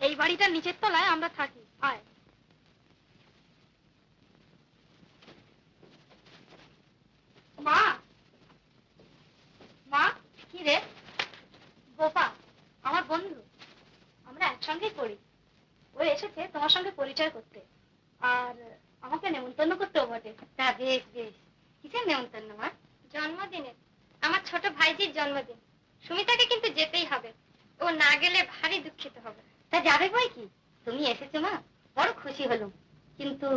এই বাড়িটার নিচের তলায় আমরা থাকি। আয়। মা, মা, কি রে? গোপা আমার বন্ধু, আমরা একসঙ্গেই পড়ি। ও এসেছে তোমার সঙ্গে পরিচয় করতে, আর আমাকে নেমন্তন্ন করতেও বটে। তা বেশ বেশ। কিসের নেমন্তন্ন মা? জন্মদিনের, আমার ছোট ভাইজির জন্মদিন। সুমিতাকে কিন্তু যেতেই হবে, ও না গেলে ভারী দুঃখিত হবে। তা যাবে বই কি, তুমি এসেছো মা, বড় খুশি হলাম। কিন্তু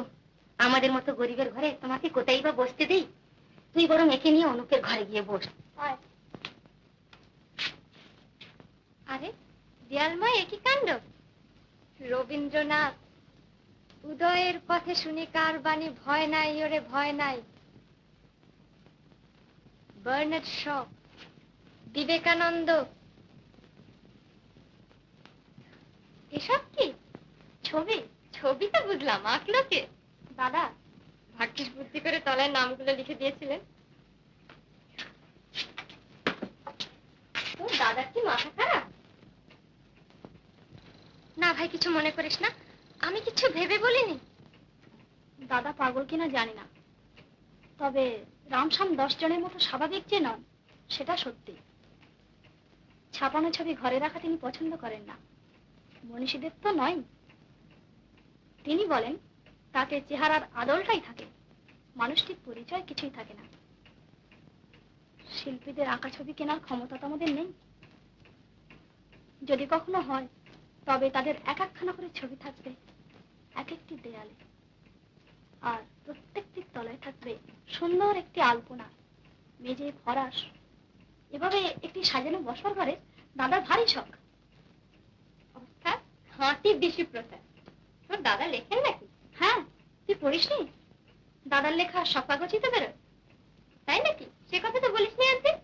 আমাদের মতো গরিবের ঘরে তোমাকে কোথায় বা বসতে দিই? তুই বরং একে নিয়ে অনুপের ঘরে গিয়ে বস। আরে দেয়ালময় একই কাণ্ড। রবীন্দ্রনাথ, উদয়ের পথে শুনি কার বাণী, ভয় নাই ওরে ভয় নাই। বার্নার্ড শ, বিবেকানন্দ, এসব কি ছবি? ছবি তো বুঝলাম, আঁকলো কে? দাদা। ভাগ্যিস বুদ্ধি করে তলায় নামগুলো লিখে দিয়েছিলেন। তোর দাদার কি মাথা খারাপ? না ভাই, কিছু মনে করিস না, আমি কিছু ভেবে বলিনি। দাদা পাগল কিনা জানি না, তবে রামশ্যাম 10 জনের মতো স্বাভাবিক যে নন সেটা সত্যি। ছাপানো ছবি ঘরে রাখা তিনি পছন্দ করেন না, মনীষীদের তো নয়। তিনি বলেন তাতে চেহারার আদলটাই থাকে, মানুষটির পরিচয় কিছুই থাকে না। শিল্পীদের আঁকা ছবি কেনার ক্ষমতা তো আমাদের নেই। যদি কখনো হয় তবে তাদের এক একখানা করে ছবি থাকবে এক একটি দেয়ালে, আর প্রত্যেকটির তলায় থাকবে সুন্দর একটি আলপনা, মেঝে ফরাস। এভাবে একটি সাজানো বসবার ঘরে দাদার ভারী শখ। অর্থাৎ হাঁটি দিশি প্রথা। তোর দাদা লেখেন নাকি? হ্যাঁ, তুই পড়িসনি? দাদার লেখা সব কাগজই তো বেরোয়। তাই নাকি? সে কথা তো বলিসনি একদিন।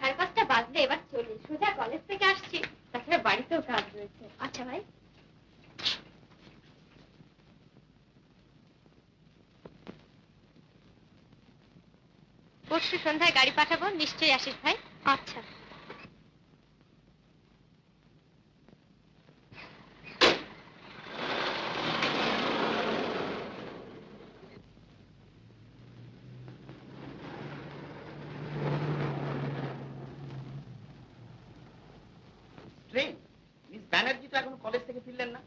5:30 বাজলে এবার চলি, সোজা কলেজ থেকে আসছি, তাছাড়া বাড়িতেও কাজ রয়েছে। আচ্ছা ভাই। পরশু সন্ধ্যায় গাড়ি পাঠাবো, নিশ্চয়ই আসিস ভাই। আচ্ছা। মিস ব্যানার্জি তো এখন কলেজ থেকে ফিরলেন না।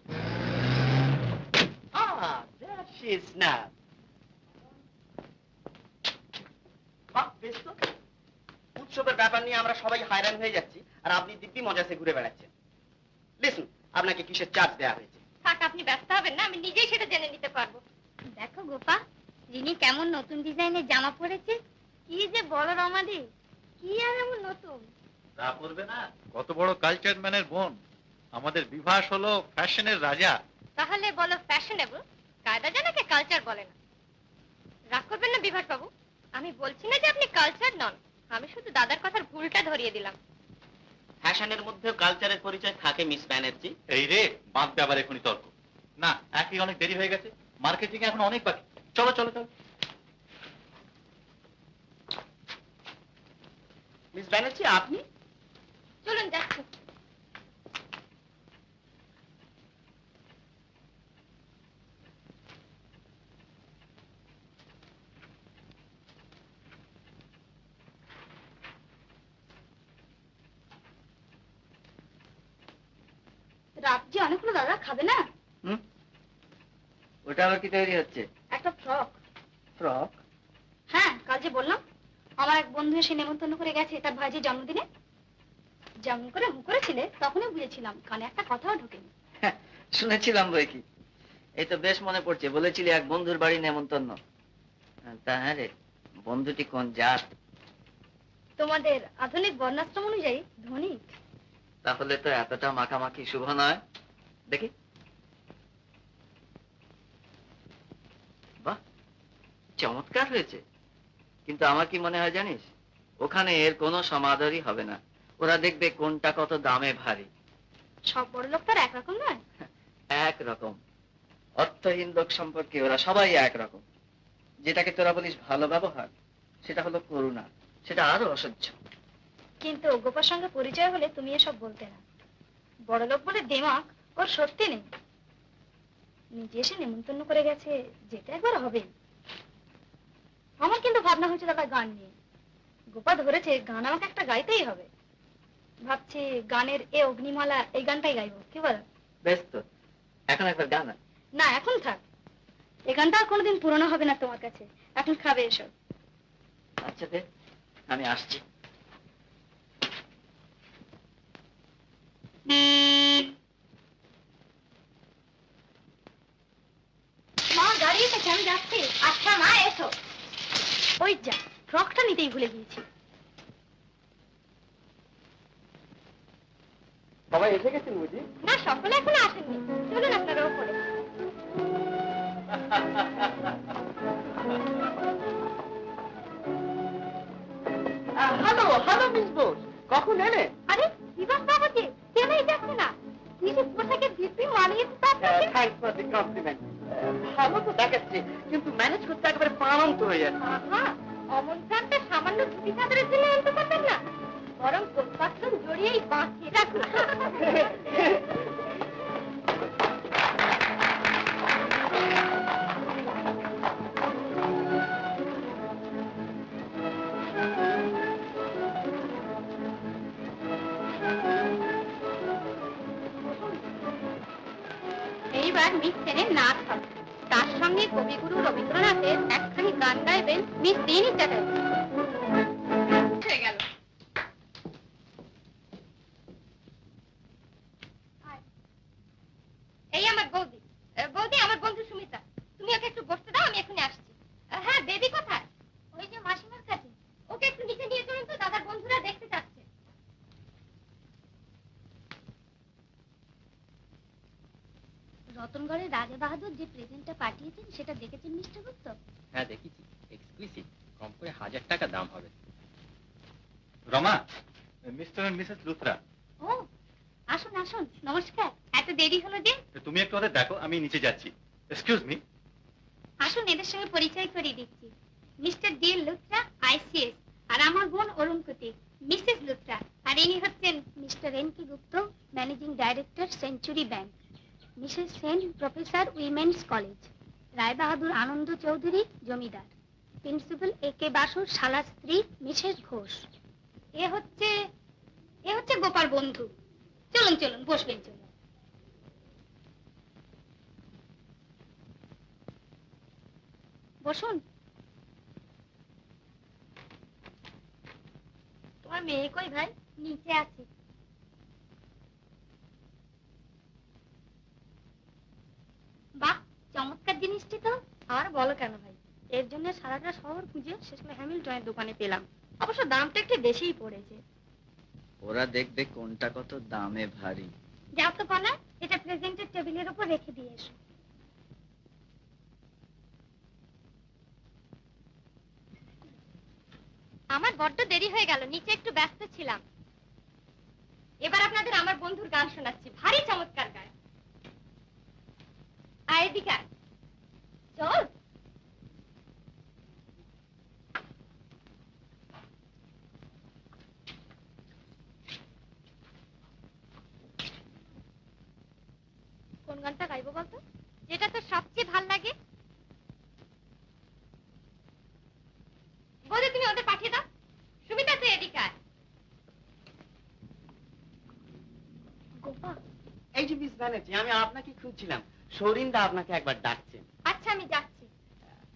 উৎসবের ব্যাপার নিয়ে আমরা সবাই হায়রান হয়ে যাচ্ছি, আর আপনি দিব্যি মজাসে ঘুরে বেড়াচ্ছেন। লিসন, আপনাকে কিসের চার্জ দেওয়া হয়েছে? থাক, আপনি ব্যস্ত হবেন না, আমি নিজেই সেটা জেনে নিতে পারবো। দেখো গোপা, রিনি কেমন নতুন ডিজাইনের জামা পরেছে। কি যে বলো রমাদি, কি আর এমন নতুন? তা পড়বে না, কত বড় কালচার ম্যানের বোন। আমাদের বিভাস হলো ফ্যাশনের রাজা। তাহলে বলো ফ্যাশনেবল, কায়দা জানাকে কালচার বলে না। রাগ করবেন না বিভাস বাবু, আমি বলছি না যে আপনি কালচার নন, আমি শুধু দাদার কথার ভুলটা ধরিয়ে দিলাম। ফ্যাশনের মধ্যেও কালচারের পরিচয় থাকে মিস ব্যানার্জি। এই রে, বাঁধবে আবার এখনই তর্ক। না, একই অনেক দেরি হয়ে গেছে, মার্কেটিং এখন অনেক বাকি। চলো চলো চলো। মিস ব্যানার্জি, আপনি? চলুন যাচ্ছি। রাত যে অনেক হলো দাদা, খাবে না? ওটা আবার কি তৈরি হচ্ছে? একটা ফ্রক। ফ্রক? হ্যাঁ, কাল যে বললাম আমার এক বন্ধু এসে নেমন্তন্ন করে গেছে তার ভাইজির জন্মদিনে। যেমন করে হু করেছিলে তখনই বুঝেছিলাম, কানে একটা কথাও ঢোকেনি। শুনেছিলাম বই কি। এই তো বেশ মনে পড়ছে, বলেছিলি এক বন্ধুর বাড়ি নেমন্তন্ন। তা হ্যাঁ রে, বন্ধুটি কোন জাত? তোমাদের আধুনিক বর্ণাশ্রম অনুযায়ী ধনী। তাহলে তো এতটা মাখামাখি শুভ নয়। দেখি। বাহ, চমৎকার হয়েছে। কিন্তু আমার কি মনে হয় জানিস, ওখানে এর কোনো সমাদরই হবে না। ওরা দেখবে কোনটা কত দামে ভারী। সব বড় লোক তো আর একরকম নয়। একরকম। অর্থহীন লোক সম্পর্কে ওরা সবাই একরকম। যেটাকে তোরা বলিস ভালো ব্যবহার, সেটা হলো করুণা, সেটা আরো অসহ্য। কিন্তু গোপার সঙ্গে পরিচয় হলে তুমি এসব বলতে না। বড় লোক বলে দেমাক ওর সত্যি নেই। নিজে এসে নেমন্তন্ন করে গেছে, যেতে একবার হবে। আমার কিন্তু ভাবনা হয়েছে দাদা গান নিয়ে। গোপা ধরেছে গান আমাকে একটা গাইতেই হবে। ভাবছি গানের এ অগ্নিমালা এই গানটাই গাইবো, কি বল? বেশ তো, এখন একবার গান। না এখন থাক, এই গানটা আর কোনোদিন পুরনো হবে না তোমার কাছে। এখন খাবে এসব। আচ্ছা দে, আমি আসছি। মা দাঁড়িয়ে থেকে আমি যাচ্ছি। আচ্ছা মা এসো। ওই যা, ফ্রকটা নিতেই ভুলে গিয়েছি। সবাই এসে গেছেন বুঝি? না, সকলে এখনো আসেননি। চলুন আপনারা ওপরে। হ্যালো হ্যালো মিস বোস, কখন এলে? আরে বিভাস বাবুজি, কেনই যাচ্ছে না? নিজে পোশাকের দিব্যি মানিয়েছে তো আপনাকে। Thanks for the compliment. ভালো তো দেখাচ্ছে, কিন্তু ম্যানেজ করতে একেবারে প্রাণান্ত হয়ে যাচ্ছে। আহা, অমন প্রাণটা সামান্য ধুতি চাদরের জন্য আনতে পারবেন না? বরং কোটপাট্টন জড়িয়েই বাঁচিয়ে রাখুন। এইবার মিস সেনের নাচ হবে। তার সঙ্গে কবিগুরু রবীন্দ্রনাথের একখানি গান গাইবেন মিস দিনী চ্যাটার্জি। হয়ে গেল। এই আমার বৌদি। বৌদি, আমার বন্ধু সুমিতা। তুমি ওকে একটু বসতে দাও, আমি এখনই আসছি। হ্যাঁ, বেবি কোথায়? ওই যে মাসিমার কাছে। ওকে একটু নিচে নিয়ে চলুন তো, দাদার বন্ধুরা দেখতে চাচ্ছে। রতনগড়ের রাজা বাহাদুর যে প্রেজেন্টটা পাঠিয়েছেন সেটা দেখেছেন মিস্টার গুপ্ত? হ্যাঁ দেখেছি, এক্সক্লুসিভ, কম করে 1000 টাকা দাম হবে। Rama, Mr and Mrs Luthra. ও, আসুন আসুন, নমস্কার। এত দেরি হলো যে? তুমি একটু ওদের দেখো, আমি নিচে যাচ্ছি। Excuse me. আসুন, এদের সঙ্গে পরিচয় করিয়ে দিচ্ছি। Mr D Luthra, ICS. আর আমার বোন অরুণকুতি, মিসেস লুথরা। আর ইনি হচ্ছেন Mr N K Gupta, managing director, century bank. Mrs Sen, professor, women's college. Rai Bahadur Anand Chowdhury, zamindar. Principal A K বাসুর শালা স্ত্রী মিসেস ঘোষ। এ হচ্ছে গোপাল বন্ধু। চলুন চলুন, বসবেন চলুন। বসুন। তোমার মেয়ে কই ভাই? নিচে আছে। বাহ, চমৎকার জিনিসটি তো। আর বলো কেন ভাই, এর জন্য সারাটা শহর খুঁজে শেষে হ্যামিল্টনের দোকানে পেলাম। অবশ্য দামটা একটু বেশিই পড়েছে। ওরা দেখবে কোনটা কত দামে ভারী। যাও তো পালা, এটা প্রেজেন্টের টেবিলের উপর রেখে দিয়ে এসো। আমার বড্ড দেরি হয়ে গেল, নিচে একটু ব্যস্ত ছিলাম। এবার আপনাদের আমার বন্ধুর গান শোনাচ্ছি, ভারী চমৎকার গান। আয় এদিকে আয়। চল। কোন গানটা গাইবো বলতো? যেটা তোর সবচেয়ে ভাল লাগে। বলে তুমি ওদের পাঠিয়ে দাও। সুমিতা, তুই এদিকে আয়। গোপা। এই যে মিস ব্যানার্জি, আমি আপনাকে খুঁজছিলাম। সৌরিন্দা আপনাকে একবার ডাকছেন। আচ্ছা, আমি যাচ্ছি।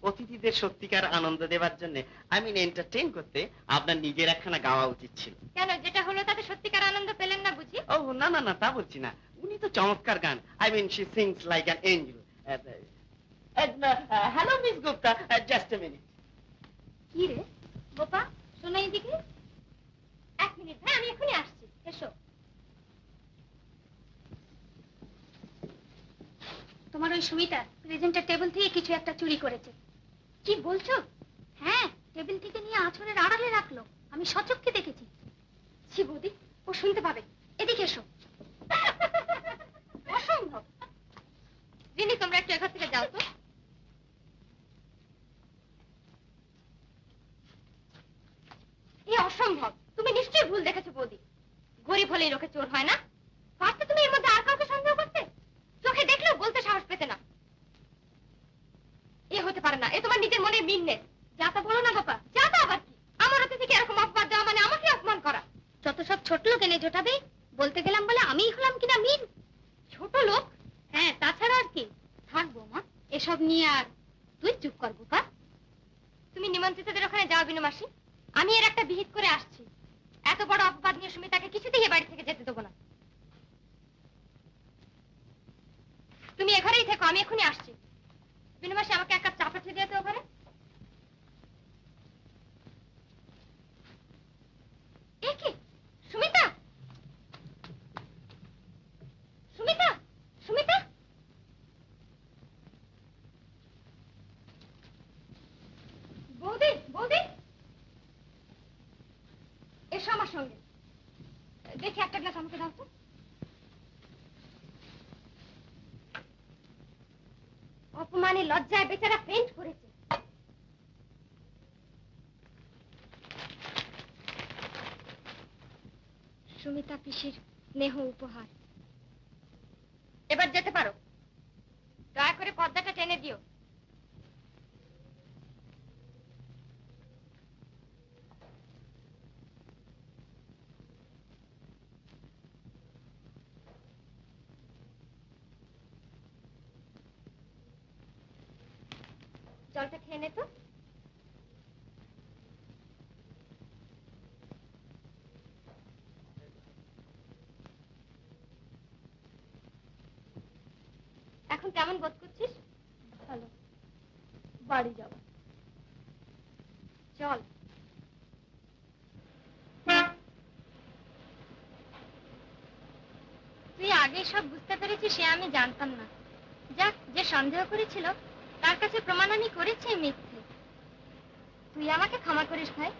অতিথিদের সত্যিকার আনন্দ দেওয়ার জন্য, আই মিন এন্টারটেইন করতে, আপনার নিজের একখানা গাওয়া উচিত ছিল। কেন, যেটা হলো তাতে সত্যিকার আনন্দ পেলেন না বুঝি? ও না না না, তা বলছি না। উনি তো চমৎকার গান, I mean she sings like an angel. Hello miss Gupta, just a minute. কি রে গোপা, শোনো এদিকে। 1 মিনিট ভাই, আমি এখনই আসছি। এসো। তোমার ওই সুমিতা প্রেজেন্টার টেবিল থেকে কিছু একটা চুরি করেছে। কি বলছো? হ্যাঁ, টেবিল থেকে নিয়ে আঁচলের আড়ালে রাখলো, আমি সচক্ষে দেখেছি। ছি বৌদি, ও শুনতে পাবে, এদিকে এসো। অসম্ভব। রিনি, তোমরা একটু এখান থেকে যাও তো। এ অসম্ভব, তুমি নিশ্চয়ই ভুল দেখেছো বৌদি। গরিব হলেই লোকে চোর হয় না। ফার্স্টে তুমি এর মধ্যে আর কাউকে সন্দেহ করতে, চোখে দেখলেও বলতে সাহস পেতে না। এ হতে পারে না, এ তোমার নিজের মনে মিননে। যা তা বলো না বাবা, যা তা আবার কি? আমার অতিথিকে এরকম অপবাদ দেওয়া মানে আমাকে অপমান করা। যত সব ছোট লোক এনে জোটাবে, বলতে গেলাম বলে আমিই হলাম কিনা মিন। ছোট লোক? হ্যাঁ, তাছাড়া আর কি। থাকবো মা, এসব নিয়ে আর তুই চুপ কর বোকা। তুমি নিমন্ত্রিতদের ওখানে যাও বিনু মাসি, আমি এর একটা বিহিত করে আসছি। এত বড় অপবাদ নিয়ে সুমিতাকে কিছুতেই এ বাড়ি থেকে যেতে দেবো না। তুমি এ ঘরেই থেকো, আমি এখনই আসছি। বিনু মাসি, আমাকে এক কাপ চা পাঠিয়ে দিও তো ওখানে। এ কি সুমিতা? সুমিতা, সুমিতা, বৌদি, বৌদি, এসো আমার সঙ্গে। দেখি একটা গ্লাস আমাকে দাও তো। অপমানে লজ্জায় বেচারা ফেন্ট করেছে। সুমিতা পিসির স্নেহ উপহার। এবার যেতে পারো। দয়া করে পর্দাটা টেনে দিও। জলটা খেয়ে নে তো। এখন কেমন বোধ করছিস? ভালো। বাড়ি যাও। চল। তুই আগে সব বুঝতে পেরেছিস, সে আমি জানতাম না। যাক, যে সন্দেহ করেছিল তার কাছে প্রমাণ আমি করেছি মিথ্যে। তুই আমাকে ক্ষমা করিস ভাই।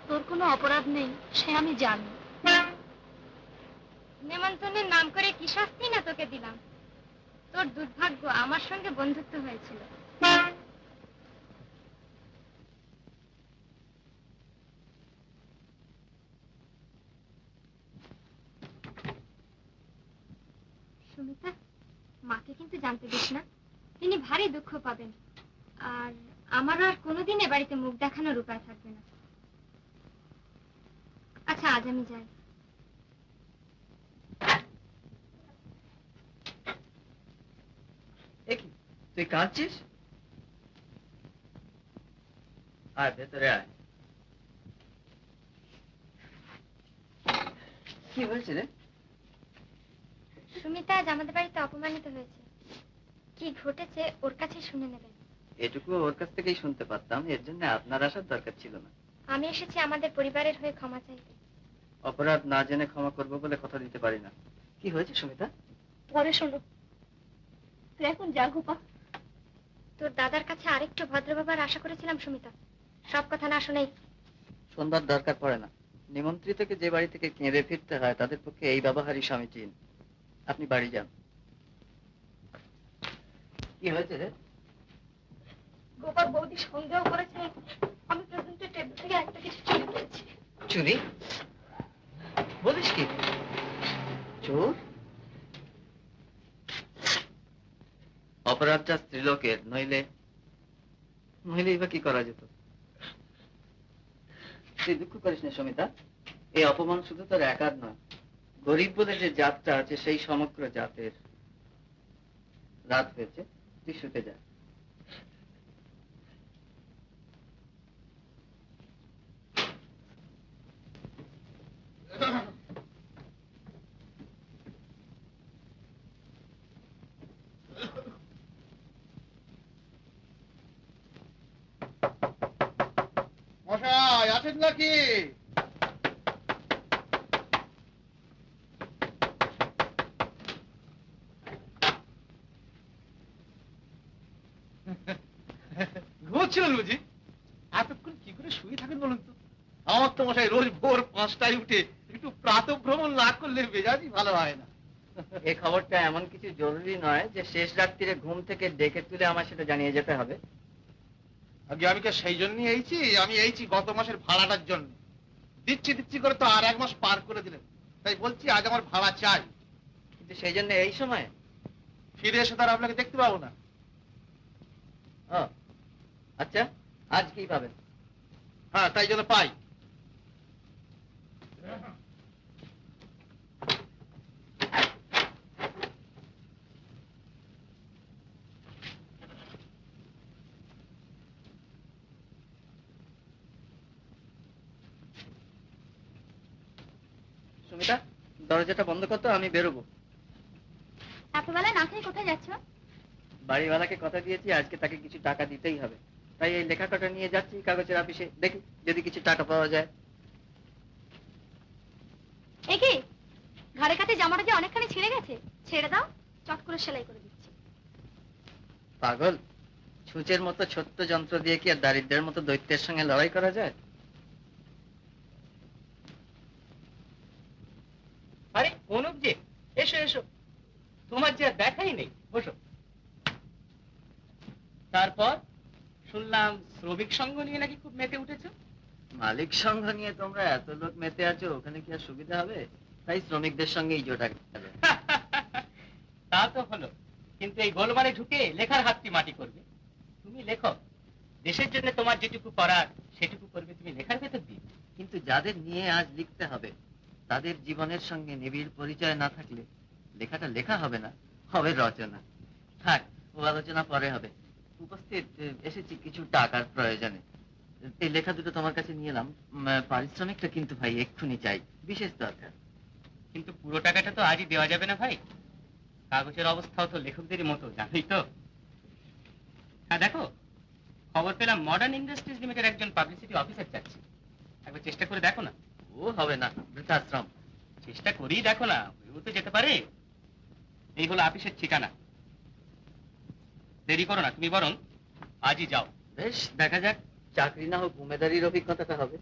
তোর কোনো অপরাধ নেই, সে আমি জানি। নেমন্তন্নের নাম করে কি শাস্তি না তোকে দিলাম। তোর দুর্ভাগ্য আমার সঙ্গে বন্ধুত্ব হয়েছিল। সুমিতা, মাকে কিন্তু জানতে দিস না, তিনি ভারী দুঃখ পাবেন। আর আমারও আর কোনোদিন এ বাড়িতে মুখ দেখানোর উপায় থাকবে না। আচ্ছা, আজ আমি যাই। কি তুই কাঁদছিস? আয় ভেতরে আয়। কি হয়েছে রে? সুমিতা আজ আমাদের বাড়িতে অপমানিত হয়েছে। কি ঘটেছে ওর কাছে শুনে নেবেন। এটুকু ওর কাছ থেকেই শুনতে পারতাম, এর জন্য আপনার আসার দরকার ছিল না। আমি এসেছি আমাদের পরিবারের হয়ে ক্ষমা চাইতে। অপরাধ না জেনে ক্ষমা করবো বলে কথা দিতে পারি না। কি হয়েছে সুমিতা? পরে শোনো, তুই এখন যা গোপা। তোর দাদার কাছে আরেকটু ভদ্র বাবার আশা করেছিলাম সুমিতা, সব কথা না শুনেই। সন্ধ্যার দরকার পড়ে না। নিমন্ত্রিতকে যে বাড়ি থেকে কেঁদে ফিরতে হয় তাদের পক্ষে এই ব্যবহারই সমীচীন। আপনি বাড়ি যান। কি হয়েছে রে? গোপাল বৌদি সন্দেহ করেছে আমি প্রেজেন্টের টেবিল থেকে একটা কিছু চুরি করেছি। চুরি? বলিস কি? চোর? অপরাধটা স্ত্রীলোকের, নইলেই বা কি করা যেত? তুই দুঃখ করিস না সুমিতা, এই অপমান শুধু তোর একার নয়, গরিব বলে যে জাতটা আছে সেই সমগ্র জাতের। রাত হয়েছে, তুই শুতে যা। মশাই আছেন নাকি? করছিলেন বুঝি? এতক্ষণ কি করে শুয়ে থাকেন বলুন তো? আমার তো মশাই রোজ ভোর 5টায় উঠে একটু প্রাতঃভ্রমণ না করলে মেজাজই ভালো হয় না। এই খবরটা এমন কিছু জরুরি নয় যে শেষ রাত্রিরে ঘুম থেকে ডেকে তুলে আমার সেটা জানিয়ে যেতে হবে। আগে আমি সেই জন্যই আমি এইছি গত মাসের ভাড়াটার জন্য। দিচ্ছি করে তো আর 1 মাস পার করে দিলেন, তাই বলছি আজ আমার ভাড়া চাই। কিন্তু সেই জন্য এই সময় ফিরে এসে তার আপনাকে দেখতে পাবো না। ও আচ্ছা, আজ কি পাবেন? হ্যাঁ, তাই জন্য পাই। সুমিতা, দরজাটা বন্ধ করতো, আমি বেরোবো। এতবেলায় না খেয়ে কোথায় যাচ্ছ? বাড়িওয়ালাকে কথা দিয়েছি আজকে তাকে কিছু টাকা দিতেই হবে, তাই এই লেখাটা নিয়ে যাচ্ছি কাগজের অফিসে, দেখি যদি কিছু টাকা পাওয়া যায়। এ কি, ঘাড়ে কাছে জামাটা যে অনেকখানি ছিঁড়ে গেছে, ছেড়ে দাও, চট করে সেলাই করে দিচ্ছি। পাগল, ছুঁচের মতো ছোট্ট যন্ত্র দিয়ে কি আর দারিদ্রের মতো দৈত্যের সঙ্গে লড়াই করা যায়? আরে অনুপ যে, এসো এসো, তোমার যে আর দেখাই নেই, বসো। তারপর শুনলাম শ্রমিক সংঘ নিয়ে নাকি খুব মেতে উঠেছো। মালিক সংঘ নিয়ে তোমরা এত লোক মেতে আছো, ওখানে কি আর সুবিধা হবে? তাই শ্রমিকদের সঙ্গেই জোটা গেল। তা তো হলো, কিন্তু এই গোলমালে ঢুকে লেখার হাতটি মাটি করবে। তুমি লেখো, দেশের জন্য তোমার যেটুকু করার সেটুকু করবে তুমি লেখার ভেতর দিয়ে। কিন্তু যাদের নিয়ে আজ লিখতে হবে তাদের জীবনের সঙ্গে নিবিড় পরিচয় না থাকলে লেখাটা লেখা হবে না, হবে রচনা। থাক, ও আলোচনা পরে হবে। উপস্থিত এসেছি কিছু টাকার প্রয়োজনে। এই লেখা দুটো তোমার কাছে নিয়ে এলাম। পারিশ্রমিকটা কিন্তু ভাই এক্ষুনি চাই, বিশেষ দরকার। কিন্তু পুরো টাকাটা তো আজই দেওয়া যাবে না ভাই, কাগজের অবস্থাও তো লেখকদেরই মতো, জানোই তো। হ্যাঁ দেখো, খবর পেলাম মডার্ন ইন্ডাস্ট্রিজ লিমিটেড একজন পাবলিসিটি অফিসার চাচ্ছে, একবার চেষ্টা করে দেখো না। ও হবে না, বৃদ্ধাশ্রম। চেষ্টা করেই দেখো না, হয়েও তো যেতে পারে। এই হলো অফিসের ঠিকানা, দেরি করো না, তুমি বরং আজই যাও। বেশ, দেখা যাক, চাকরি না হোক উমেদারির অভিজ্ঞতাটা হবে।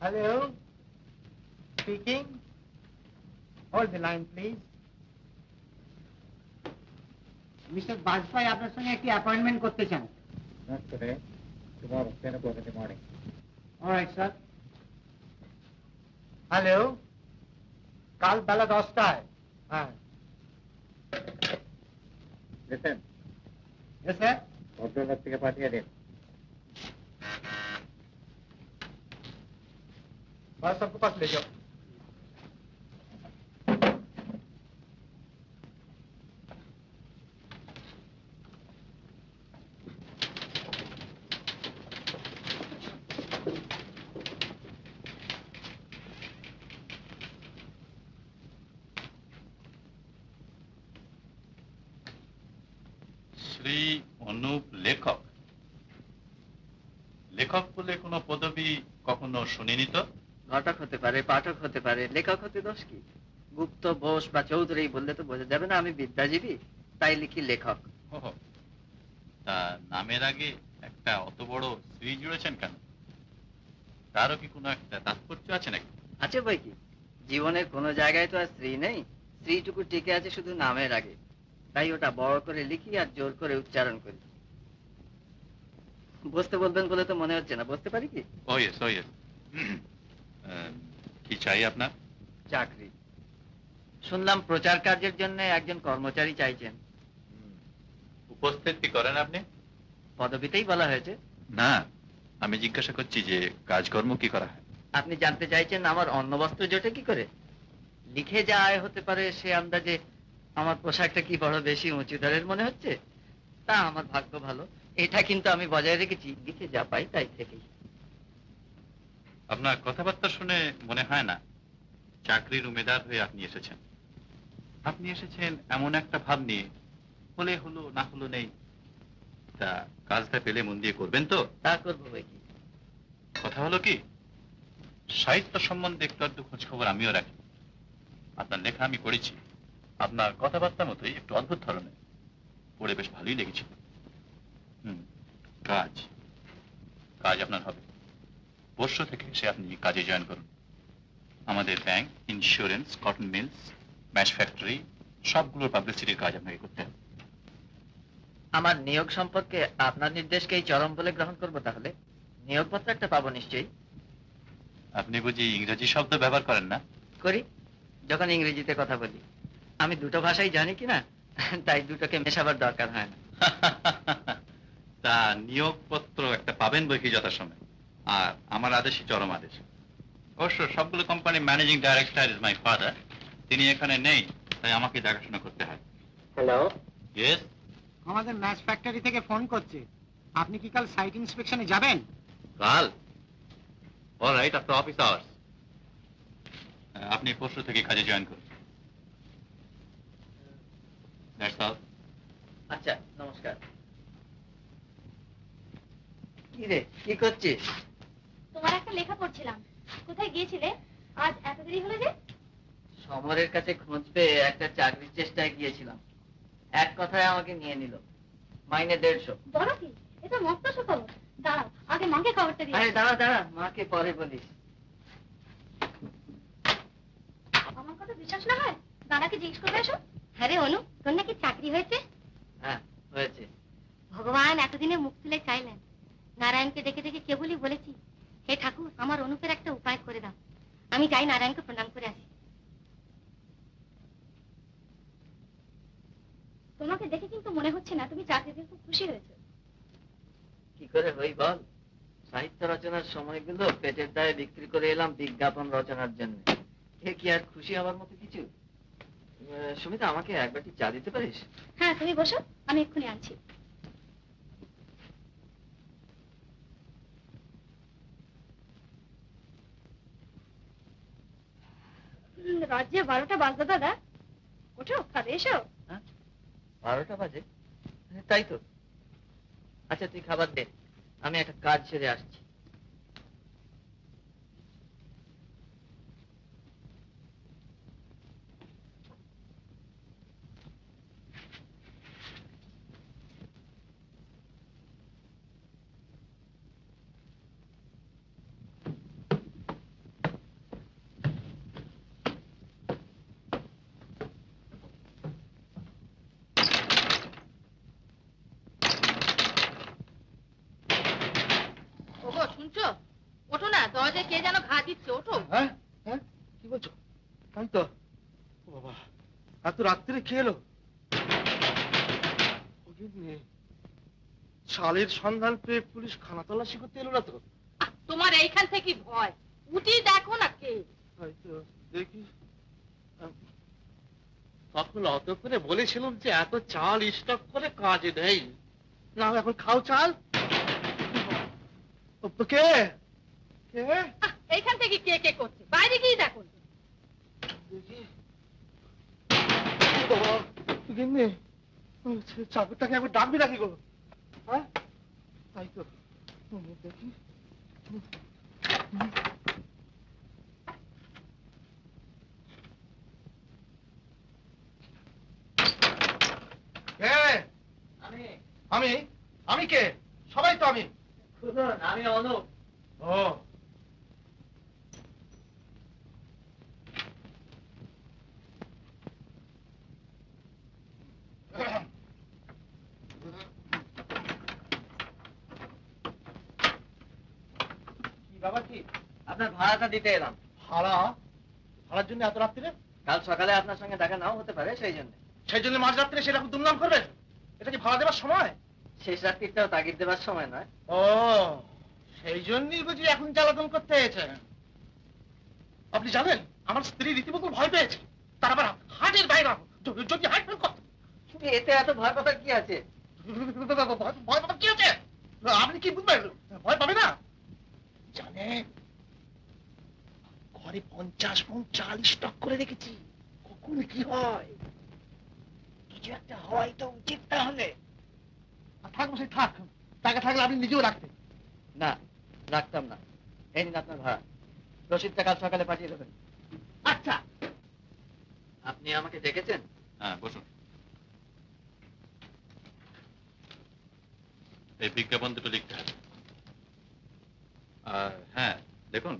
Hello. Speaking. Hold the line, please. Mr. Bajpai আপনার সঙ্গে একটি অ্যাপয়েন্টমেন্ট করতে চান। Not today. Tomorrow, 10 o'clock in the morning. All right, sir. Hello. কাল বেলা 10টায়। হ্যাঁ। Listen, Yes, sir. ভদ্রলোক থেকে পাঠিয়ে দিন। बस सबको पास ले जाओ। শ্রী অনুপ লেখক। লেখক বলে কোনো পদবি কখনো শুনিনি তো। ঘটক হতে পারে, পাঠক হতে পারে, লেখক হতে দোষ কি? গুপ্ত, বোস বা চৌধুরী বললে তো বোঝা যাবে না আমি বিদ্যাজীবী, তাই লিখি লেখক। ওহো, তা নামের আগে একটা অত বড় শ্রী জুড়েছেন কেন? তারও কি কোনো একটা তাৎপর্য আছে নাকি? আছে বই কি, জীবনের কোনো জায়গায় তো আর স্ত্রী নেই, স্ত্রীটুকু টিকে আছে শুধু নামের আগে, তাই ওটা বড় করে লিখি আর জোর করে উচ্চারণ করি। বসতে বলবেন বলে তো মনে হচ্ছে না, বসতে পারি কি? ও ইয়েস, ও ইয়েস। কি চাই আপনার? চাকরি। শুনলাম প্রচার কার্যের জন্য একজন কর্মচারী চাইছেন। উপস্থিত কি করেন আপনি? পদবিতেই বলা হয়েছে। না, আমি জিজ্ঞাসা করছি যে কাজকর্ম কি করা হয়। আপনি জানতে চাইছেন আমার অন্ন বস্ত্র জোটে কি করে? লিখে যা আয় হতে পারে সে আন্দাজে আমার পোশাকটা কি বড় বেশি উঁচু দরের মনে হচ্ছে? তা আমার ভাগ্য ভালো, এটা কিন্তু আমি বজায় রেখেছি, লিখে যা পাই তাই থেকেই। আপনার কথাবার্তা শুনে মনে হয় না চাকরির উমেদার হয়ে আপনি এসেছেন। আপনি এসেছেন এমন একটা ভাব নিয়ে হলে হলো, না হলো নেই। তা কাজটা পেলে মন দিয়ে করবেন তো? তা করবো ভাই কি। কথা হলো কি, সাহিত্য সম্বন্ধে একটু আধটু খোঁজ খবর আমিও রাখি। আপনার লেখা আমি পড়েছি, আপনার কথাবার্তার মতোই একটু অদ্ভুত ধরনের, পড়ে বেশ ভালোই লেগেছিল। কাজ কাজ আপনার হবে। পরশু থেকে এসে আপনি কাজে জয়েন করুন। আমাদের bank, insurance, cotton mills, match factory সবগুলোর পাবলিসিটির কাজ আপনাকে করতে হবে। আমার নিয়োগ সম্পর্কে আপনার নির্দেশকেই চরম বলে গ্রহণ করবো তাহলে? নিয়োগপত্র একটা পাবো নিশ্চয়ই? আপনি বুঝি ইংরেজি শব্দ ব্যবহার করেন না? করি, যখন ইংরেজিতে কথা বলি। আমি দুটো ভাষাই জানি কিনা, তাই দুটোকে মেশাবার দরকার হয় না। তা নিয়োগপত্র একটা পাবেন বই কি যথাসময়, আর আমার আদেশই চরম আদেশ। অবশ্য সবগুলো কোম্পানির managing director is my father. তিনি এখানে নেই, তাই আমাকে দেখাশোনা করতে হয়। Hello, yes. আমাদের ম্যাচ ফ্যাক্টরি থেকে ফোন করছে। আপনি কি কাল সাইট ইন্সপেকশনে যাবেন? কাল? Alright, after office hours. আপনি পরশু থেকে কাজে জয়েন করুন। That's all. আচ্ছা, নমস্কার। কি রে, কি করছিস? তোমার একটা লেখা পড়ছিলাম। কোথায় গিয়েছিলে আজ এত দেরি হলো যে? সমরের কাছে খোঁজ পেয়ে একটা চাকরির চেষ্টায় গিয়েছিলাম। এক কথায় আমাকে নিয়ে নিল, মাইনে 150। বলো কি, এটা মস্ত সুখবর। দাঁড়াও, আগে মাকে খবরটা দিই। আরে দাঁড়া দাঁড়া, মাকে পরে বলিস। আমার কথা বিশ্বাস না হয় দাদাকে জিজ্ঞেস করবে এসো। হ্যাঁ রে অনু, তোর নাকি চাকরি হয়েছে? হ্যাঁ, হয়েছে। ভগবান এতদিনে মুখ তুলে চাইলেন। নারায়ণকে ডেকে ডেকে কেবলই বলেছি, হে ঠাকুর, আমার অনুপের একটা উপায় করে দাও। আমি যাই নারায়ণকে প্রণাম করে আসি। তোমাকে দেখে কিন্তু মনে হচ্ছে না তুমি চাকরিতে খুব খুশি হয়েছে। কি করে হই বল? সাহিত্য রচনার সময়গুলো পেটের দায়ে বিক্রি করে এলাম বিজ্ঞাপন রচনার জন্য। এ কি আর খুশি হওয়ার মতো কিছু? সুমিতা, আমাকে এক বাটি চা দিতে পারিস? হ্যাঁ, তুমি বসো, আমি এক্ষুনি আনছি। রাজ্যে 12টা বাজলো দাদা। ওঠো, খাবে এসো। 12টা বাজে? তাই তো। আচ্ছা, তুই খাবার দে, আমি একটা কাজ সেরে আসছি। ওগো, শুনছো? ওঠো না, দরজায় কে যেন ঘা দিচ্ছে, ওঠো। হ্যাঁ হ্যাঁ, কি বলছো? তাই তো। ও বাবা, এত রাত্রে কে এলো? শালের সন্ধান পেয়ে পুলিশ খানা তল্লাশি করতে এলো না তো? তোমার এইখান থেকে ভয়, উঠি দেখো না কে। তাই তো, দেখি। তখন অত করে বলেছিলাম যে এত চাল স্টক করে কাজে নেই। না, এখন খাও চাল। তো কে কে? এইখান থেকে কে কে করছে, বাইরে গিয়ে দেখো। দেখি। বাবা, গিন্নি, চাকরটাকে একবার ডাকবি নাকি গো? হ্যাঁ, তাই তো। দেখি। আমি আমি কে? সবাই তো আমি। আমি অনুপ। ও, ব্যাপার কি? আপনার ভাড়াটা দিতে এলাম। ভাড়া? ভাড়ার জন্য এত রাত্রে? কাল সকালে আপনার সঙ্গে দেখা নাও হতে পারে, সেই জন্য। সেই জন্য মাঝরাত্রে সেরকম দুমদাম করবেন? এটা কি ভাড়া দেওয়ার সময়? শেষ রাত্রিটাও তাগিদ দেবার সময় নয়। ও, সেই জন্যই বুঝি এখন জ্বালাতন করতে হয়েছে। আপনি জানেন, আমার স্ত্রী রীতিমতো ভয় পেয়েছে। তার আবার হার্টের বাইরে, যদি হার্ট ফেল করত। এতে এত ভয় পাবার কি আছে? ভয় পাবার কি আছে? আপনি কি বুঝবেন? ভয় পাবে না? জানেন, ঘরে 50 মণ চাল স্টক করে রেখেছি। কখন কি হয় কিছু একটা হওয়াই তো উচিত তাহলে। থাক মশাই থাক, টাকা থাকলে আপনি নিজেও রাখতেন। না, রাখতাম না। এই নিন আপনার ভাড়া, রসিদটা কাল সকালে পাঠিয়ে দেবেন। আচ্ছা, আপনি আমাকে ডেকেছেন? হ্যাঁ, বসুন। এই বিজ্ঞাপন দুটো লিখতে হবে। আর হ্যাঁ দেখুন,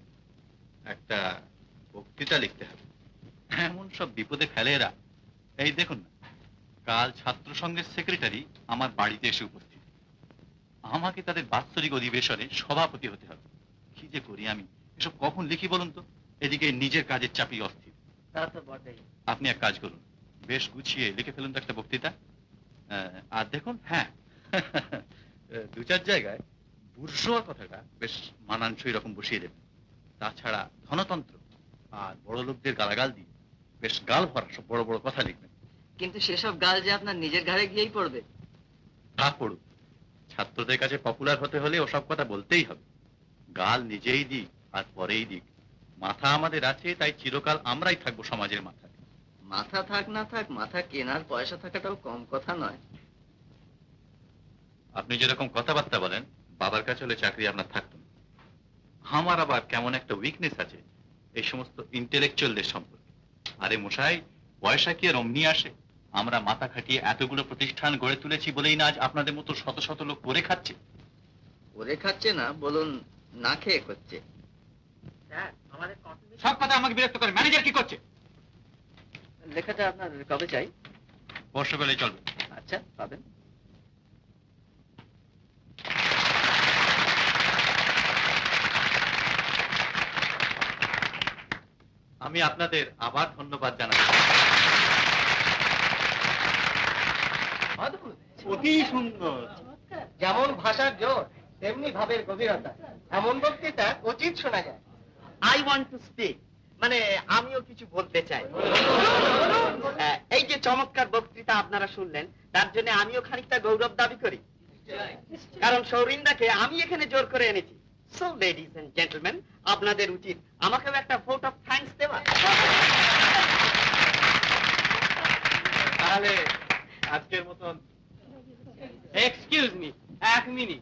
একটা বক্তৃতা লিখতে হবে। এমন সব বিপদে ফেলে এরা। এই দেখুন না, কাল ছাত্র সংঘের সেক্রেটারি আমার বাড়িতে এসে উপস্থিত। আমাকে তাদের বাৎসরিক অধিবেশনে সভাপতি হতে হবে। কি যে করি আমি, এসব কখন লিখি বলুন তো? এদিকে নিজের কাজের চাপই অস্থির। তা তো বটেই। আপনি এক কাজ করুন, বেশ গুছিয়ে লিখে ফেলুন তো একটা বক্তৃতা। আর দেখুন, হ্যাঁ, দু চার জায়গায় বুর্জোয়া কথাটা বেশ মানানসই রকম বসিয়ে দেবেন। তাছাড়া ধনতন্ত্র আর বড় লোকদের গালাগাল দিয়ে বেশ গাল ভরা সব বড় বড় কথা লিখবেন। কিন্তু সেসব গাল যে আপনার নিজের ঘাড়ে গিয়েই পড়বে। তা পড়ুক, ছাত্রদের কাছে পপুলার হতে হলে ওসব কথা বলতেই হবে। গাল নিজেই দিক আর পরেই দিক, মাথা আমাদের আছে, তাই চিরকাল আমরাই থাকবো সমাজের মাথায়। মাথা থাক না থাক, মাথা কেনার পয়সা থাকাটাও কম কথা নয়। আপনি যেরকম কথাবার্তা বলেন, বাবার কাছে হলে চাকরি আপনার থাকতো না। আমার আবার কেমন একটা উইকনেস আছে এই সমস্ত ইন্টেলেকচুয়ালদের সম্পর্কে। আরে মশাই, পয়সা কি আর অমনি আসে? আমরা মাথা খাটিয়ে এতগুলো প্রতিষ্ঠান গড়ে তুলেছি বলেই না আজ আপনাদের মতো শত শত লোক করে খাচ্ছে। ওরে খাচ্ছে না, বলুন না খেয়ে করছে। সব কথা আমাকে বিরক্ত করে। ম্যানেজার কি করছে? লেখাটা আপনার কবে চাই? বর্ষাকালে চলবে। আচ্ছা, পাবেন। আমি আপনাদের আবার ধন্যবাদ জানাচ্ছি। অতি সুন্দর। যেমন ভাষার জোর, তেমনি ভাবের গভীরতা। এমন বক্তৃতা উচিত শোনা যায়। আই ওয়ান্ট টু স্পিক, মানে আমিও কিছু বলতে চাই। এই যে চমৎকার বক্তৃতা আপনারা শুনলেন, তার জন্য আমিও খানিকটা গৌরব দাবি করি। কারণ সৌরিন্দাকে আমি এখানে জোর করে এনেছি। সো লেডিজ এন্ড জেন্টলম্যান, আপনাদের উচিত আমাকেও একটা ভোট অফ থ্যাঙ্কস দেওয়া। তাহলে আজকের মতন। এক্সকিউজ মি, এক মিনিট।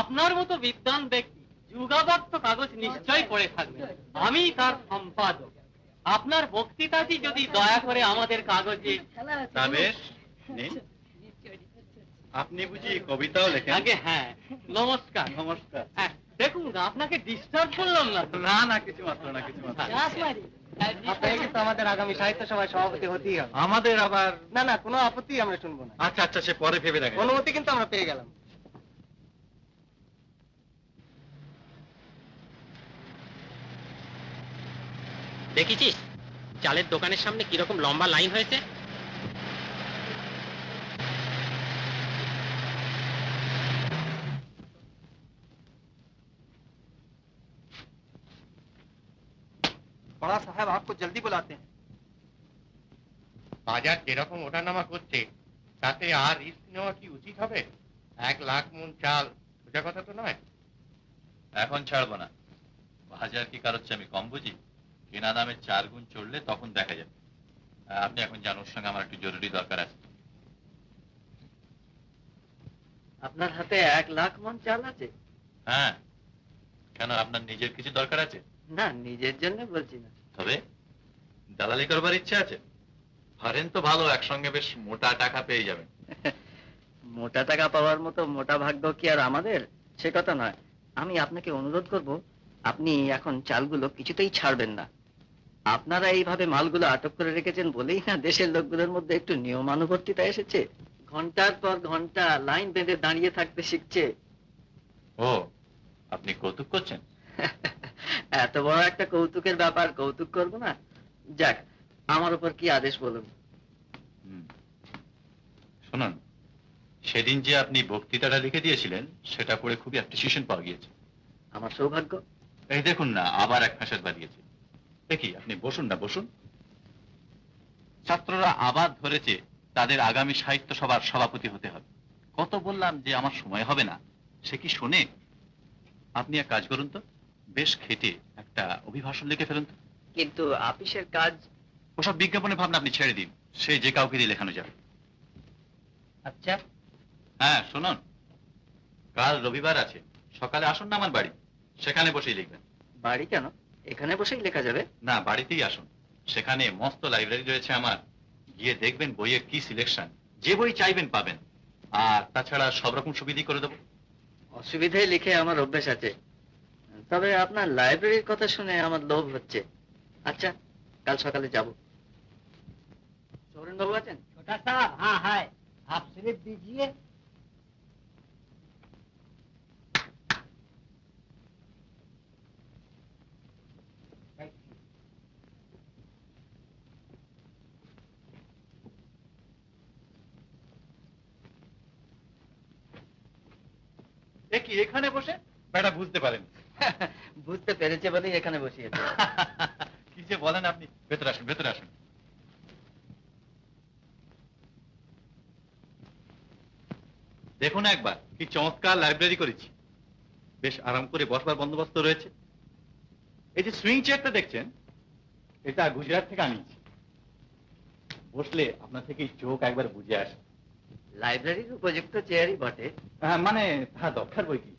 আপনার মতো বিদ্বান ব্যক্তি যুগাবর্ত কাগজ নিশ্চয়ই পড়ে থাকবেন। আমি তার সম্পাদক। আপনার বক্তৃতাটি যদি দয়া করে আমাদের কাগজে। তা বেশ, নিন। আপনি বুঝি কবিতাও লেখেন? আগে হ্যাঁ, নমস্কার। নমস্কার। হ্যাঁ, দেখুন আপনাকে ডিস্টার্ব করলাম না তো? না না, কিছু মাত্র না, কিছু মাত্র না। আপনাকে কিন্তু আমাদের আগামী সাহিত্য সভায় সভাপতি হতেই হবে। আমাদের আবার না না, কোনো আপত্তি আমরা শুনবো না। আচ্ছা আচ্ছা, সে পরে ভেবে দেখেন। অনুমতি কিন্তু আমরা পেয়ে গেলাম। দেখেছিস চালের দোকানের সামনে কিরকম লম্বা লাইন হয়েছে? बड़ा साहब आपको जल्दी बुलाते हैं। বাজার যেরকম ওঠানামা করছে তাতে আর রিস্ক নেওয়া কি উচিত হবে? 1 লাখ মন চাল সোজা কথা তো নয়। এখন ছাড়বো না। বাজার কি কারোর চেয়ে আমি কম বুঝি? কেনা দামে 4 গুণ চড়লে তখন দেখা যাবে। আপনি এখন যান, ওর সঙ্গে আমার একটু জরুরি দরকার আছে। আপনার হাতে 1 লাখ মন চাল আছে? হ্যাঁ, কেন আপনার নিজের কিছু দরকার আছে? না, নিজের জন্য বলছি না। তবে দালালি করবার ইচ্ছে আছে? পারেন তো ভালো, একসঙ্গে বেশ মোটা টাকা পেয়ে যাবেন। মোটা টাকা পাওয়ার মতো মোটা ভাগ্য কি আর আমাদের? সে কথা নয়, আমি আপনাকে অনুরোধ করব, আপনি এখন চালগুলো কিছুতেই ছাড়বেন না। আপনারা এইভাবে মালগুলো আটক করে রেখেছেন বলেই না দেশের লোকগুলোর মধ্যে একটু নিয়মানুবর্তিতা এসেছে। ঘন্টার পর ঘন্টা লাইন বেঁধে দাঁড়িয়ে থাকতে শিখছে। ও, আপনি কৌতুক করছেন? এত বড় একটা কৌতুকের ব্যাপার কৌতুক করব না? যাক, আমার উপর কি আদেশ বলুন। শুনুন, সেদিন যে আপনি বক্তৃতাটা লিখে দিয়েছিলেন সেটা পড়ে খুবই অ্যাপ্রিসিয়েশন পাওয়া গিয়েছে। আমার সৌভাগ্য। এই দেখুন না, আবার এক ফ্যাসাদ বাড়িয়েছে। দেখি, আপনি বসুন না, বসুন। ছাত্ররা আবার ধরেছে তাদের আগামী সাহিত্য সভার সভাপতি হতে হবে। কত বললাম যে আমার সময় হবে না, সে কি শোনে? আপনি এক কাজ করুন তো, বেশ খেটে একটা অভিভাষণ লিখে ফেলুন তো। কিন্তু আপিসের কাজ। ওসব বিজ্ঞাপনের ভাবনা আপনি ছেড়ে দিন, সে যে কাউকে দিয়ে লেখানো যাবে। আচ্ছা, হ্যাঁ শুনুন, কাল রবিবার আছে, সকালে আসুন না আমার বাড়ি, সেখানে বসেই লিখবেন। বাড়ি কেন? এখানে বসেই লেখা যাবে। না, বাড়িতেই আসুন, সেখানে মস্ত লাইব্রেরি রয়েছে আমার, গিয়ে দেখবেন বইয়ের কি সিলেকশন, যে বই চাইবেন পাবেন, আর তাছাড়া সব রকম সুবিধাই করে দেবো। অসুবিধায় লিখে আমার অভ্যেস আছে, তবে আপনার লাইব্রেরির কথা শুনে আমার লোভ হচ্ছে। আচ্ছা, কাল সকালে যাব। সৌরেন বাবু আছেন? छोटा साहब, हाँ है। आप स्लिप दीजिए। এ কি এখানে বসে? বেটা বুঝতে পারেন। বুঝতে পেরেছে বলেই এখানে বসিয়েছে। কি যে বলেন আপনি, ভেতরে আসুন, ভেতরে আসুন। দেখুন একবার কি চমৎকার লাইব্রেরি করেছি, বেশ আরাম করে বসবার বন্দোবস্ত রয়েছে। এই যে সুইং চেয়ারটা দেখছেন, এটা গুজরাট থেকে আনিয়েছি, বসলে আপনার থেকে চোখ একবার বুঝে আসে। লাইব্রেরির উপযুক্ত চেয়ারই বটে। মানে তা দরকার বই কি,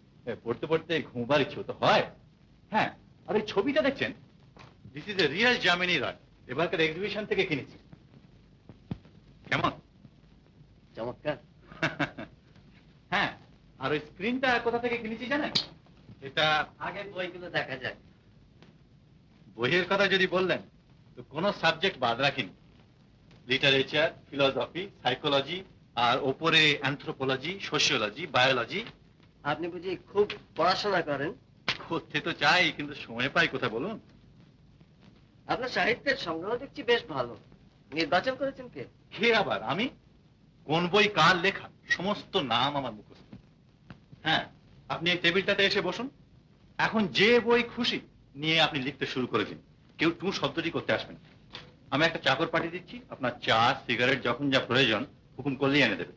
পড়তে পড়তে ঘুমবার ইচ্ছে তো হয়। হ্যাঁ, আর এই ছবিটা দেখছেন, this is a real Jamini Roy, এবারকার এক্সিবিশন থেকে কিনেছি। কেমন? চমৎকার। হ্যাঁ, আর ওই স্ক্রিনটা কোথা থেকে কিনেছি জানেন? এটা আগে বইগুলো দেখা যায়। বইয়ের কথা যদি বললেন তো কোনো সাবজেক্ট বাদ রাখিনি, লিটারেচার, ফিলোসফি, সাইকোলজি, আর ওপরে অ্যানথ্রোপোলজি, সোশিওলজি, বায়োলজি। আপনি বুঝি খুব পড়াশোনা করেন? করতে তো চাই, কিন্তু সময় পাই কোথায় বলুন। আপনার সাহিত্যের সংগ্রহ দেখছি বেশ ভালো। নির্বাচন করেছেন কে? কে আবার? আমি? কোন বই কার লেখা সমস্ত নাম আমার মুখস্থ। হ্যাঁ, আপনি এই টেবিলটাতে এসে বসুন, এখন যে বই খুশি নিয়ে আপনি লিখতে শুরু করে দিন, কেউ টু শব্দটি করতে আসবেন। আমি একটা চাকর পাঠিয়ে দিচ্ছি, আপনার চা সিগারেট যখন যা প্রয়োজন হুকুম করলেই এনে দেবে।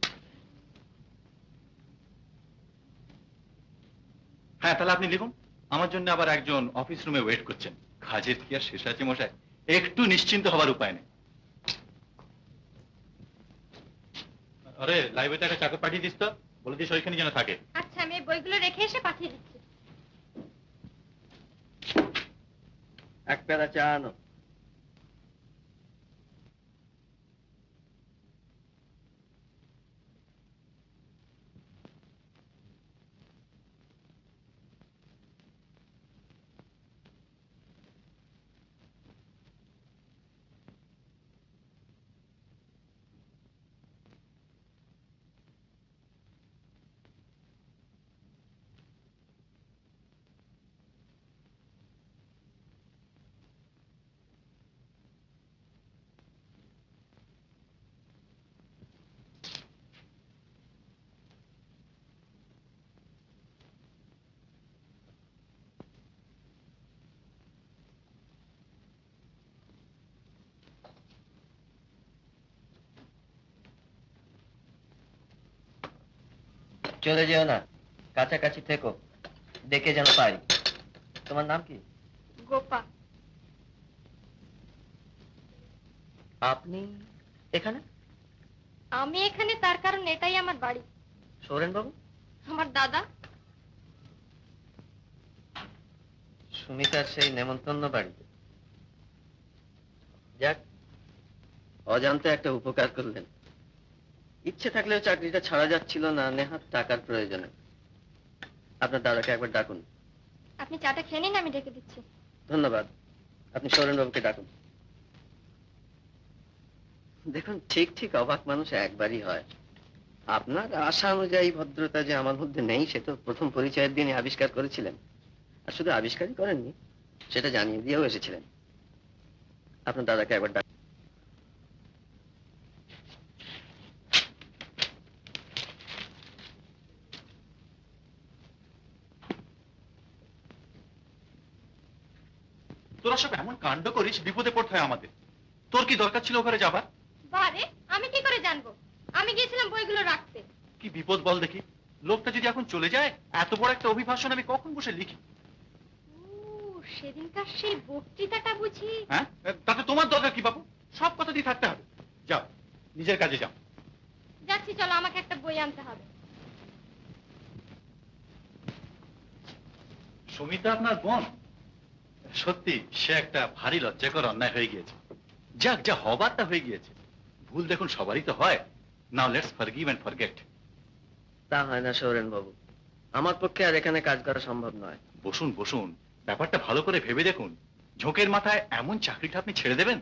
হ্যাঁ, তাহলে আপনি লিখুন, আমার জন্য আবার একজন অফিস রুমে ওয়েট করছেন। কাজের কি আর শেষ আছে মশাই, একটু নিশ্চিন্ত হবার উপায় নেই। আরে লাইব্রেরিতে একটা চাকর পাঠিয়ে দিস তো, বলে দিস ওইখানে যেন থাকে। আচ্ছা, আমি এই বইগুলো রেখে এসে পাঠিয়ে দিচ্ছি। এক পেয়ালা চা আনো। চলে যেও না, কাছাকাছি থেকো, দেখে যেন পাই। তোমার নাম কি? গোপা। আপনি এখানে? আমি এখানে তার কারণ এটাই আমার বাড়ি। সৌরেন বাবু? আমার দাদা। সুমিতার সেই নেমন্তন্ন বাড়ি। যাক, অজান্তে একটা উপকার করলেন। ইচ্ছে থাকলেও চাকরিটা ছাড়া যাচ্ছিল না, নেহাত টাকার প্রয়োজনে। আপনার দাদাকে একবার ডাকুন। আপনি চাটা খেয়ে নিন, আমি ডেকে দিচ্ছি। ধন্যবাদ। আপনি সৌরেন বাবুকে ডাকুন। দেখুন, ঠিক ঠিক অবাক মানুষ একবারই হয়। আপনার আশা অনুযায়ী ভদ্রতা যে আমার মধ্যে নেই, সে তো প্রথম পরিচয়ের দিনই আবিষ্কার করেছিলেন। আর শুধু আবিষ্কারই করেননি, সেটা জানিয়ে দিয়েও এসেছিলেন। আপনার দাদাকে একবার ডাকুন। তোরা সব এমন কাণ্ড করিস, বিপদে পড়তে হয় আমাদের। তোর কি দরকার ছিল ওখানে যাবার? বারে, আমি কি করে জানবো? আমি গিয়েছিলাম বইগুলো রাখতে। কি বিপদ বল দেখি, লোকটা যদি এখন চলে যায়, এত বড় একটা অভিভাষণ আমি কখন বসে লিখি? সেদিনকার সেই বক্তৃতাটা বুঝি? হ্যাঁ, তাতে তোমার দরকার কি বাবু? সব কথা দিয়ে থাকতে হবে। যাও, নিজের কাজে যাও। যাচ্ছি, চলো, আমাকে স্মিতা আপনার বোন? সত্যি সে একটা ভারী লজ্জাকর অন্যায় হয়ে গিয়েছে। যাক, যা হবার তা হয়ে গিয়েছে। ভুল দেখুন সবারই তো হয়। Now let's forgive and forget. তা হয় না সৌরেন বাবু, আমার পক্ষে আর এখানে কাজ করা সম্ভব নয়। বসুন বসুন, ব্যাপারটা ভালো করে ভেবে দেখুন। ঝোঁকের মাথায় এমন চাকরিটা আপনি ছেড়ে দেবেন?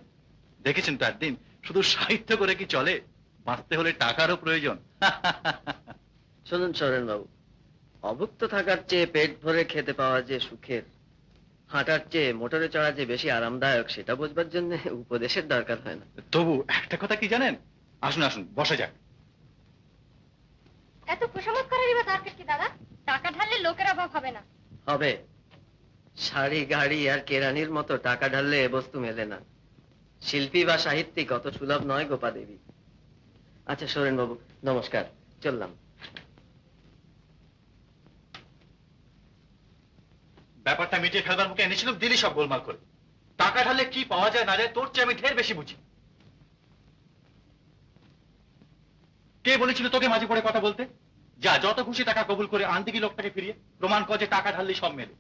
দেখেছেন তো একদিন, শুধু সাহিত্য করে কি চলে? বাঁচতে হলে টাকারও প্রয়োজন। শুনুন সৌরেন বাবু, অভুক্ত থাকার চেয়ে পেট ভরে খেতে পাওয়া যে সুখের, হাঁটার চেয়ে মোটরে চড়া যে বেশি আরামদায়ক, সেটা বোঝবার জন্য উপদেশের দরকার হয় না। তবু একটা কথা কি জানেন? আসুন আসুন, বসা যাক। এত খুশামত করারই বা দরকার কি দাদা? টাকা ঢাললে লোকের অভাব হবে না। হবে। শাড়ি গাড়ি আর কেরানির মতো টাকা ঢাললে এ বস্তু মেলে না। শিল্পী বা সাহিত্যিক অত সুলভ নয় গোপা দেবী। আচ্ছা সৌরেন বাবু, নমস্কার, চললাম। ব্যাপারটা মিটিয়ে ফেলবার মুখে এনেছিলাম, দিলি সব গোলমাল করে। টাকা ঢাললে কি পাওয়া যায় না যায় তোর চেয়ে আমি ঢের বেশি বুঝি। কে বলেছিল তোকে মাঝে পড়ে কথা বলতে? যা, যত খুশি টাকা কবুল করে আনতে কি লোকটাকে ফিরিয়ে, প্রমাণ কর যে টাকা ঢাললেই সব মেলে।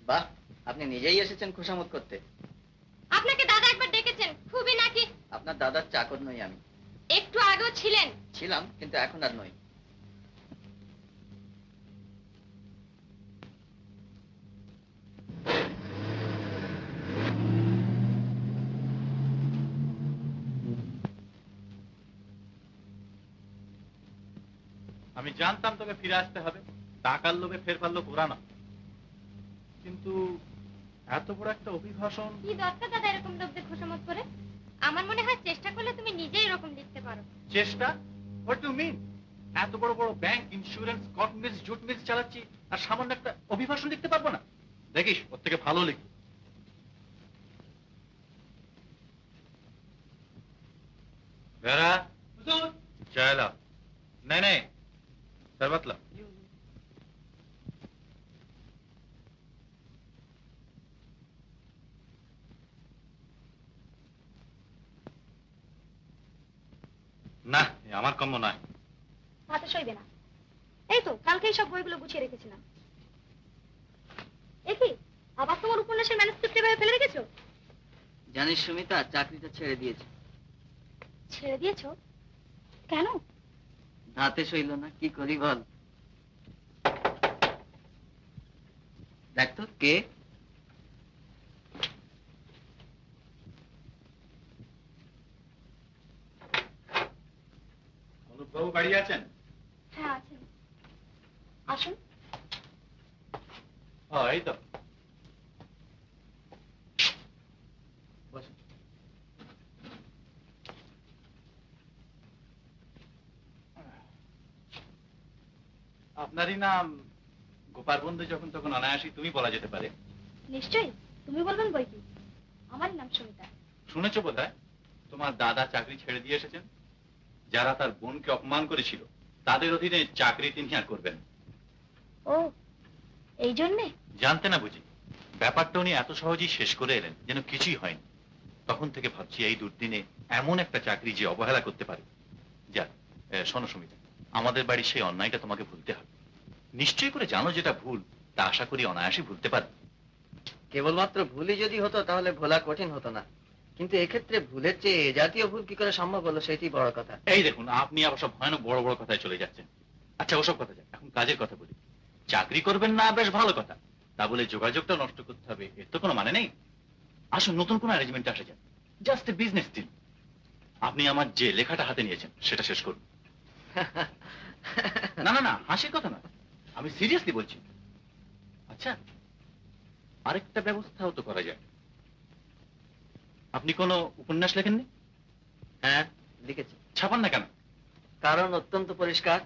বাহ, আপনি নিজেই এসেছেন খুশামত করতে। আপনাকে দাদা একবার ডেকেছেন, খুবই নাকি? আপনার দাদার চাকর নই আমি। একটু আগেও ছিলেন। ছিলাম, কিন্তু এখন আর নই। আমি জানতাম তোকে ফিরে আসতে হবে। টাকার লোভে ফের পারলো ঘোরানো, কিন্তু এত বড় একটা অভিভাষণ। কি দরকার দাদা এরকম লোকদের খুশামত করে? আমার মনে হয় চেষ্টা করলে তুমি নিজেই এরকম লিখতে পারো। চেষ্টা? What do mean? এত বড় বড় bank, insurance, cotton mills, jute mills চালাচ্ছি, আর সামান্য একটা অভিভাষণ লিখতে পারবো না? দেখিস ওর থেকে ভালো লিখবো। বেরা চায় লাও। नहीं नहीं, शरबत लाओ। না, এ আমার কম্য নয়। হাতে সইবে না। এই তো কালকেই সব বইগুলো গুছিয়ে রেখেছিলাম। কি আবার তোমার উপন্যাসের ম্যানুস্ক্রিপ্ট এভাবে ফেলে রেখেছো? জানিস সুমিতা, চাকরিটা ছেড়ে দিয়েছে। ছেড়ে দিয়েছো? কেন? হাতে সইল না, কি করি বল। দেখ তো কে। অনুপবাবু বাড়ি আছেন? হ্যাঁ আছেন, আসুন। এই তো বসুন। আপনারই নাম গোপাল বন্ধু, যখন তখন অনায়াসই তুমি বলা যেতে পারে। নিশ্চয়ই, তুমি বলবেন বই কি। আমারই নাম সমিতা। শুনেছো বোধহয় তোমার দাদা চাকরি ছেড়ে দিয়ে এসেছেন। যারা তার বোনকে অপমান করেছিল তাদের অধীনে চাকরি তিনি আর করবেন। ও, এই জন্যে? জানতে না বুঝি ব্যাপারটা উনি এত সহজেই শেষ করে এলেন যেন কিছুই হয়নি। তখন থেকে ভাবছি এই দুর্দিনে এমন একটা চাকরি যে অবহেলা করতে পারে। যাক, শোনো সুমিতা, আমাদের বাড়ির সেই অন্যায়টা তোমাকে ভুলতে হবে। নিশ্চয় করে জানো যেটা ভুল, তা আশা করি অনায়াসই ভুলতে পারবে। কেবলমাত্র ভুলই যদি হতো তাহলে ভোলা কঠিন হতো না, কিন্তু এক্ষেত্রে ভুলের চেয়ে এ জাতীয় ভুল কি করে সম্ভব হলো সেটি বড় কথা। এই দেখুন, আপনি আবার সব ভয়ানক বড় বড় কথায় চলে যাচ্ছেন। আচ্ছা ওসব কথা যাক, এখন কাজের কথা বলি। চাকরি করবেন না বেশ ভালো কথা, তা বলে যোগাযোগটা নষ্ট করতে হবে এর তো কোনো মানে নেই। আসুন নতুন কোনো অ্যারেঞ্জমেন্টে আসা যাক, জাস্ট এ বিজনেস ডিল। আপনি আমার যে লেখাটা হাতে নিয়েছেন সেটা শেষ করুন। না না না, হাসির কথা নয়, আমি সিরিয়াসলি বলছি। আচ্ছা, আরেকটা ব্যবস্থাও তো করা যায়। আপনি কোনো উপন্যাস লেখেননি? হ্যাঁ লিখেছি। ছাপান না কেন? কারণ অত্যন্ত পরিষ্কার,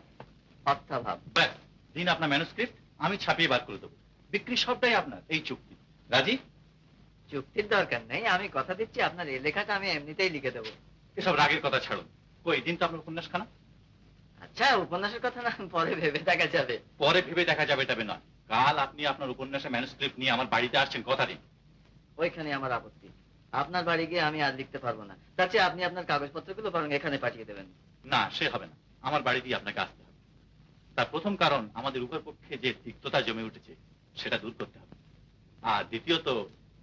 অর্থাভাব। ব্যাস, দিন আপনার ম্যানুস্ক্রিপ্ট, আমি ছাপিয়ে বার করে দেবো। বিক্রি সবটাই আপনার, এই চুক্তি। রাজি? চুক্তির দরকার নেই, আমি কথা দিচ্ছি আপনার এই লেখাটা আমি এমনিতেই লিখে দেবো। এসব রাগের কথা ছাড়ুন। কই দিন তো আপনার উপন্যাস খানা। আচ্ছা, উপন্যাসের কথা না পরে ভেবে দেখা যাবে। পরে ভেবে দেখা যাবে তবে নয়, কাল আপনি আপনার উপন্যাসের ম্যানুস্ক্রিপ্ট নিয়ে আমার বাড়িতে আসছেন, কথা দিন। ওইখানে আমার আপত্তি। আপনার বাড়ি গিয়ে আমি আর লিখতে পারবো না, তার চেয়ে আপনি আপনার কাগজপত্রগুলো বরং এখানে পাঠিয়ে দেবেন। না, সে হবে না, আমার বাড়ি দিয়ে আপনাকে আসতে হবে। তার প্রথম কারণ, আমাদের উভয় পক্ষে যে তিক্ততা জমে উঠেছে সেটা দূর করতে হবে। আর দ্বিতীয়ত,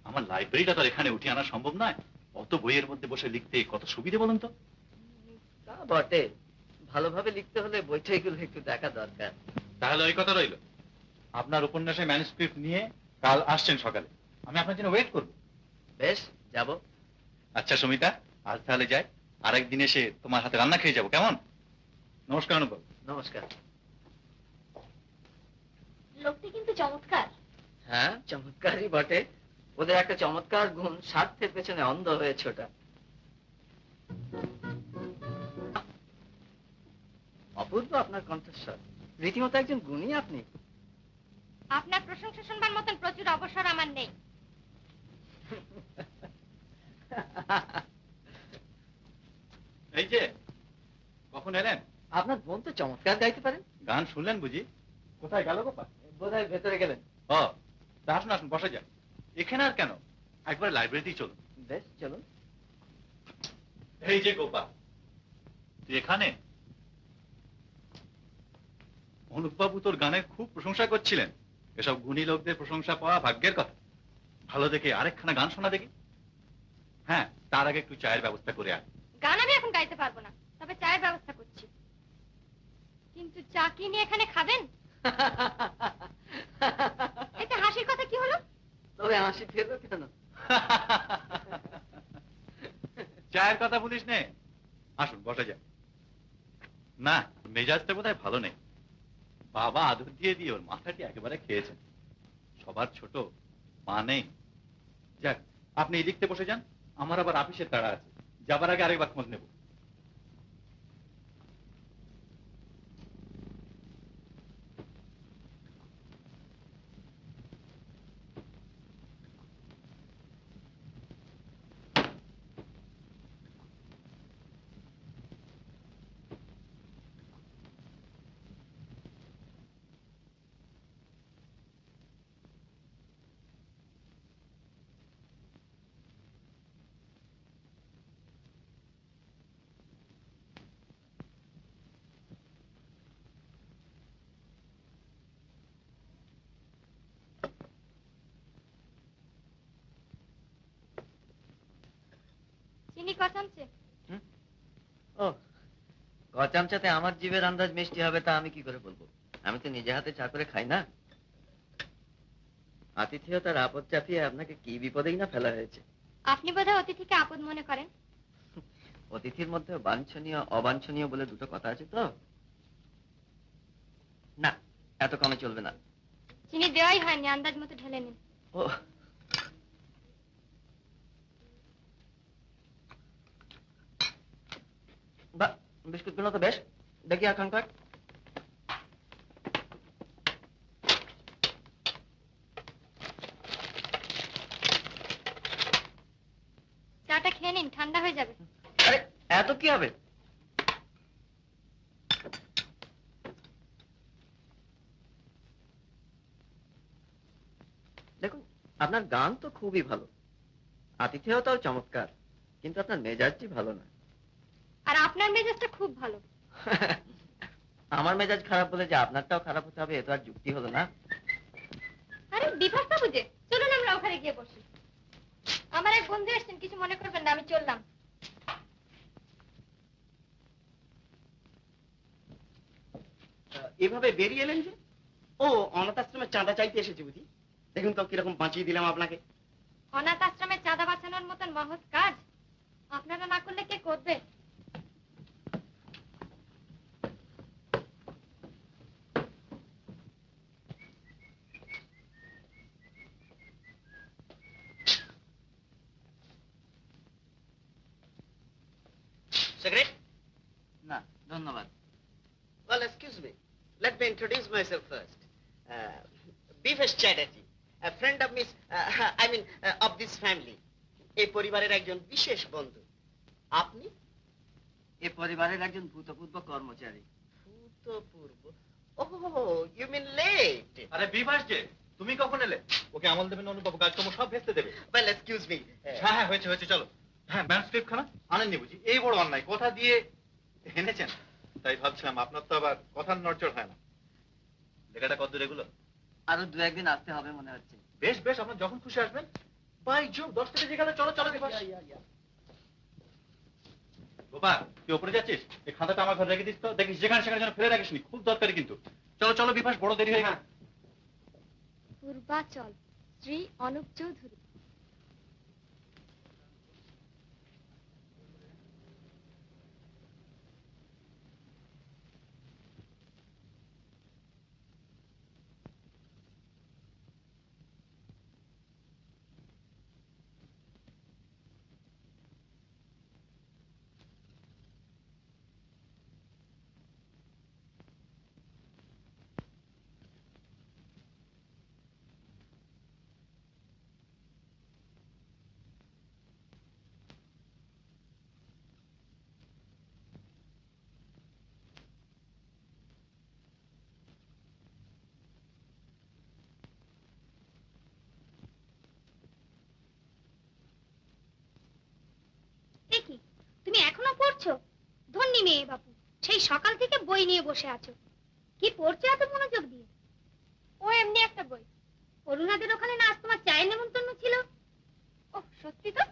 আমার লাইব্রেরিটা তো আর এখানে উঠিয়ে আনা সম্ভব নয়। অত বইয়ের মধ্যে বসে লিখতে কত সুবিধে বলুন তো। তা বটে, ভালোভাবে লিখতে হলে বইটাইগুলো একটু দেখা দরকার। তাহলে ওই কথা রইল, আপনার উপন্যাসের ম্যানুস্ক্রিপ্ট নিয়ে কাল আসছেন সকালে, আমি আপনার জন্য ওয়েট করব। বেশ, যাব। আচ্ছা সুমিতা, আজ তাহলে যাই, আরেকদিন এসে তোমার হাতে রান্না খেয়ে যাবো, কেমন? নমস্কার অনুভব। নমস্কার। লোকটি কিন্তু চমৎকার। হ্যাঁ, চমৎকারই বটে। ওদের একটা চমৎকার গুণ, স্বার্থের পেছনে অন্ধ হয়েছে ওটা। অপূর্ব আপনার কণ্ঠস্বর, রীতিমতো একজন গুণী আপনি। আপনার প্রশংসা শুনবার মতন প্রচুর অবসর আমার নেই। এই যে, কখন এলেন? আপনার বোন তো চমৎকার গাইতে পারেন। গান শুনলেন বুঝি? কোথায় গেল গোপাল? বোধহয় ভেতরে গেলেন। ও, তা আসুন আসুন, বসে যান। এখানে আর কেন, একবার লাইব্রেরিতেই চলুন। বেশ, চলুন। এই যে গোপাল, তুই এখানে? অনুপবাবু তোর গানের খুব প্রশংসা করছিলেন। এসব গুণী লোকদের প্রশংসা পাওয়া ভাগ্যের কথা। ভালো দেখে আরেকখানা গান শোনা দেখি। হ্যাঁ, তার আগে একটু চায়ের ব্যবস্থা করে আয়। গান আমি এখন গাইতে পারবো না, তবে চায়ের ব্যবস্থা করছি। কিন্তু চা কি নিয়ে এখানে খাবেন? এতে হাসির কথা কি হলো? তবে হাসি ফেললো কেন? চায়ের কথা বলিস নে, আসুন বসে যান। না, মেজাজটা বোধহয় ভালো নেই। বাবা আদর দিয়ে দিয়ে ওর মাথাটি একেবারে খেয়েছেন। সবার ছোট, মা নেই। যাক, আপনি এই লিখতে বসে যান, আমার আবার অফিসের তাড়া আছে, যাবার আগে আরেকবার খোঁজ নেব। চিনি ক চামচে? ও, ক চামচাতে আমার জিভের আন্দাজ মিষ্টি হবে তা আমি কি করে বলবো? আমি তো নিজে হাতে চা করে খাই না। আতিথেয়তার আপদ চাপিয়ে আপনাকে কি বিপদেই না ফেলা হয়েছে। আপনি বোধহয় অতিথিকে আপদ মনে করেন। অতিথির মধ্যে বাঞ্ছনীয় অবাঞ্ছনীয় বলে দুটো কথা আছে তো। না, এত কমে চলবে না। চিনি দেওয়াই হয়নি, আন্দাজ মতো ঢেলে নিন। ও, বাহ, বিস্কুটগুলো তো বেশ, দেখি এখনকার। চাটা খেয়ে নিন, ঠান্ডা হয়ে যাবে। আরে, এত কি হবে? দেখুন, আপনার গান তো খুবই ভালো, আতিথেয়তাও চমৎকার, কিন্তু আপনার মেজাজটি ভালো না। আর আপনার মেজাজটা খুব ভালো। আমার মেজাজ খারাপ বলে যে আপনারটাও খারাপ হতে হবে, এ তো আর যুক্তি হলো না। আরে বিভাস বাবু যে, চলুন আমরা ওখানে গিয়ে বসি। আমার এক বন্ধু এসেছেন, কিছু মনে করবেন না, আমি চললাম। এভাবে বেরিয়ে এলেন যে? ও, অনাথ আশ্রমের চাঁদা চাইতে এসেছে বুঝি? দেখুন তো কিরকম বাঁচিয়ে দিলাম আপনাকে। অনাথ আশ্রমে চাঁদা বাঁচানোর মতন মহৎ কাজ আপনারা না করলে কে করবে? সিগারেট? না, ধন্যবাদ। Well, excuse me. Let me introduce myself first. Beefesh Chatterjee. Friend of miss I mean of this family. এই পরিবারের একজন বিশেষ বন্ধু। আপনি? এ পরিবারের একজন ভূতপূর্ব কর্মচারী। ভূতপূর্ব? ওহ, ইউ মিন লেট। আরে বিভাস যে, তুমি কখন এলে? ওকে আমল দেবেন অনুবাবু, কাজকর্ম সব ভেস্তে দেবে। Well excuse me. হ্যাঁ হ্যাঁ, হয়েছে হয়েছে, চলো। হ্যাঁ, ম্যানস্ক্রিপ্ট খানা আনেননি বুঝি? এই বড় অন্যায়, কোথা দিয়ে এনেছেন? তাই ভাবছিলাম, আপনার তো আবার কথার নড়চড় হয় না। লেখাটা কতদূর এগুলো? আরো 2-1 দিন আসতে হবে মনে হচ্ছে। বেশ বেশ, আপনার যখন খুশি আসবেন। বাই জোব, 10টা বেজে গেল, চলো চলো বিভাস। গোপাল, তুই ওপরে যাচ্ছিস? এই খাতাটা আমার ঘরে রেখে দিস তো, দেখিস যেখানে সেখানে যেন ফেলে রাখিস নি, খুব দরকারি কিন্তু। চলো চলো বিভাস, বড় দেরি হয়ে গেল। পূর্বাচল, শ্রী অনুপ চৌধুরী। কি তুমি এখনো পড়ছো? ধন্যী মেয়ে বাপু, সেই সকাল থেকে বই নিয়ে বসে আছো। কি পড়ছো এত মনোযোগ দিয়ে? ও এমনি একটা বই। অরুণাদের ওখানে না আজ তোমার চায়ের নেমন্তন্ন ছিল? ও সত্যি তো,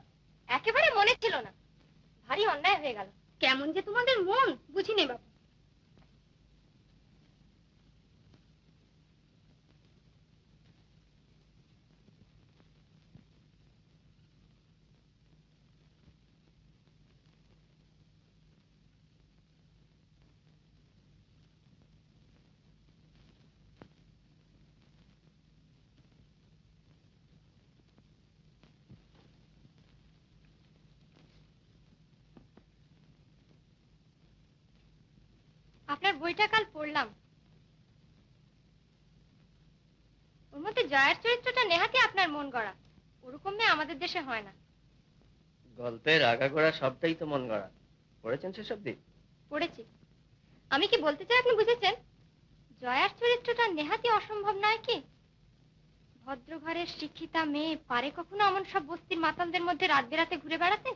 একেবারে মনে ছিল না। ভারী অন্যায় হয়ে গেল। কেমন যে তোমাদের মন বুঝি নে বাপু। আপনার বইটা কাল পড়লাম। ওর মধ্যে জয়ার চরিত্রটা নেহাতি আপনার মন গড়া। ওরকম মেয়ে আমাদের দেশে হয় না। গল্পের আগাগোড়া সবটাই তো মন গড়া। পড়েছেন সেসব দিক? পড়েছি। আমি কি বলতে চাই আপনি বুঝেছেন? জয়ার চরিত্রটা নেহাতি অসম্ভব নয় কি? ভদ্র ঘরের শিক্ষিতা মেয়ে পারে কখনো এমন সব বস্তির মাতালদের মধ্যে রাত বেরাতে ঘুরে বেড়াতে?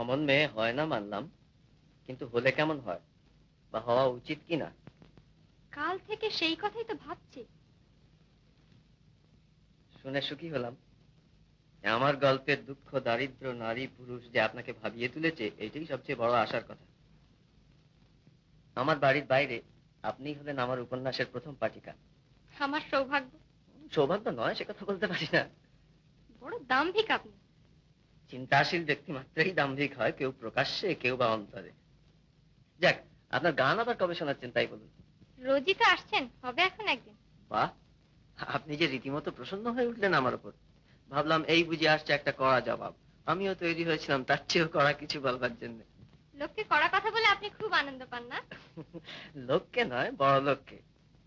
অমন মেয়ে হয় না মানলাম, কিন্তু হলে কেমন হয় বা হওয়া উচিত কিনা? কাল থেকে সেই কথাই তো ভাবছি। শুনে সুখী হলাম। আমার গল্পের দুঃখ দারিদ্র নারী পুরুষ যে আপনাকে ভাবিয়ে তুলেছে, এটাই সবচেয়ে বড় আশার কথা। আমার বাড়ির বাইরে আপনি হলেন আমার উপন্যাসের প্রথম পাঠিকা। আমার সৌভাগ্য। সৌভাগ্য নয় সে কথা বলতে পারি না। বড় দাম্ভিক আপনি। চিন্তাশীল ব্যক্তি মাত্রই দাম্ভিক হয়, কেউ প্রকাশ্যে কেউ বা অন্তরে। যাক, আপনার গান আবার কবে শোনাচ্ছেন তাই বলুন। রোজই তো আসছেন, হবে এখন একদিন। বাহ, আপনি যে রীতিমতো প্রসন্ন হয়ে উঠলেন আমার উপর। ভাবলাম এই বুঝে আসছে একটা কড়া জবাব। আমিও তৈরি হয়েছিলাম তার চেয়েও কড়া কিছু বলবার জন্য। লোককে কড়া কথা বলে আপনি খুব আনন্দ পান না? লোককে নয়, বড় লোককে,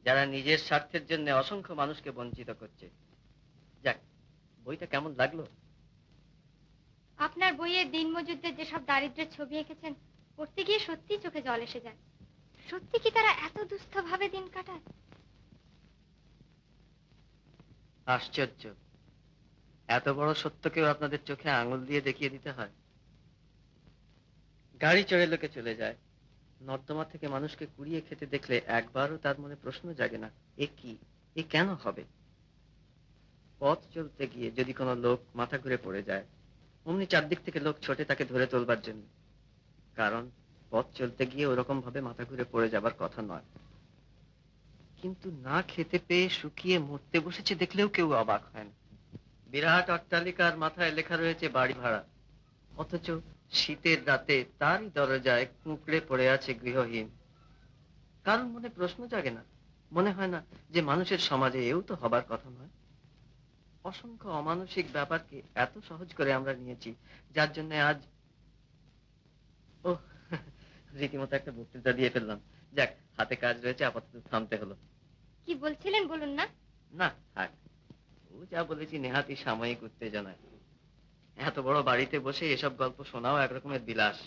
যারা নিজের স্বার্থের জন্য অসংখ্য মানুষকে বঞ্চিত করছে। যাক, বইটা কেমন লাগলো? আপনার বইয়ে দিনমজুরদের যেসব দারিদ্র্যের ছবি এঁকেছেন, পড়তে গিয়ে সত্যি চোখে জল এসে যায়। সত্যি কি তারা এত দুস্থ ভাবে দিন কাটায়? আশ্চর্য, এত বড় সত্যকেও আপনাদের চোখে আঙুল দিয়ে দেখিয়ে দিতে হয়। গাড়ি চড়ে লোকে চলে যায়, নর্দমা থেকে মানুষকে কুড়িয়ে খেতে দেখলে একবারও তার মনে প্রশ্ন জাগে না, এ কি, এ কেন হবে? পথ চলতে গিয়ে যদি কোনো লোক মাথা ঘুরে পড়ে যায়, অমনি চারদিক থেকে লোক ছোটে তাকে ধরে তোলবার জন্য। কারণ পথ চলতে গিয়ে ওরকম ভাবে মাথা ঘুরে পড়ে যাবার কথা নয়। কিন্তু না খেতে পেয়ে শুকিয়ে মরতে বসেছে দেখলেও কেউ অবাক হয় না। বিরাট অট্টালিকার মাথায় লেখা রয়েছে বাড়ি ভাড়া, অথচ শীতের রাতে তারই দরজায় কুঁকড়ে পড়ে আছে গৃহহীন। কারণ মনে প্রশ্ন জাগে না, মনে হয় না যে মানুষের সমাজে এও তো হবার কথা নয়। অসংখ্য অমানসিক ব্যাপারকে এত সহজ করে আমরা নিয়েছি, যার জন্য আজ ও রীতিমতো একটা বক্তৃতা দিয়ে ফেললাম। যাক, হাতে কাজ রয়েছে, আপাতত থামতে হলো। কি বলছিলেন বলুন না? না থাক, ও যা বলেছি নেহাতি সাময়িক উত্তেজনায়। এত বড় বাড়িতে বসে এসব গল্প শোনাও একরকমের বিলাস।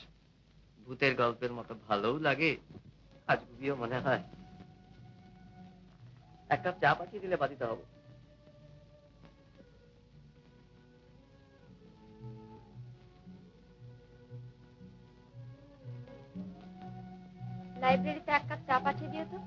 ভূতের গল্পের মতো ভালোও লাগে, আজগুবিও মনে হয়। এক কাপ চা পাঠিয়ে দিলে বাধিতে হবো। লাইব্রেরিতে এক কাপ চা পাঠিয়ে দিও তো।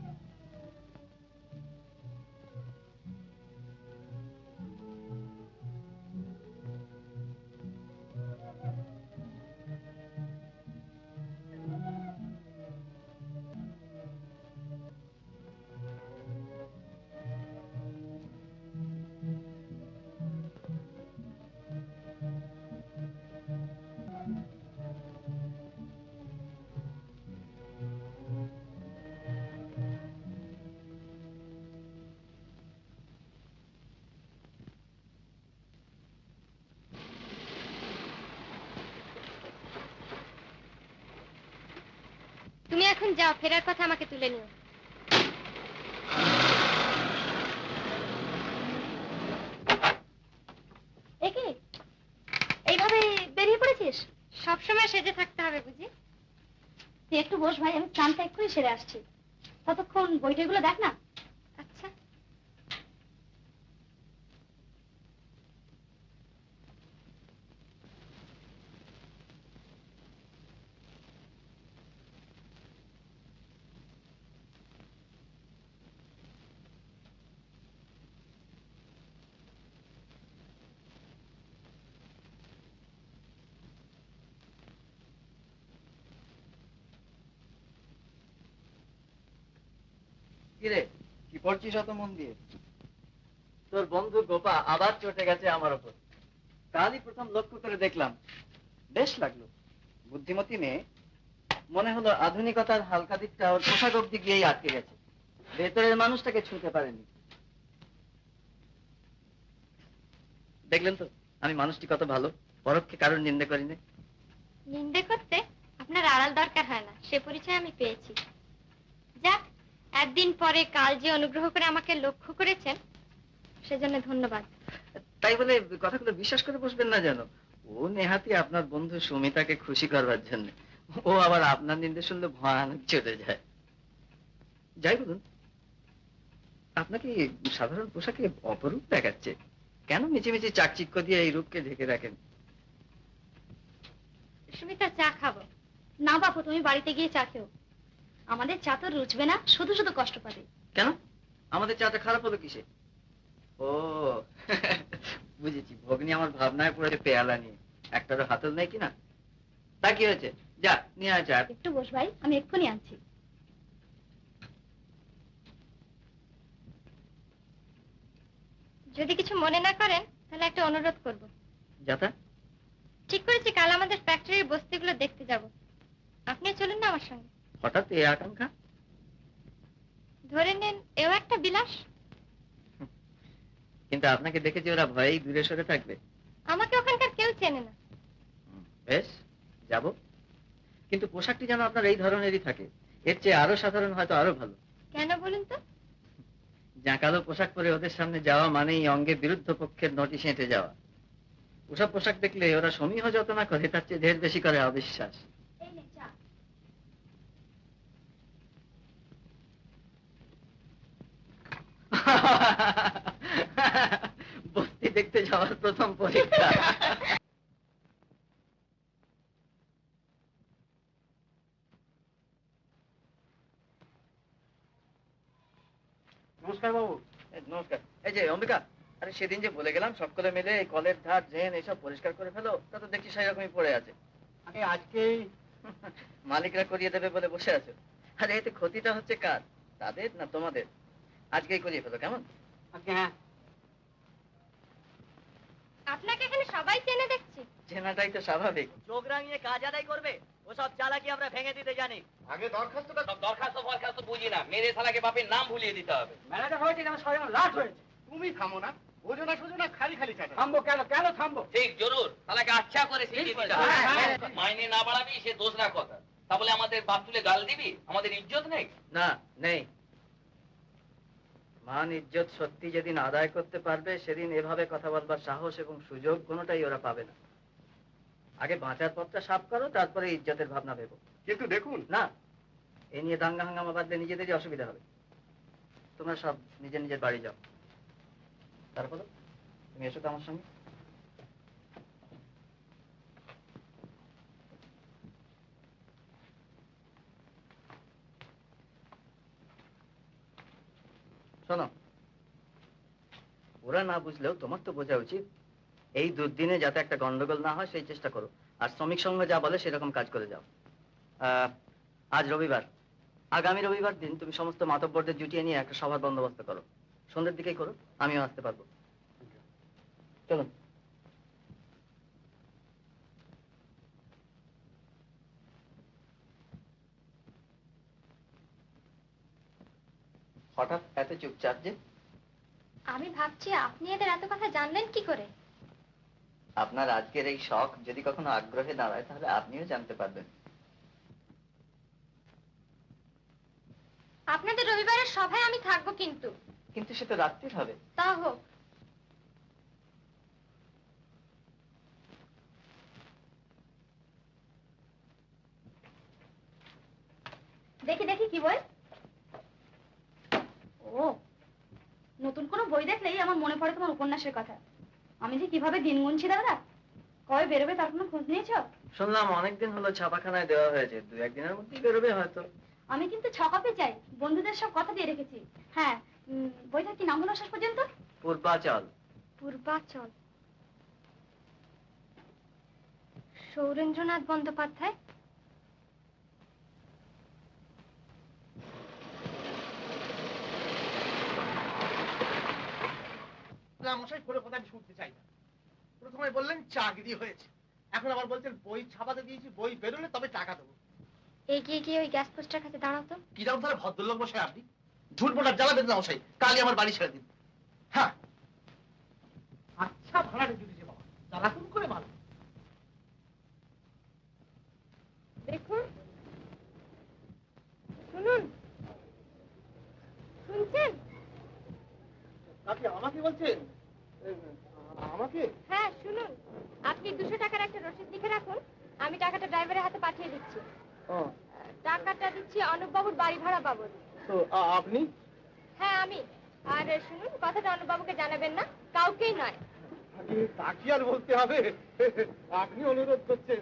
তুমি এখন যাও, ফেরার কথা আমাকে তুলে নিও। একে এইভাবে বেরিয়ে পড়েছিস? সবসময় সেজে থাকতে হবে বুঝি? তুই একটু বস ভাই, আমি স্নানটা এক্ষুনি সেরে আসছি। ততক্ষণ বইটাগুলো দেখ না। আচ্ছা। কিরে, কি পড়ছিস অত মন দিয়ে? তোর বন্ধু গোপা আবার চটে গেছে আমার ওপর। কালই প্রথম লক্ষ্য করে দেখলাম, বেশ লাগলো। বুদ্ধিমতী মেয়ে, মনে হলো আধুনিকতার হালকা দিকটা ওর পোশাক অব্দি গিয়েই আটকে গেছে, ভেতরের মানুষটাকে ছুঁতে পারেনি। দেখলেন তো আমি মানুষটি কত ভালো, পরোক্ষে কারোর নিন্দে করি না। নিন্দে করতে আপনার আড়াল দরকার হয় না, সে পরিচয় আমি পেয়েছি। যাক, একদিন পরে কাল যে অনুগ্রহ করে আমাকে লক্ষ্য করেছেন, সেজন্য ধন্যবাদ। তাই বলে কথাগুলো বিশ্বাস করে বসবেন না যেন। ও নেহাতি আপনার বন্ধু সুমিতাকে খুশি করবার জন্য। ও আবার আপনার নিন্দে শুনলে ভয়ানক চলে যায়। যাই বলুন, আপনাকে সাধারণ পোশাকে অপরূপ দেখাচ্ছে। কেন মিছিমিছি চাকচিক্য দিয়ে এই রূপকে ঢেকে রাখেন? সুমিতা, চা খাবো না? বাপু, তুমি বাড়িতে গিয়ে চা খেও। আমাদের চা তো রুচবে না, শুধু শুধু কষ্ট পাবে। কেন? আমাদের চাটা খারাপ হলো কিসে? ও বুঝেছি, ভগ্নী আমার ভাবনায় পড়েছে পেয়ালা নিয়ে। একটারও হাতল নেই কিনা? তা কি হয়েছে, যা নিয়ে আয় চা। একটু বস ভাই, আমি এক্ষুনি আনছি। যদি কিছু মনে না করেন তাহলে একটা অনুরোধ করব। যাতা? ঠিক করেছি কাল আমাদের ফ্যাক্টরির বস্তিগুলো দেখতে যাব। আপনি চলুন না আমার সঙ্গে। হঠাৎ এই আকাঙ্ক্ষা? ধরে নেন এও একটা বিলাস। কিন্তু আপনাকে দেখেছি ওরা ভয়েই দূরে সরে থাকবে। আমাকে ওখানকার কেউ চেনে না। বেশ, যাব। কিন্তু পোশাকটি যেন আপনার এই ধরনেরই থাকে, এর চেয়ে আরো সাধারণ হয়তো আরো ভালো। কেন বলুন তো? জাঁকালো পোশাক পরে ওদের সামনে যাওয়া মানেই অঙ্গে বিরুদ্ধ পক্ষের নোটিশ এঁটে যাওয়া। ওসব পোশাক দেখলে ওরা সমীহ যত না করে তার চেয়ে ঢের বেশি করে অবিশ্বাস। বস্তি দেখতে যাওয়ার প্রথম পরীক্ষা। নমস্কার বাবু। নমস্কার। এই যে অম্বিকা, আরে সেদিন যে বলে গেলাম সকলে মিলে এই কলের ধার ড্রেন এসব পরিষ্কার করে ফেলো, তা তো দেখছি সেই রকমই পড়ে আছে। আরে আজকেই মালিকরা করিয়ে দেবে বলে বসে আছো। আরে এতে ক্ষতিটা হচ্ছে কার, তাদের না তোমাদের? আজকেই করিয়ে ফেলো, কেমন? হ্যাঁ। আপনাকে এখানে সবাই চেনে দেখছি। চেনাটাই তো স্বাভাবিক। চোখ রাঙিয়ে কাজ আদায় করবে, ওসব চালাকি আমরা ভেঙে দিতে জানি। আগে দরখাস্তটা দরখাস্ত বুঝি না, মেরে শালাকে বাপের নাম ভুলিয়ে দিতে হবে। ম্যানেজার হয়েছে যেন সবাই লাট হয়েছে। তুমি থামো না, ওজনা সুজনা খালি খালি চাটা। থামবো কেন? কেন থামবো? ঠিক জরুর, শালাকে আচ্ছা করে শিখিয়ে দিতে হবে। হ্যাঁ। মাইনে না বাড়াবি সে দোসরা কথা, তা বলে আমাদের বাপ তুলে গাল দিবি? আমাদের ইজ্জত নেই। না, নেই। মান ইজ্জত সত্যি যেদিন আদায় করতে পারবে সেদিন এভাবে কথা বলবার সাহস এবং সুযোগ কোনোটাই ওরা পাবে না। আগে বাঁচার পথটা সাফ করো, তারপরে ইজ্জতের ভাবনা ভেবো। কিন্তু দেখুন না, এ নিয়ে দাঙ্গা হাঙ্গামা বাঁধলে নিজেদেরই অসুবিধা হবে। তোমরা সব নিজের নিজের বাড়ি যাও। তারপরে তুমি এসো তো আমার সঙ্গে। শোনো, ওরা না বুঝলেও তোমার তো বোঝা উচিত। এই দুর্দিনে যাতে একটা গন্ডগোল না হয় সেই চেষ্টা করো। আর শ্রমিক সংঘ যা বলে সেরকম কাজ করে যাও। আজ রবিবার, আগামী রবিবার দিন তুমি সমস্ত মাতব্বরদের জুটিয়ে নিয়ে একটা সভার বন্দোবস্ত করো। সন্ধ্যের দিকেই করো, আমিও আসতে পারবো। চলুন। হঠাৎ এত চুপচাপ যে? আমি ভাবছি আপনি এদের এত কথা জানলেন কি করে? আপনার আজকের এই শখ যদি কখনো আগ্রহে দাঁড়ায় তাহলে আপনিও জানতে পারবেন। আপনাদের রবিবারের সভায় আমি থাকবো, কিন্তু কিন্তু সে তো রাত্রির হবে। তা হোক। দেখি দেখি কি বই। ও, নতুন কোনো বই দেখলেই আমার মনে পড়ে তোমার উপন্যাসের কথা। আমি যে কিভাবে দিন গুনছি দাদা, কবে বেরোবে তার কোনো খোঁজ নিয়েছো? শুনলাম অনেকদিন হলো ছাপাখানায় দেওয়া হয়েছে, 2-1 দিনের মধ্যেই বেরোবে হয়তো। আমি কিন্তু 6 কপি চাই, বন্ধুদের সব কথা দিয়ে রেখেছি। হ্যাঁ, বইটার কি নাম হলো শেষ পর্যন্ত? পূর্বাচল। পূর্বাচল, সৌরেন্দ্রনাথ বন্দ্যোপাধ্যায়। মশাই করে কথা আমি শুনতে চাই না। প্রথমে বললেন চাকরি হয়েছে, এখন আবার বলছেন বই ছাপাতে দিয়েছি, বই বেরোলে তবে টাকা দেবো। এগিয়ে গিয়ে ওই গ্যাস পোস্টার কাছে দাঁড়াও তো। কি দাম তাহলে ভদ্রলোক মশাই আপনি? ঝুট বোটার জ্বালাবেন না মশাই, কালই আমার বাড়ি ছেড়ে দিন। হ্যাঁ, আচ্ছা ভাড়াটা জুটেছে বাবা, জ্বালাতুন করে ভালো। দেখুন, শুনুন, শুনছেন? আপনি আমাকে বলছেন? আমাকে? হ্যাঁ শুনুন, আপনি 200 টাকার একটা রসিদ লিখে রাখুন, আমি টাকাটা ড্রাইভারের হাতে পাঠিয়ে দিচ্ছি। টাকাটা দিচ্ছি অনুপবাবুর বাড়ি ভাড়া বাবদ। তো আপনি? হ্যাঁ আমি। আর শুনুন, কথাটা অনুপবাবুকে জানাবেন না, কাউকেই নয়। তা কি আর বলতে হবে, আপনি অনুরোধ করছেন,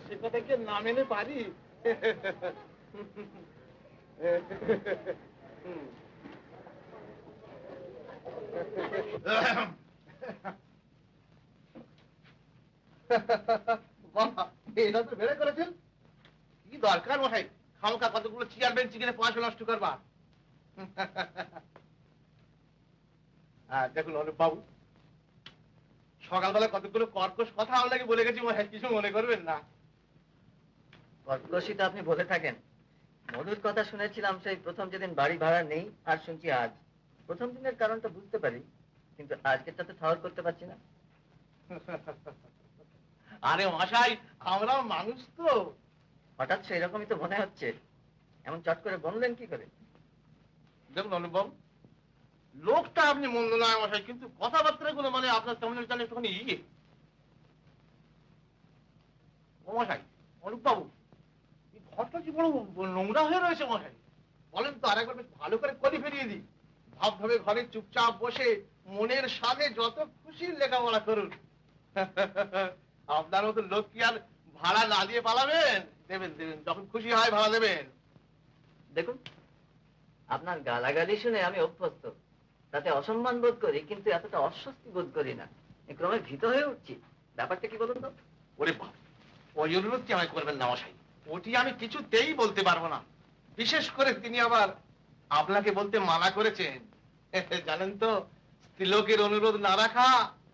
সে কথা কি না মেনে পারি? এটা তো বেড়ে করেছেন। কি দরকার মশাই খামকা কতগুলো চেয়ার বেঞ্চ কিনে পয়সা নষ্ট করবা? দেখুন অনুপবাবু, সকালবেলা কতগুলো কর্কশ কথা আপনাকে বলে গেছি মশাই, কিছু মনে করবেন না। কর্কশিত আপনি বলে থাকেন। মধুর কথা শুনেছিলাম সেই প্রথম যেদিন বাড়ি ভাড়া নেই, আর শুনছি আজ। প্রথম দিনের কারণটা বুঝতে পারি, কিন্তু আজকেরটা তো ঠাওর করতে পারছি না। আরে মশাই, আমরাও মানুষ তো। হঠাৎ সেই রকমই তো মনে হচ্ছে। এমন চট করে বললেন কি করে? দেখুন অনুপবাবু, লোকটা আপনি মন্দ নয় মশাই, কিন্তু কথাবার্তা গুলো মানে আপনার তেমন একটুখানি ইয়ে। ও মশাই, অনুপবাবু, এই ঘরটা কি বড় নোংরা হয়ে রয়েছে মশাই। বলেন তো আরেকবার বেশ ভালো করে কলি ফেরিয়ে দিই। ভাব ভাবে ঘরে চুপচাপ বসে মনের স্বাদে যত খুশি লেখাপড়া করুন। আপনার মতো লোক কি আর ভাড়া না দিয়ে পালাবেন? দেবেন দেবেন, যখন খুশি হয় ভাড়া দেবেন। দেখুন, আপনার গালাগালি শুনে আমি অভ্যস্ত, তাতে অসম্মান বোধ করি, কিন্তু এতটা অস্বস্তি বোধ করি না। ক্রমে ভীত হয়ে উঠছি। ব্যাপারটা কি বলুন তো? ওরে বাপ, ওই অনুরোধটি আমায় করবেন না মশাই, ওটি আমি কিছুতেই বলতে পারবো না। বিশেষ করে তিনি আবার আপনাকে বলতে মানা করেছেন। জানেন তো, স্ত্রীলোকের অনুরোধ না রাখা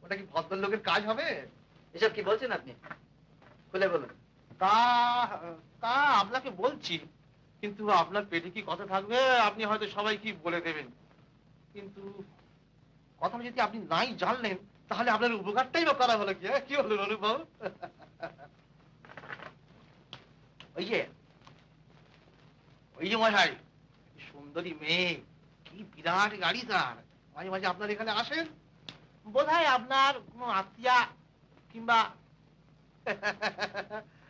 ওটা কি ভদ্রলোকের কাজ হবে? এসব কি বলছেন আপনি? খুলে বলুন। তা তা আপনাকে বলছি, কিন্তু আপনার পেটে কি কথা থাকবে? আপনি হয়তো সবাই কি বলে দেবেন, কিন্তু কথা যদি আপনি নাই জানলেন তাহলে আপনার উপকারটাই বা করা হলো কি? কি হলো অনুভব? ওই যে মশাই, সুন্দরী মেয়ে, কি বিরাট গাড়ি তার, মাঝে মাঝে আপনার এখানে আসেন, বোধহয় আপনার কোনো আত্মীয়া কিংবা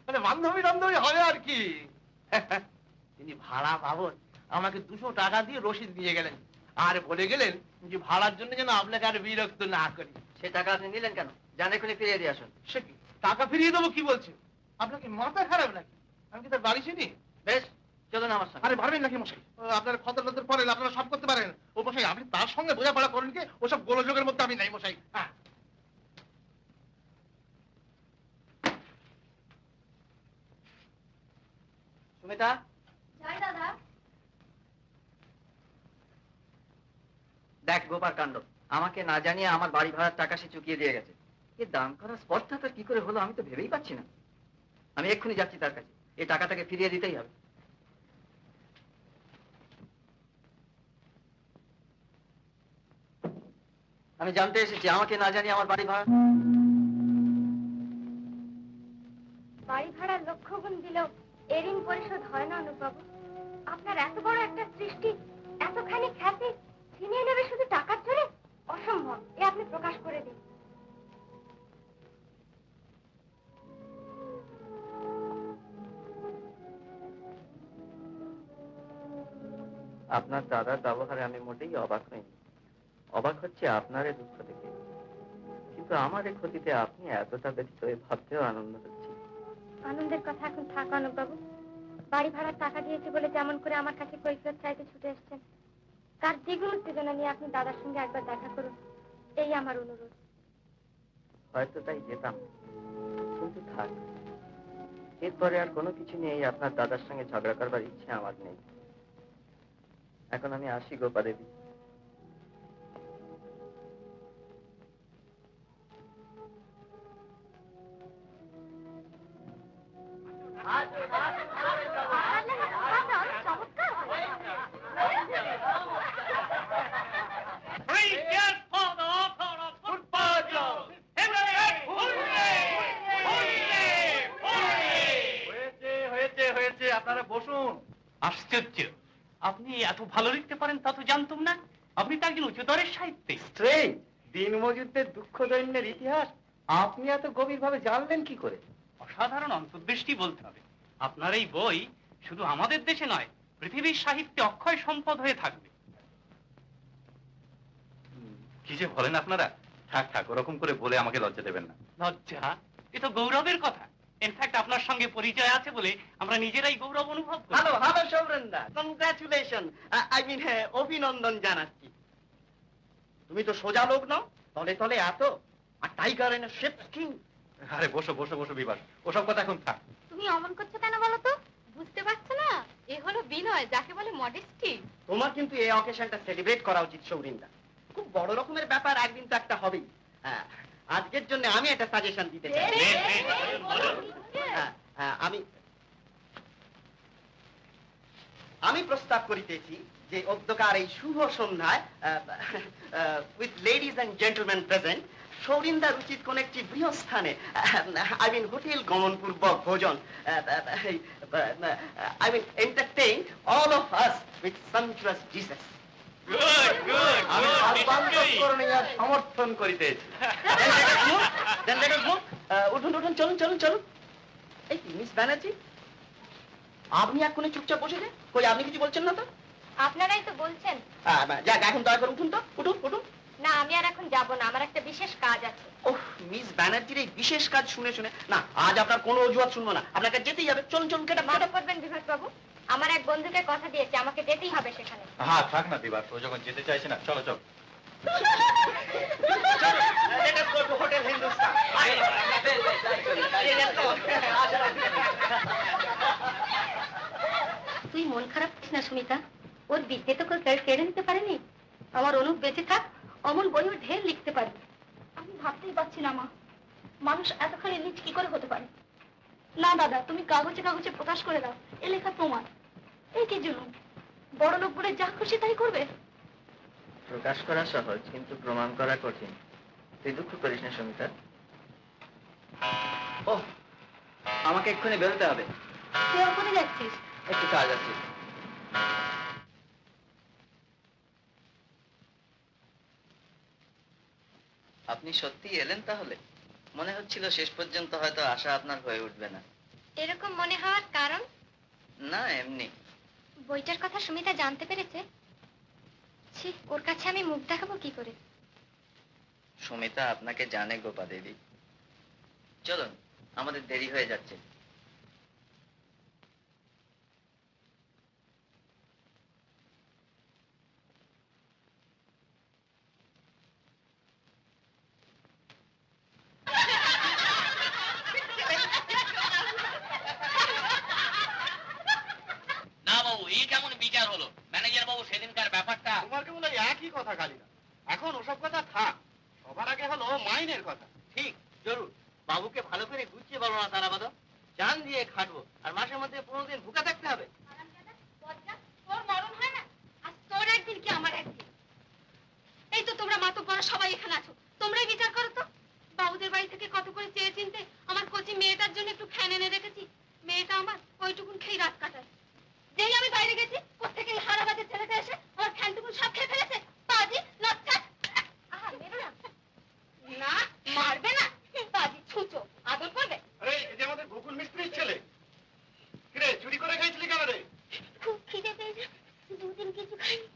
মানে বান্ধবী বান্ধবী হবে আর কি। তিনি ভাড়া বাবদ আমাকে 200 টাকা দিয়ে রসিদ দিয়ে গেলেন, আর বলে গেলেন যে ভাড়ার জন্য যেন আপনাকে আর বিরক্ত না করি। সে টাকা আপনি নিলেন কেন? জানে খুলে ফিরিয়ে দিয়ে আসুন। সে কি টাকা ফিরিয়ে দেবো কি বলছে? আপনাকে মাথা খারাপ নাকি? আমি কি তার বাড়ি চিনি? বেশ, চলুন আমার সঙ্গে। আরে পারবেন নাকি মশাই? আপনার খতর টতর পড়েন, আপনারা সব করতে পারেন। ও মশাই আপনি তার সঙ্গে বোঝাপড়া করেন কি? ওসব গোলযোগের মধ্যে আমি নাই মশাই। হ্যাঁ সুমিতা, যাই দাদা। দেখ গোপার কাণ্ড, আমাকে না জানিয়ে আমার বাড়ি ভাড়ার টাকা সে চুকিয়ে দিয়ে গেছে। এ দাম করা স্পর্ধা তার কি করে হলো আমি তো ভেবেই পাচ্ছি না। আমি এক্ষুনি যাচ্ছি তার কাছে, এই টাকাটাকে ফিরিয়ে দিতেই হবে। আমি জানতে এসেছি আমাকে না জানিয়ে আমার বাড়ি ভাড়া। বাড়ি ভাড়া লক্ষ গুণ দিলেও এ ঋণ পরিশোধ হয় না অনুপবাবু। আপনার এত বড় একটা সৃষ্টি, এতখানি খ্যাতি ছিনিয়ে নেবে শুধু টাকার জোরে? অসম্ভব, এ আপনি প্রকাশ করে দিন। আপনার দাদার ব্যবহারে আমি মোটেই অবাক হইনি। অবাক হচ্ছে আপনার এই দুঃখ থেকে, কিন্তু আমার এই ক্ষতিতে আপনি এতটা ব্যথিত হয়ে ভাবতেও আনন্দ হচ্ছে। আনন্দের কথা এখন থাক অনুপবাবু। বাড়ি ভাড়ার টাকা দিয়েছি বলে যেমন করে আমার কাছে কৈফিয়ত চাইতে ছুটে এসেছেন, তার দ্বিগুণ উত্তেজনা নিয়ে আপনি দাদার সঙ্গে একবার দেখা করুন, এই আমার অনুরোধ। হয়তো তাই যেতাম, কিন্তু থাক, এরপরে আর কোনো কিছু নিয়েই আপনার দাদার সঙ্গে ঝগড়া করবার ইচ্ছে আমার নেই। এখন আমি আসি গোপা দেবী। আপনারা বসুন। আশ্চর্য, আপনি এত ভালো লিখতে পারেন তা তো জানতাম না। আপনি তো একজন উচ্চতরের সাহিত্যিক। দিনমজুরদের দুঃখ দৈন্যের ইতিহাস আপনি এত গভীরভাবে জানলেন কি করে? অসাধারণ অন্তর্দৃষ্টি বলতে হবে। আপনার এই বই শুধু আমাদের দেশে নয়, পৃথিবীর সাহিত্যে অক্ষয় সম্পদ হয়ে থাকবে। কি যে বলেন আপনারা? থাক থাক, ওরকম করে বলে আমাকে লজ্জা দেবেন না। লজ্জা? এ তো গৌরবের কথা। ইনফ্যাক্ট আপনার সঙ্গে পরিচয় আছে বলে আমরা নিজেরাই গৌরব অনুভব করি। হ্যালো হ্যালো সৌরেন্দা, কংগ্রাচুলেশন, আই মিন অভিনন্দন জানাচ্ছি। তুমি তো সোজা লোক নাও, তলে তলে এত, আর টাইগার এনে শেপ কিং। আরে বসো বসো বসো বিভাস, ওসব কথা এখন থাক। তুমি অমন করছো কেন বলো তো? বুঝতে পারছো না? এ হলো বিনয়, যাকে বলে মডেস্টি। তোমার কিন্তু এই অকেশনটা সেলিব্রেট করা উচিত সৌরিন্দা। খুব বড় রকমের ব্যাপার, একদিন তো একটা হবেই। হ্যাঁ, আজকের জন্য আমি একটা সাজেশন দিতে চাই। আমি প্রস্তাব করিতেছি যে অধ্যকার এই শুভ সন্ধ্যায় with ladies and gentleman present, সৌরিন্দার উচিত কোন একটি বৃহস্থানে, আই মিন হোটেল গমনপূর্বক ভোজন, I mean entertain all of us with sumptuous dishes. আমি সমর্থন করিতেছি। উঠুন উঠুন, চলুন চলুন চলুন। এই মিস ব্যানার্জি, আপনি এক্ষুনি চুপচাপ বসে যে, কই আপনি কিছু বলছেন না তো? আপনারাই তো বলছেন। যাক, এখন দয়া করে উঠুন তো, উঠুন উঠুন। না, আমি আর এখন যাব না, আমার একটা বিশেষ কাজ আছে। ওহ, মিস ব্যানার্জির এই বিশেষ কাজ শুনে শুনে না, আজ আপনার কোনো অজুহাত শুনবো না, আপনাকে যেতেই হবে। চলুন চলুন, কেটে মাফ করবেন বিভাস বাবু, আমার এক বন্ধুকে কথা দিয়েছে, আমাকে যেতেই হবে সেখানে। হ্যাঁ থাক না বিভাস, ও যখন যেতে চাইছে না, চলো চলো। হোটেল হিন্দুস্তান। তুই মন খারাপ করিস না সুমিতা, ওর বিদ্যে তো কেউ কেড়ে নিতে পারেনি। আমার অনুপ বেঁচে থাক, অমল বইও ঢের লিখতে পারবে। আমি ভাবতেই পারছি না মা, মানুষ এতখানি নিচ কি করে হতে পারে। না দাদা, তুমি কাগজে কাগজে প্রকাশ করে দাও, এ লেখা তোমার। এই কি জুলুম, বড় লোক বলে যা খুশি তাই করবে। প্রকাশ করা সহজ, কিন্তু প্রমাণ করা কঠিন। তুই দুঃখ করিস না সুমিতা। ও, আমাকে এক্ষুনি বেরোতে হবে। তুই ওখানে যাচ্ছিস? একটু কাজ আছে। আপনি সত্যি এলেন তাহলে? মনে হচ্ছিল শেষ পর্যন্ত হয়তো আশা আপনার হয়ে উঠবে না। এরকম মনে হওয়ার কারণ? না, এমনি। বইটার কথা সুমিতা জানতে পেরেছে? ছি, ওর কাছে আমি মুখ দেখাবো কি করে? সুমিতা আপনাকে জানে গোপা দেবী। চলুন, আমাদের দেরি হয়ে যাচ্ছে। না বাবু, এই কেমন বিচার হলো? ম্যানেজার বাবু সেদিনকার ব্যাপারটা। তোমাকে বলে একই কথা কালিদা। এখন ওসব কথা থাক, সবার আগে হলো মাইনের কথা। ঠিক, জরুর। বাবুকে ভালো করে গুছিয়ে বলো না তারাবাদ। জান দিয়ে খাটবো, আর মাসের মধ্যে 15 দিন ভুকা থাকতে হবে। তোর মরণ হয় না? আর তোর একদিন কি আমার একদিন? এই তো তোমরা মাতব্বররা সবাই এখানে আছো, তোমরাই বিচার করো তো। বাবুদের বাড়ি থেকে কত করে চেয়ে চিনতে আমার কচি মেয়েটার জন্য একটু ফ্যান এনে রেখেছি। মেয়েটা আমার ওইটুকুন খেয়ে রাত কাটায়। যেই আমি বাইরে গেছি, কোত্থেকে এই হারাবাজের ছেলেটা এসে আমার ফ্যানটুকুন সব খেয়ে ফেলেছে। পাজি লজ্জা। আহা, মেরো না। না, মারবে না। পাজি ছুঁচো, আদর করবে। আরে এই যে আমাদের গোকুল মিস্ত্রির ছেলে। কিরে, চুরি করে খাইছিলি কেন রে? খুব খিদে পেয়েছে, দুদিন কিছু খাইনি।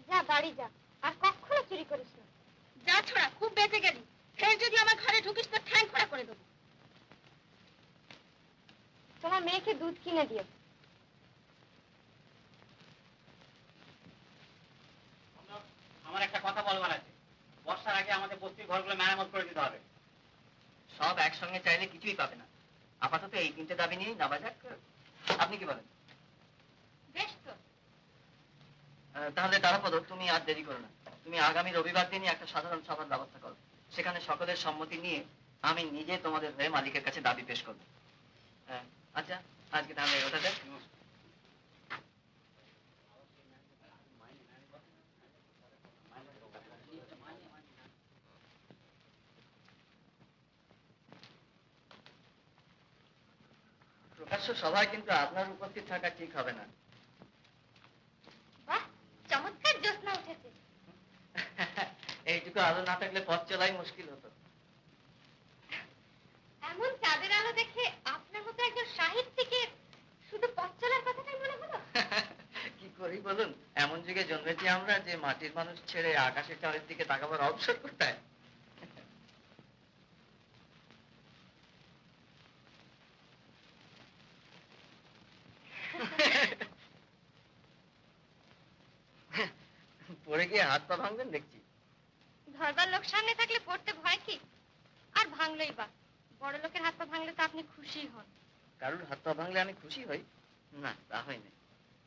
যা বাড়ি যা, আর কখনো চুরি করিস না। যা ছোড়া, খুব বেঁচে গেলি। ফের যদি আমার ঘরে ঢুকিস তো ঠ্যাং খোঁড়া করে দেবো। তোমার মেয়েকে দুধ কিনে দিও। আমার একটা কথা বলবার আছে। বর্ষার আগে আমাদের বস্তির ঘরগুলো মেরামত করে দিতে হবে। সব একসঙ্গে চাইলে কিছুই পাবে না। আপাতত এই 3টে দাবি নিয়েই নামা যাক। আপনি কি বলেন? বেশ তো। তাহলে তারাপদ, তুমি আর দেরি করো না। তুমি আগামী রবিবার দিনই একটা সাধারণ সভার ব্যবস্থা করো। সেখানে সকলের সম্মতি নিয়ে আমি নিজে তোমাদের হয়ে মালিকের কাছে দাবি পেশ করবো। আচ্ছা, আজকে তাহলে ওটা দেখ। প্রকাশ্য সভায় কিন্তু আপনার উপস্থিত থাকা ঠিক হবে না। বাহ, চমৎকার জ্যোৎস্না উঠেছে। এইটুকু আলো না থাকলে পথ চলাই মুশকিল হতো। এমন চাঁদের আলো দেখে আপনার মতো একজন সাহিত্যিকের শুধু পথ চলার কথাটাই মনে হলো। কি করি বলুন, এমন যুগে জন্মেছি আমরা যে মাটির মানুষ ছেড়ে আকাশের চাঁদের দিকে তাকাবার অবসর কোথায়। পড়ে গিয়ে হাত পা ভাঙবেন দেখছি। ধরবার লোক সামনে থাকলে পড়তে ভয় কি? আর ভাঙলেই বা, বড় লোকের হাত পা ভাঙলে তো আপনি খুশি হন। কারুর হাত পা ভাঙলে আমি খুশি হই না, তা হয় না।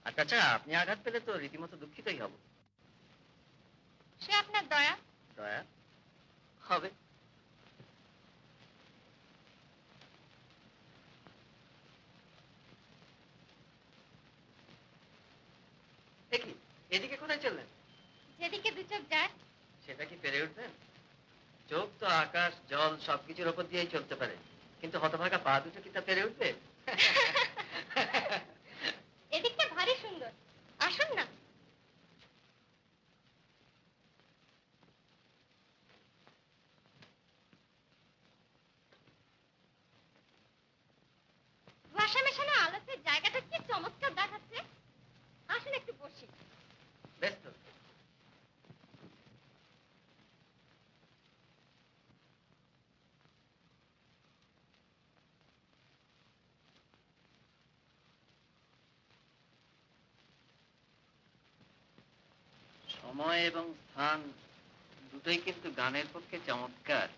আর তাছাড়া আপনি আঘাত পেলে তো রীতিমতো দুঃখিতই হব। সে আপনার দয়া। দয়া হবে। দেখি, এদিকে কোথায় চললেন? যেদিকে দু চোখ যায়। সেটা কি পেরে উঠবেন? চোখ তো আকাশ জল সবকিছুর ওপর দিয়েই চলতে পারে, কিন্তু হতভাগা পা দুটো কি তা পেরে উঠবে? এদিকটা ভারী সুন্দর, আসুন না। কুয়াশা মেশানো আলোতে জায়গাটা কি চমৎকার দেখাচ্ছে। আসুন একটু বসি। বেশ তো। সময় এবং স্থান দুটোই কিন্তু গানের পক্ষে চমৎকার।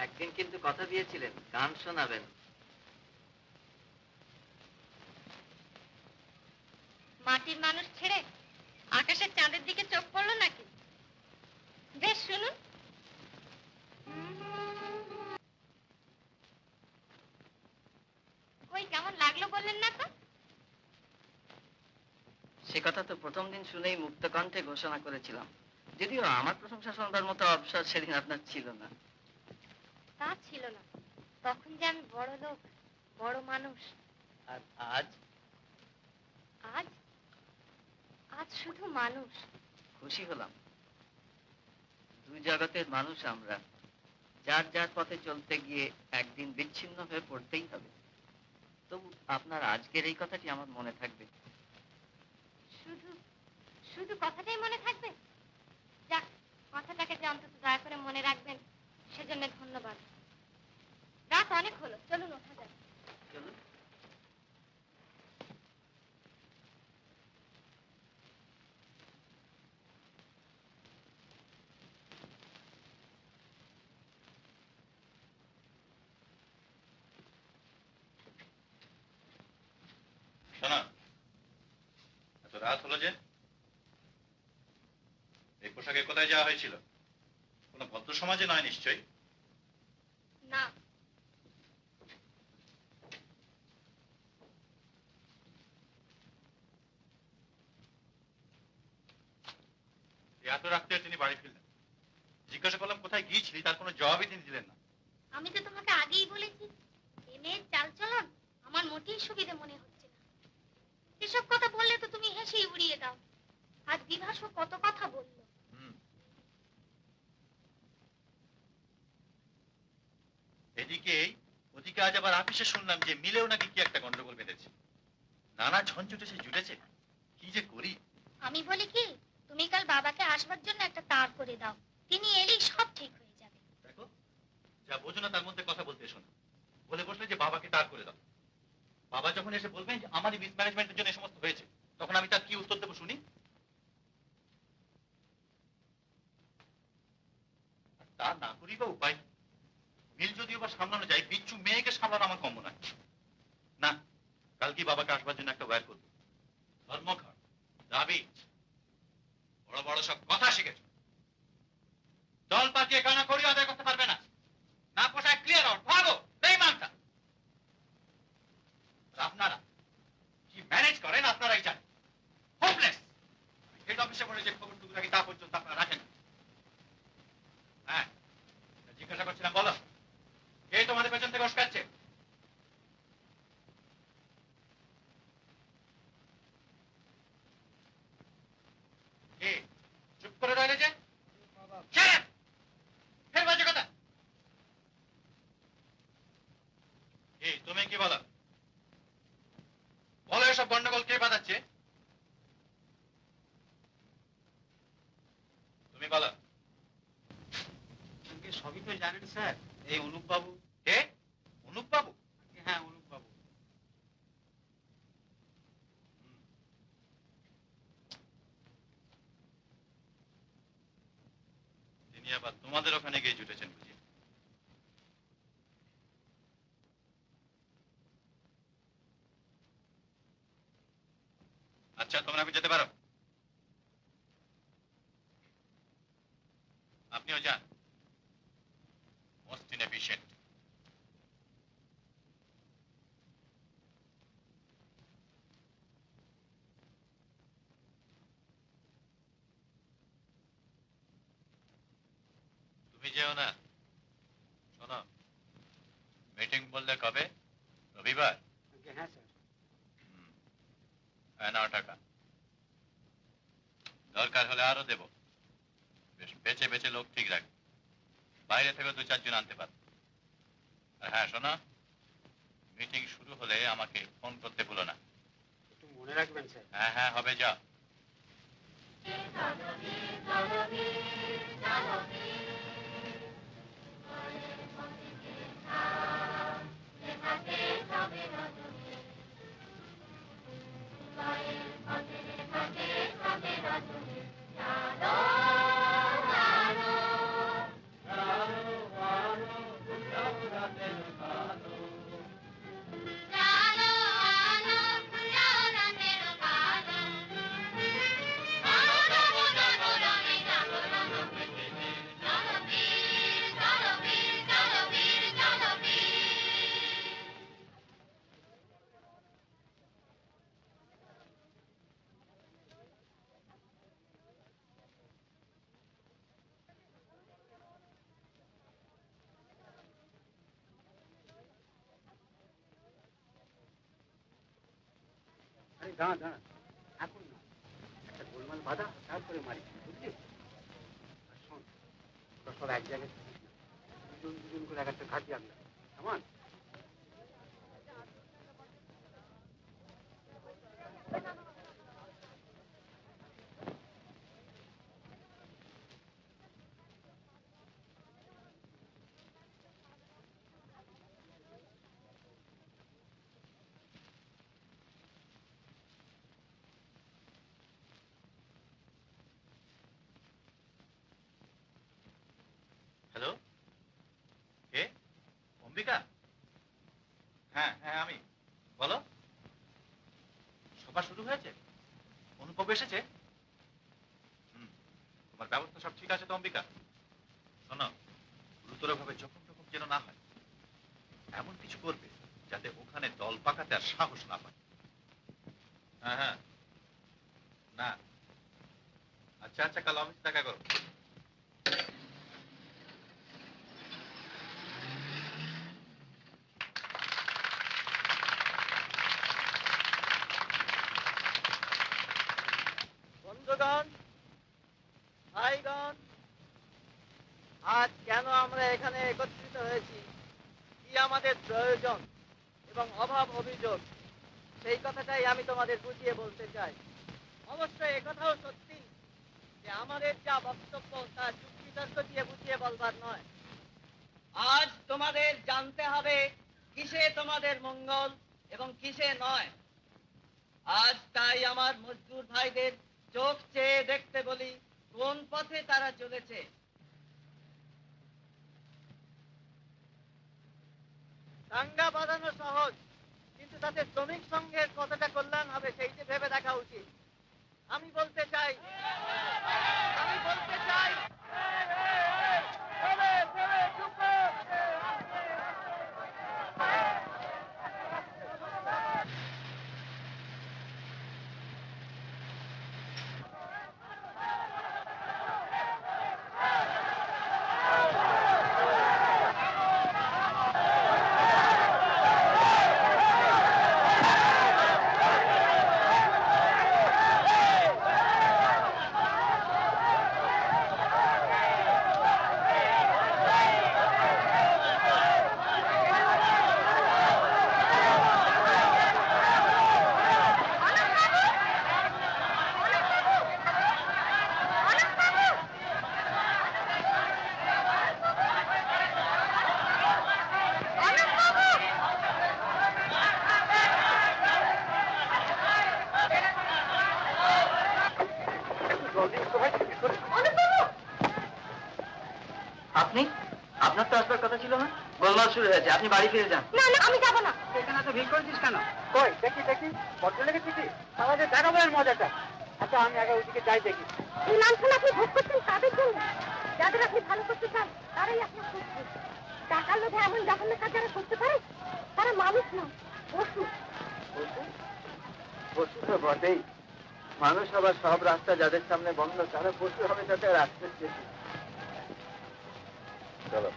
একদিন কিন্তু কথা দিয়েছিলেন গান শোনাবেন। মাটির মানুষ ছেড়ে আকাশের চাঁদের দিকে চোখ পড়লো নাকি? বেশ, শুনুন। কই, কেমন লাগলো বললেন না তো? সে কথা তো প্রথম দিন শুনেই মুক্ত কণ্ঠে ঘোষণা করেছিলাম, যদিও আমার প্রশংসা শোনবার মতো অবসর সেদিন আপনার ছিল না। তা ছিল না। তখন যে আমি বড় লোক, বড় মানুষ। আর আজ আজ আজ শুধু মানুষ। খুশি হলাম। দুই জগতের মানুষ আমরা, যার যার পথে চলতে গিয়ে একদিন বিচ্ছিন্ন হয়ে পড়তেই হবে। তবু আপনার আজকের এই কথাটি আমার মনে থাকবে। শুধু শুধু কথাটাই মনে থাকবে? যাক, কথাটাকে যে অন্তত দয়া করে মনে রাখবেন, সেজন্য ধন্যবাদ। রাত অনেক হলো, চলুন ওঠা যাক। চলুন। শোনো, এত রাত হলো যে? এই পোশাকে কোথায় যাওয়া হয়েছিল? কোনো ভদ্র সমাজে নয় নিশ্চয়ই? না। এত রাত্রে তিনি বাড়ি ফিরলেন। জিজ্ঞাসা করলাম কোথায় গিয়েছিলি, তার কোনো জবাবই তিনি দিলেন না। আমি তো তোমাকে আগেই বলেছি, এ মেয়ের চালচলন আমার মোটেই সুবিধে মনে হচ্ছে না। এসব কথা বললে তো তুমি হেসেই উড়িয়ে দাও। আজ বিভাসও কত কথা বললো। এদিকে ওদিকে আজ আবার আপিসে শুনলাম যে মিলেও নাকি কি একটা গন্ডগোল বেঁধেছে। নানা ঝঞ্ঝুটে সে জুটেছে, কি যে করি। আমি বলি কি, তুমি কাল বাবাকে আসবার জন্য একটা তার করে দাও, তিনি এলেই সব ঠিক হয়ে যাবে। দেখো, যা বোঝো না তার মধ্যে কথা বলতে শোনো। বলে বসলে যে বাবাকে তার করে দাও। বাবা যখন এসে বলবেন যে আমারই মিসম্যানেজমেন্টের জন্য এই সমস্ত হয়েছে, তখন আমি তার কি উত্তর দেবো শুনি? আর তা না করি বা উপায় কি? মিল যদিও বা সামলানো যায়, বিচ্ছু মেয়েকে সামলানো আমার কম্য নয়। না, কালকে বাবাকে আসবার জন্য একটা ওয়্যার করবো। ধর্মঘট, দাবি, বড় বড় সব কথা শিখেছ। দল পাকিয়ে কানা করিও আদায় করতে পারবে না। না পোষায় ক্লিয়ার আউট, ভাগো, বেঈমানটা। আপনারা কি ম্যানেজ করেন আপনারাই জানেন। হোপলেস। হেড অফিসে বলে যে খবর টুকু রাখি তা পর্যন্ত আপনারা রাখেন। হ্যাঁ, জিজ্ঞাসা করছিলাম, বলো কে তোমাদের পেছন থেকে উস্কাচ্ছে? কে? চুপ করে রইলে যে? ফের বাজে কথা। তুমি কি বলো? বলো এসব গন্ডগোল কে বাঁধাচ্ছে? তুমি বলো। সবই তো জানেন স্যার, এই অনুপ বাবু। কে? অনুপ বাবু? হ্যাঁ, অনুপ বাবু। তিনি আবার তোমাদের ওখানে গিয়ে জুটেছেন বুঝি? আচ্ছা, তোমরা এখন যেতে পারো। আপনিও যান। Most inefficient. তুমি যেও না। শোনো, মিটিং বললে কবে? রবিবার? হ্যাঁ স্যার। 9 টাকা। দরকার হলে আরো দেব। বেশ বেছে বেছে লোক ঠিক রাখ। বাইরে থেকে 2-4 জন আনতে পারো। আর হ্যাঁ শোনো, মিটিং শুরু হলে আমাকে ফোন করতে ভুলো না। একটু মনে রাখবেন স্যার। হ্যাঁ হ্যাঁ, হবে, যাও। দাঁড়া দাঁড়া, এখন না, একটা গোলমাল বাঁধা, তারপরে মারি, বুঝলি? আর শোন, তোরা সব এক জায়গায় থাকিস না, দুজন দুজন করে এক একটা ঘাট যাবি, কেমন? হ্যালো, কে? অম্বিকা? হ্যাঁ হ্যাঁ আমি, বলো। সভা শুরু হয়েছে? অনুপম এসেছে? তোমার ব্যবস্থা সব ঠিক আছে তো অম্বিকা? শোনো, গুরুতরভাবে যখন তখন যেন না হয়, এমন কিছু করবে যাতে ওখানে দল পাকাতে আর সাহস না পায়। হ্যাঁ হ্যাঁ, না, আচ্ছা আচ্ছা, কাল অফিসে দেখা করো। বন্ধুগণ, ভাইগণ, আজ কেন আমরা এখানে একত্রিত হয়েছি, কি আমাদের প্রয়োজন এবং অভাব অভিযোগ, সেই কথাটাই আমি তোমাদের বুঝিয়ে বলতে চাই। অবশ্যই একথাও সত্যি যে আমাদের যা বক্তব্য তা যুক্তিতর্ক দিয়ে বুঝিয়ে বলবার নয়। আজ তোমাদের জানতে হবে কিসে তোমাদের মঙ্গল এবং কিসে নয়। আজ তাই আমার মজদুর ভাইদের চোখ চেয়ে দেখতে বলি কোন পথে তারা চলেছে। দাঙ্গা বাঁধানো সহজ, কিন্তু তাতে শ্রমিক সংঘের কতটা কল্যাণ হবে সেইটি ভেবে দেখা উচিত। আমি বলতে চাই আপনি, আপনার তো আসবার কথা ছিল না? গোলমাল শুরু হয়েছে, আপনি বাড়ি ফিরে যান। না না, আমি যাবো না। এখানে তো ভিড় করেছিস কেন? কই দেখি দেখি, বড্ড লেগেছি কি? আমাদের দেখাবো এর মজাটা। আচ্ছা আমি আগে ওইদিকে যাই দেখি। এই লাঞ্ছন আপনি ভোগ করছেন তাদের জন্য, যাদের আপনি ভালো করতে চান তারাই আপনার শত্রু। টাকার লোভে এমন জঘন্য কাজ যারা করতে পারে তারা মানুষ না, পশু। পশু তো বটেই, মানুষ আবার সব রাস্তা যাদের সামনে বন্ধ তারা পশু হবে, তাতে রাস্তা শেষ। চলো,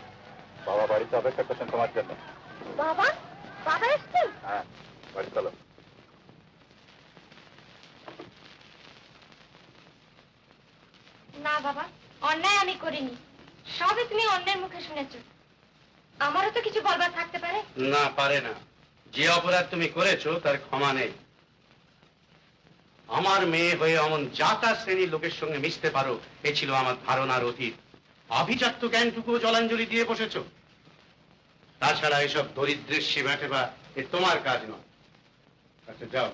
বাবা বাড়িতে অপেক্ষা করছেন তোমার জন্য। বাবা, বাবা এসছেন? হ্যাঁ, বাড়ি চলো। না বাবা, অন্যায় আমি করিনি, সবই তুমি অন্যের মুখে শুনেছো। আমারও তো কিছু বলবার থাকতে পারে। না, পারে না। যে অপরাধ তুমি করেছো তার ক্ষমা নেই। আমার মেয়ে হয়ে অমন জাতা শ্রেণীর লোকের সঙ্গে মিশতে পারো, এ ছিল আমার ধারণার অতীত। আভিজাত্য জ্ঞানটুকুও জলাঞ্জলি দিয়ে বসেছো। তাছাড়া এসব দরিদ্রের সেবা টেবা এ তোমার কাজ নয়। আচ্ছা যাও।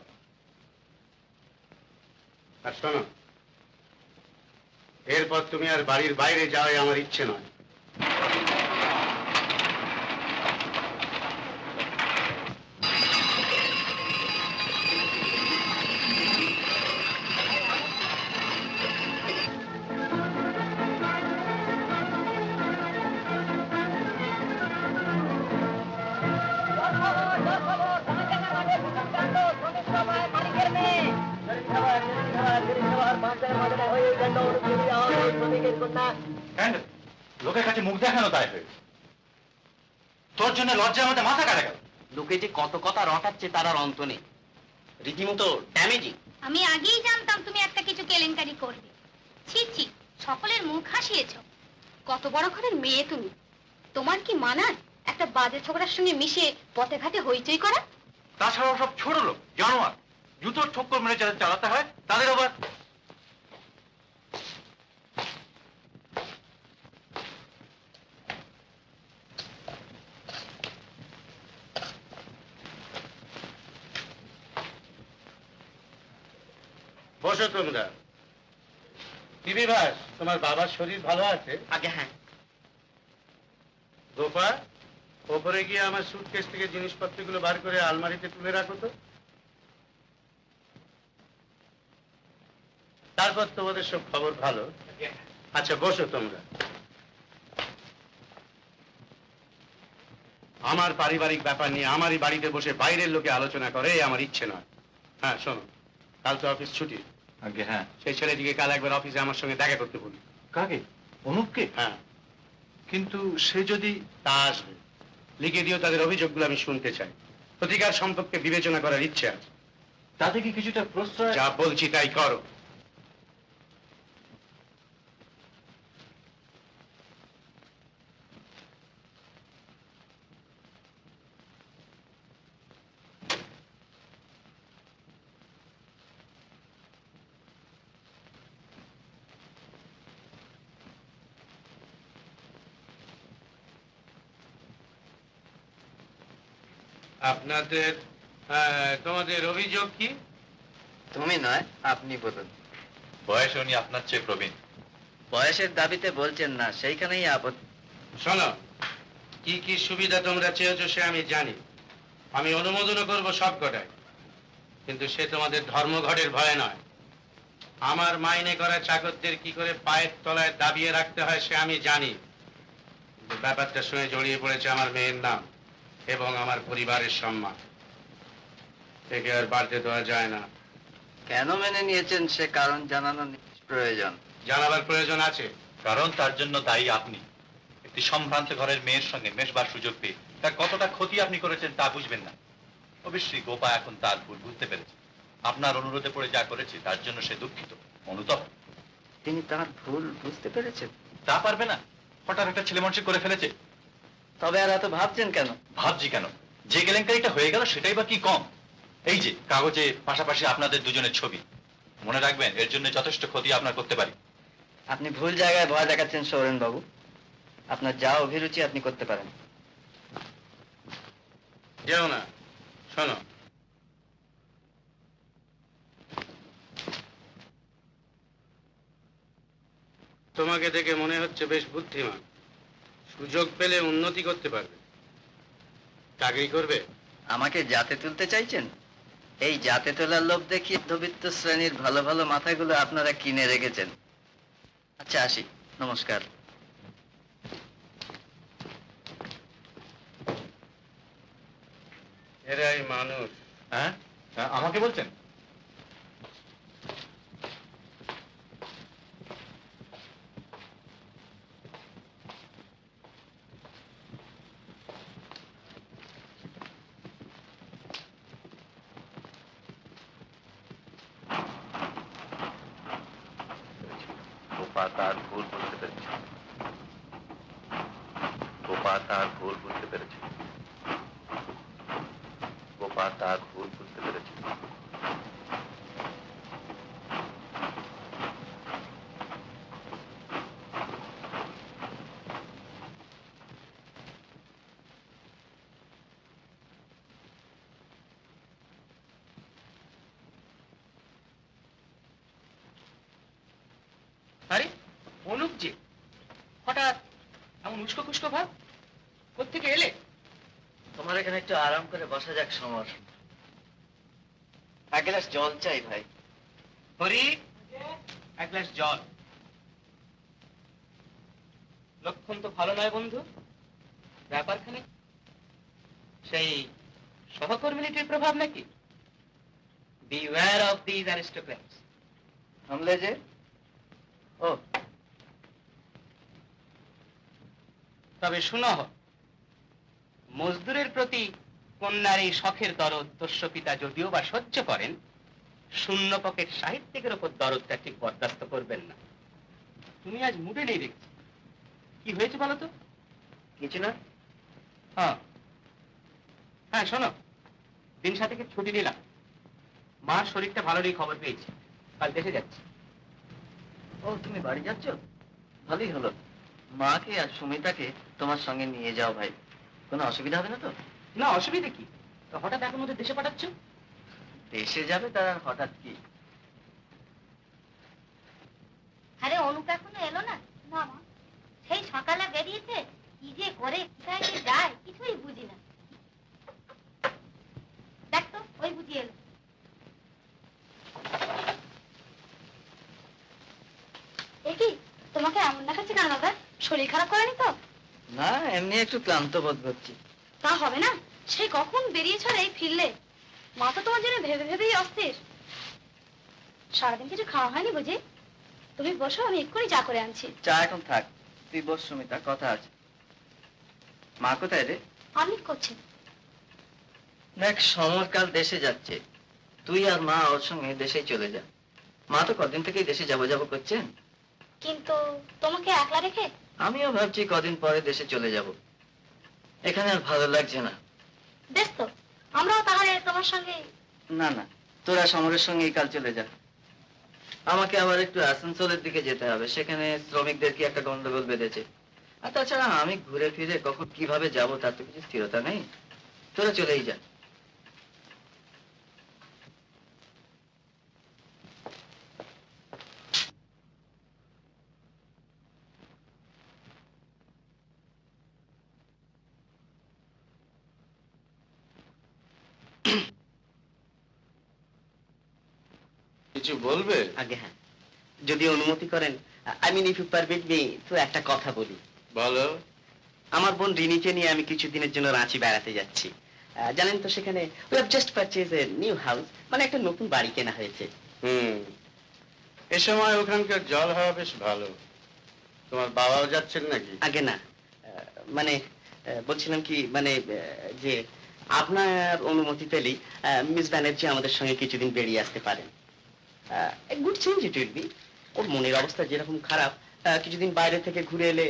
আর শোনো, এরপর তুমি আর বাড়ির বাইরে যাওয়াই আমার ইচ্ছে নয়। লোকের কাছে মুখ দেখানো দায় হয়েছে। তোর জন্য লজ্জা আমাদের মাথা কাটা গেল। লোকে যে কত কথা রটাচ্ছে তার আর অন্ত নেই। রীতিমতো ড্যামেজিং। আমি আগেই জানতাম তুমি একটা কিছু কেলেঙ্কারি করবে। ছি ছি, সকলের মুখ হাসিয়েছ। কত বড় ঘরের মেয়ে তুমি, তোমার কি মানায় একটা বাজে ছোকরার সঙ্গে মিশে পথে ঘাটে হইচই করা? তাছাড়াও সব ছোট লোক, জানোয়ার, জুতোর ঠক্কর মেরে যাদের চালাতে হয় তাদের আবার বসো তোমরা। কি বিভাস, তোমার বাবার শরীর ভালো আছে? আগে হ্যাঁ। গোপা, ওপরে গিয়ে আমার সুটকেস থেকে জিনিসপত্রগুলো বার করে আলমারিতে তুলে রাখো তো। তারপর তোমাদের সব খবর ভালো। আচ্ছা বসো তোমরা। আমার পারিবারিক ব্যাপার নিয়ে আমারই বাড়িতে বসে বাইরের লোকে আলোচনা করে আমার ইচ্ছে নয়। হ্যাঁ শোনো, কাল তো অফিস ছুটি। আগে হ্যাঁ। সেই ছেলেটিকে কাল একবার অফিসে আমার সঙ্গে দেখা করতে বলি। কাকে? অনুপকে? হ্যাঁ। কিন্তু সে যদি তা আসবে, লিখে দিও তাদের অভিযোগগুলো আমি শুনতে চাই। প্রতিকার সম্পর্কে বিবেচনা করার ইচ্ছে আছে। তাতে কি কিছুটা প্রশ্রয়? যা বলছি তাই করো। আপনাদের তোমাদের অভিযোগ কি? তুমি নয়, আপনি বলুন। বয়সে উনি আপনার চেয়ে প্রবীণ। বয়সের দাবিতে বলছেন না, সেইখানেই আপত্তি। শোনো, কি কি সুবিধা তোমরা চেয়েছো সে আমি জানি। আমি অনুমোদনও করবো সব কটাই, কিন্তু সে তোমাদের ধর্মঘটের ভয় নয়। আমার মাইনে করা চাকরদের কি করে পায়ের তলায় দাবিয়ে রাখতে হয় সে আমি জানি। কিন্তু ব্যাপারটা শুনে জড়িয়ে পড়েছে আমার মেয়ের নাম এবং আমার পরিবারের সম্মান। একে আর বাড়তে দেওয়া যায় না। কেন মেনে নিয়েছেন সে কারণ জানানো প্রয়োজন। জানাবার প্রয়োজন আছে। কারণ তার জন্য দায়ী আপনি। একটি সম্ভ্রান্ত ঘরের মেয়ের সঙ্গে মেশবার সুযোগ পেয়ে তার কতটা ক্ষতি আপনি করেছেন তা বুঝবেন না। অবশ্যই গোপা এখন তার ভুল বুঝতে পেরেছে। আপনার অনুরোধে পড়ে যা করেছে তার জন্য সে দুঃখিত, অনুতপ্ত। তিনি তার ভুল বুঝতে পেরেছেন? তা পারবে না, হঠাৎ একটা ছেলে মানুষ করে ফেলেছে। তবে আর এত ভাবছেন কেন? ভাবছি কেন, যে কেলেঙ্কারিটা হয়ে গেল সেটাই বা কি কম। এই যে কাগজে পাশাপাশি আপনাদের দুজনের ছবি, মনে রাখবেন এর জন্য যথেষ্ট ক্ষতি আপনার করতে পারি। আপনি ভুল জায়গায় ভয় দেখাচ্ছেন সৌরেন বাবু। আপনার যা অভিরুচি আপনি করতে পারেন। যেও না, শোনো, তোমাকে দেখে মনে হচ্ছে বেশ বুদ্ধিমান। সুযোগ পেলে উন্নতি করতে পারবে। চাকরি করবে? আমাকে জাতে তুলতে চাইছেন? এই জাতে তোলার লোভ দেখিয়ে মধ্যবিত্ত শ্রেণীর ভালো ভালো মাথাগুলো আপনারা কিনে রেখেছেন। আচ্ছা আসি, নমস্কার। এরাই মানুষ। হ্যাঁ, আমাকে বলছেন? গোপা তার ভুল বুঝতে পেরেছে। গোপা তার ভুল বুঝতে পেরেছে। গোপা তার ভুল বুঝতে পেরেছে। আরে অনুপ যে, হঠাৎ এমন উস্কো খুস্কো ভাব, কোত্থেকে এলে? তোমার এখানে একটু আরাম করে বসা যাক সমর। এক গ্লাস জল চাই ভাই। হরি, এক গ্লাস জল। লক্ষণ তো ভালো নয় বন্ধু। ব্যাপারখানে সেই সহকর্মিনীটির প্রভাব নাকি? Beware of this aristocrats. থামলে যে? ও, তবে শুনো, মজদুরের প্রতি কন্যার এই শখের দরদ দস্য পিতা যদিও বা সহ্য করেন, শূন্য পকেট সাহিত্যিকের ওপর দরদটা ঠিক বরদাস্ত করবেন না। তুমি আজ মুডে নেই দেখছি, কি হয়েছে বলো তো? কিছু না। হ্যাঁ হ্যাঁ, শোনো, দিন সাথে ছুটি নিলাম, মার শরীরটা ভালো নেই খবর পেয়েছি, কাল দেশে যাচ্ছি। ও, তুমি বাড়ি যাচ্ছ? ভালোই হলো। মাকে আর সুমিতাকে তোমার সঙ্গে নিয়ে যাও ভাই, কোনো অসুবিধা হবে না তো? না, অসুবিধা কি? তো হঠাৎ এখন ওদের দেশে পাঠাচ্ছ? দেশে যাবে তার আর হঠাৎ কি? আরে অনুপ এখনো এলো না? না মা, সেই সকালে বেরিয়েছে, কি যে করে কোথায় যে যায় কিছুই বুঝি না। দেখ তো, ওই বুঝি এলো। কি তোমাকে এমন দেখাচ্ছে কেন দাদা? শরীর খারাপ করেনি তো? না, এমনি একটু ক্লান্ত বোধ করছি। তা হবে না, সেই কখন বেরিয়েছ আর এই ফিরলে? মা তো তোমার জন্য ভেবে ভেবেই অস্থির। সারাদিন কিছু খাওয়া হয়নি বুঝি? তুমি বসো, আমি এক্ষুনি চা করে আনছি। চা এখন থাক, তুই বস সুমিতা, কথা আছে। মা কোথায় রে? আমি করছি। দেখ, সমরকাল দেশে যাচ্ছে, তুই আর মা ওর সঙ্গে দেশেই চলে যা। মা তো কদিন থেকেই দেশে যাবো যাবো করছেন। কিন্তু তোমাকে একলা রেখে? আমিও ভাবছি কদিন পরে দেশে চলে যাব, এখানে আর ভালো লাগছে না। বেশ তো, আমরাও তাহলে তোমার সঙ্গে। না না, তোরা সমরের সঙ্গেই কাল চলে যা। আমাকে আবার একটু আসানসোলের দিকে যেতে হবে, সেখানে শ্রমিকদের কি একটা গন্ডগোল বেঁধেছে। আর তাছাড়া আমি ঘুরে ফিরে কখন কিভাবে যাব তার তো কিছু স্থিরতা নেই। তোরা চলেই যা। কিছু বলবে? আগে হ্যাঁ, যদি অনুমতি করেন, I mean if you permit me, তো একটা কথা বলি। বলো। আমার বোন রিনিকে নিয়ে আমি কিছুদিনের জন্য রাঁচি বেড়াতে যাচ্ছি। জানেন তো, সেখানে we have just purchase a new house, মানে একটা নতুন বাড়ি কেনা হয়েছে। এ সময় ওখানকার জল হাওয়া বেশ ভালো। তোমার বাবাও যাচ্ছেন নাকি? আগে না, মানে বলছিলাম কি, মানে যে আপনার অনুমতি পেলেই মিস ব্যানার্জি আমাদের সঙ্গে কিছুদিন বেরিয়ে আসতে পারেন। Good change it will be. ওর মনের অবস্থা যেরকম খারাপ, কিছুদিন বাইরে থেকে ঘুরে এলে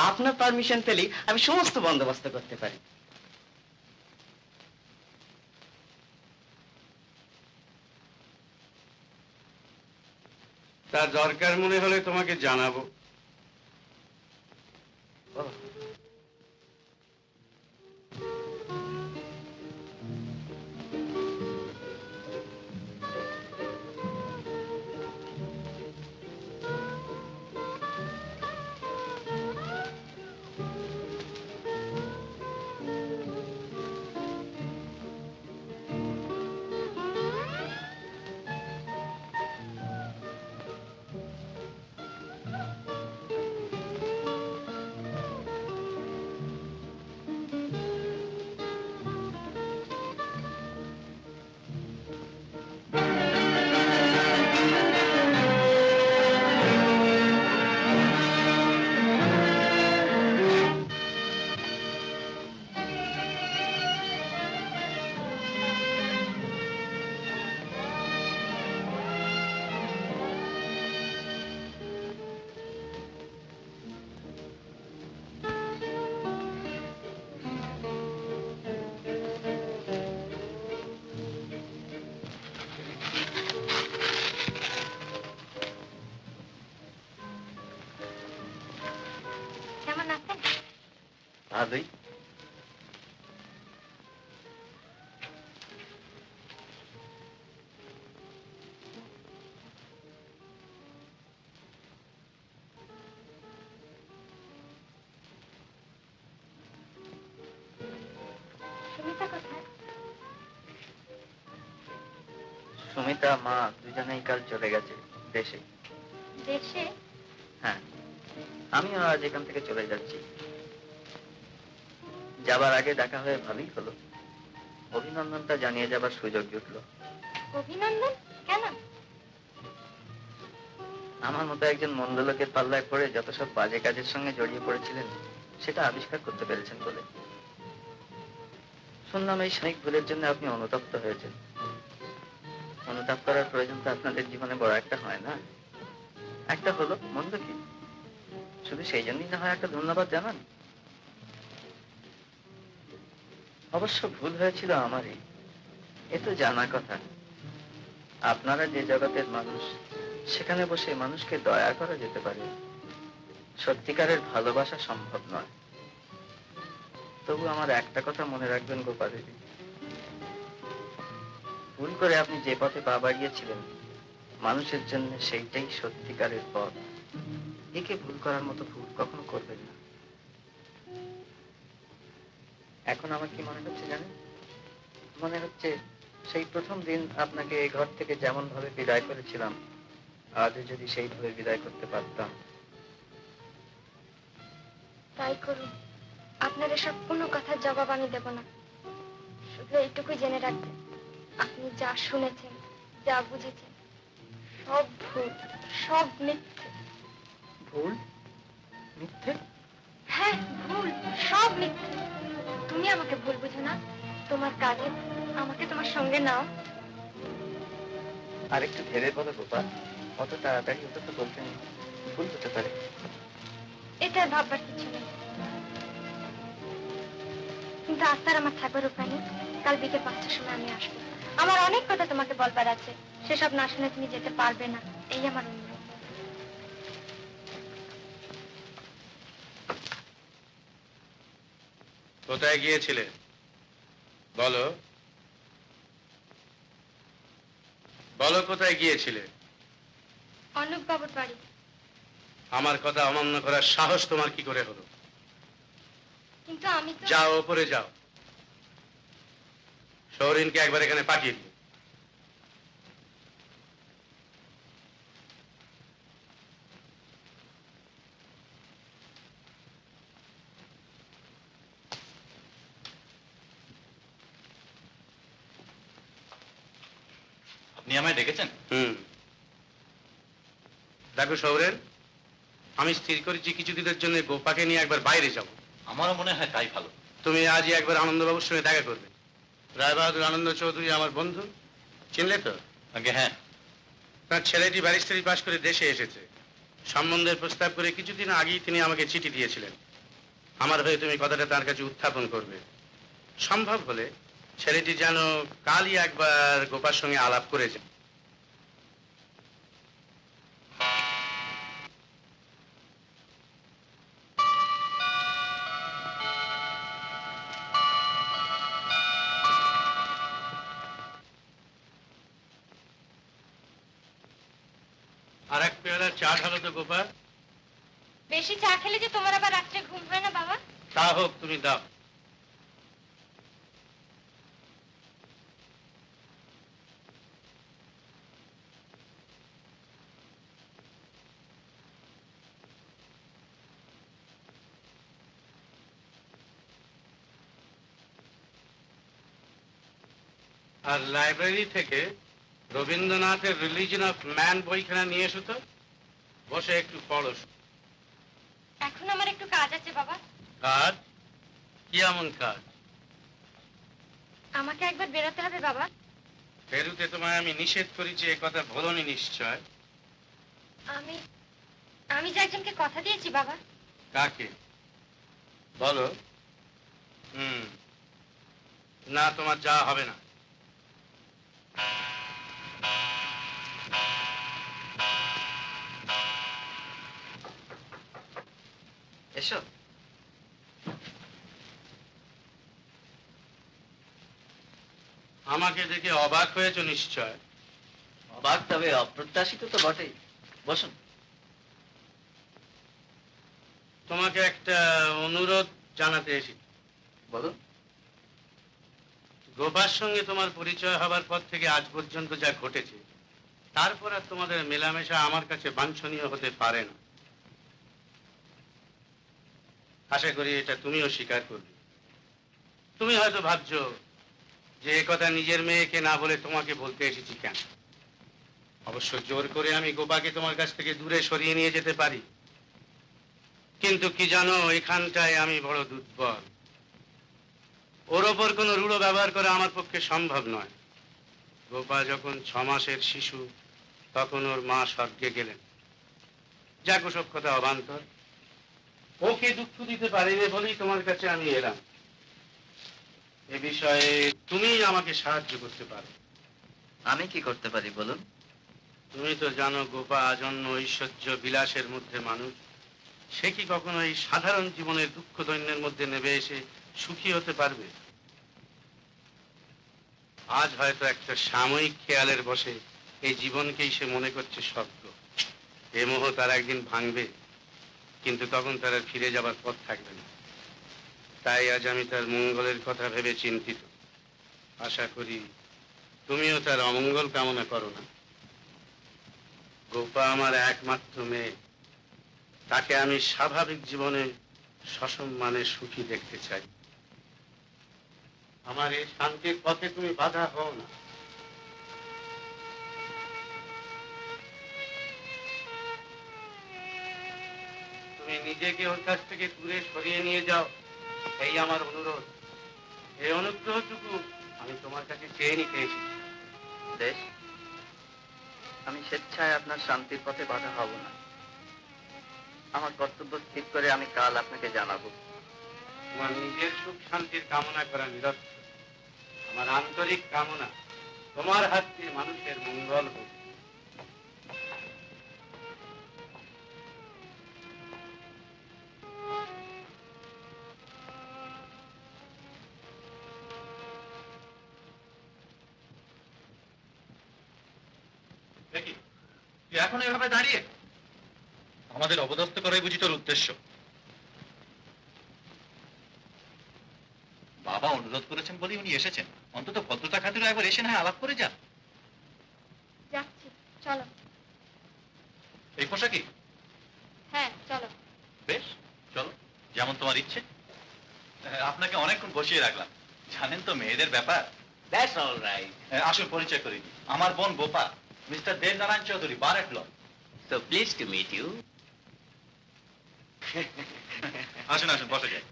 আপনার পারমিশন পেলেই আমি সমস্ত বন্দোবস্ত করতে পারি। তার দরকার মনে হলে তোমাকে জানাবো। কেমন আছেন? ভালোই। সুমিতা কোথায়? সুমিতা মা দুজনেই কাল চলে গেছে দেশে। দেশে? হ্যাঁ, আমিও আজ এখান থেকে চলে যাচ্ছি। যাবার আগে দেখা হয়ে ভালোই হলো, অভিনন্দনটা জানিয়ে যাবার সুযোগ জুটলো। অভিনন্দন? কেন? আমার মতো একজন মন্দ লোকের পাল্লায় পড়ে যত সব বাজে কাজের সঙ্গে জড়িয়ে পড়েছিলেন, সেটা আবিষ্কার করতে পেরেছেন বলে। শুনলাম এই সাময়িক ভুলের জন্য আপনি অনুতপ্ত হয়েছেন। অনুতাপ করার প্রয়োজন তো আপনাদের জীবনে বড় একটা হয় না। একটা হলো, মন্দ কি? শুধু সেই জন্যই না হয় একটা ধন্যবাদ জানান। অবশ্য ভুল হয়েছিল আমারই, এ তো জানা কথা। আপনারা যে জগতের মানুষ, সেখানে বসে মানুষকে দয়া করা যেতে পারে, সত্যিকারের ভালোবাসা সম্ভব নয়। তবু আমার একটা কথা মনে রাখবেন গোপা দেবী, ভুল করে আপনি যে পথে পা বাড়িয়েছিলেন, মানুষের জন্য সেইটাই সত্যিকারের পথ। একে ভুল করার মতো ভুল কখনো করবেন না। এখন আমার কি মনে হচ্ছে জানেন? মনে হচ্ছে সেই প্রথম দিন আপনাকে এই ঘর থেকে যেমন ভাবে বিদায় করেছিলাম, আজও যদি সেইভাবে বিদায় করতে পারতাম। তাই করুন, আপনার এসব কোনো কথার জবাব আমি দেব না। শুধু এইটুকুই জেনে রাখবেন, আপনি যা শুনেছেন, যা বুঝেছেন, সব ভুল, সব মিথ্যে। ভুল? মিথ্যে? হ্যাঁ, ভুল, সব মিথ্যে। তুমি আমাকে ভুল বুঝো না। তোমার কাজে আমাকে তোমার সঙ্গে নাও। আরেকটু ভেবে বলো গোপাল, অত তাড়াতাড়ি ওটা তো বলতেন, ভুল হতে পারে। এটা ভাববার কিছু নেই। কিন্তু আজ তার আমার থাকবার উপায় নেই। কাল বিকেল 5টার সময় আমি আসবো। আমার অনেক কথা তোমাকে বলবার আছে, সেসব না শুনে তুমি যেতে পারবে না, এই আমার অনুরোধ। কোথায় গিয়েছিলে বলো? বলো কোথায় গিয়েছিলে? অনুপ বাবুর বাড়ি। আমার কথা অমান্য করার সাহস তোমার কি করে হলো? কিন্তু আমি তো... যাও, ওপরে যাও। সৌরিনকে একবার এখানে পাঠিয়ে দিও। আপনি আমায় ডেকেছেন? দেখো সৌরেন, আমি স্থির করেছি কিছুদিনের জন্য গোপাকে নিয়ে একবার বাইরে যাব। আমারও মনে হয় তাই ভালো। তুমি আজই একবার আনন্দবাবুর সঙ্গে দেখা করবে। রায়বাহাদুর আনন্দ চৌধুরী আমার বন্ধু, চিনলে তো? আগে হ্যাঁ। তার ছেলেটি ব্যারিস্টারি পাশ করে দেশে এসেছে। সম্বন্ধের প্রস্তাব করে কিছুদিন আগেই তিনি আমাকে চিঠি দিয়েছিলেন। আমার হয়ে তুমি কথাটা তার কাছে উত্থাপন করবে। সম্ভব হলে ছেলেটি যেন কালই একবার গোপার সঙ্গে আলাপ করে যায়। আর এক পেয়ালা চা ঢালো তো গোপা। বেশি চা খেলে যে তোমার আবার রাত্রে ঘুম হয় না বাবা? তা হোক, তুমি দাও। আর লাইব্রেরি থেকে রবীন্দ্রনাথের রিলিজন অফ ম্যান বইখানা নিয়ে এসো তো, বসে একটু পড়ো। এখন আমার একটু কাজ আছে বাবা। কাজ? কি এমন কাজ? আমাকে একবার বেরোতে হবে বাবা। বেরুতে তোমায় আমি নিষেধ করেছি, এ কথা বলোনি নিশ্চয়? আমি যে একজনকে কথা দিয়েছি বাবা। কাকে বলো? না, তোমার যাওয়া হবে না। এসো। আমাকে দেখে অবাক হয়েছো নিশ্চয়? অবাক তবে অপ্রত্যাশিত তো বটেই। বসুন। তোমাকে একটা অনুরোধ জানাতে এসেছি। বলুন। গোপার সঙ্গে তোমার পরিচয় হবার পর থেকে আজ পর্যন্ত যা ঘটেছে, তারপর আর তোমাদের মেলামেশা আমার কাছে বাঞ্ছনীয় হতে পারে না। আশা করি এটা তুমিও স্বীকার করবে। তুমি হয়তো ভাবছো যে এ কথা নিজের মেয়েকে না বলে তোমাকে বলতে এসেছি কেন। অবশ্য জোর করে আমি গোপাকে তোমার কাছ থেকে দূরে সরিয়ে নিয়ে যেতে পারি, কিন্তু কি জানো, এখানটায় আমি বড় দুর্বল। ও ওর ওপর কোনো রূঢ় ব্যবহার করা আমার পক্ষে সম্ভব নয়। গোপা যখন 6 মাসের শিশু তখন ওর মা স্বর্গে গেলেন। যাক, ওসব কথা অবান্তর। ওকে দুঃখ দিতে পারিনি বলেই তোমার কাছে আমি এলাম। এ বিষয়ে তুমি আমাকে সাহায্য করতে পারো। আমি কি করতে পারি বলুন? তুমি তো জানো গোপা আজন্ম ঐশ্বর্য বিলাসের মধ্যে মানুষ। সে কি কখনো এই সাধারণ জীবনের দুঃখ দৈন্যের মধ্যে নেমে এসে সুখী হতে পারবে? আজ হয়তো একটা সাময়িক খেয়ালের বশে এই জীবনকেই সে মনে করছে স্বর্গ। এ মোহ তার একদিন ভাঙবে, কিন্তু তখন তার আর ফিরে যাবার পথ থাকবে না। তাই আজ আমি তার মঙ্গলের কথা ভেবে চিন্তিত। আশা করি তুমিও তার অমঙ্গল কামনা করো না। গোপা আমার একমাত্র মেয়ে, তাকে আমি স্বাভাবিক জীবনে সসম্মানে সুখী দেখতে চাই। আমার এই শান্তির পথে তুমি বাধা হও না। তুমি নিজেকে ওর কাছ থেকে দূরে সরিয়ে নিয়ে যাও, এই আমার অনুরোধ। এই অনুগ্রহটুকু আমি তোমার কাছে চেয়ে নিতে এসেছি। বেশ, আমি স্বেচ্ছায় আপনার শান্তির পথে বাধা হব না। আমার কর্তব্য স্থির করে আমি কাল আপনাকে জানাবো। তোমার নিজের সুখ শান্তির কামনা করা নিরর্থক। আমার আন্তরিক কামনা তোমার হাত দিয়ে মানুষের মঙ্গল হোক। দেখি তুই এখন এভাবে দাঁড়িয়ে আমাদের অপদস্থ করাই বুঝি তোর উদ্দেশ্য? বাবা অনুরোধ করেছেন বলেই উনি এসেছেন। অন্তত ভদ্রতা খাতিরে একবার এসে না আলাপ করে যান। যাচ্ছি, চলো। এই পোশাকই? হ্যাঁ, চলো। বেশ, চলো, যেমন তোমার ইচ্ছে। আপনাকে অনেকক্ষণ বসিয়ে রাখলাম, জানেন তো মেয়েদের ব্যাপার। That's all right. আসল পরিচয় করে দিই, আমার বোন Gopa, mister Debnarayan Chowdhury, bar at law. So please to meet you. আসুন আসুন, বসে যাই।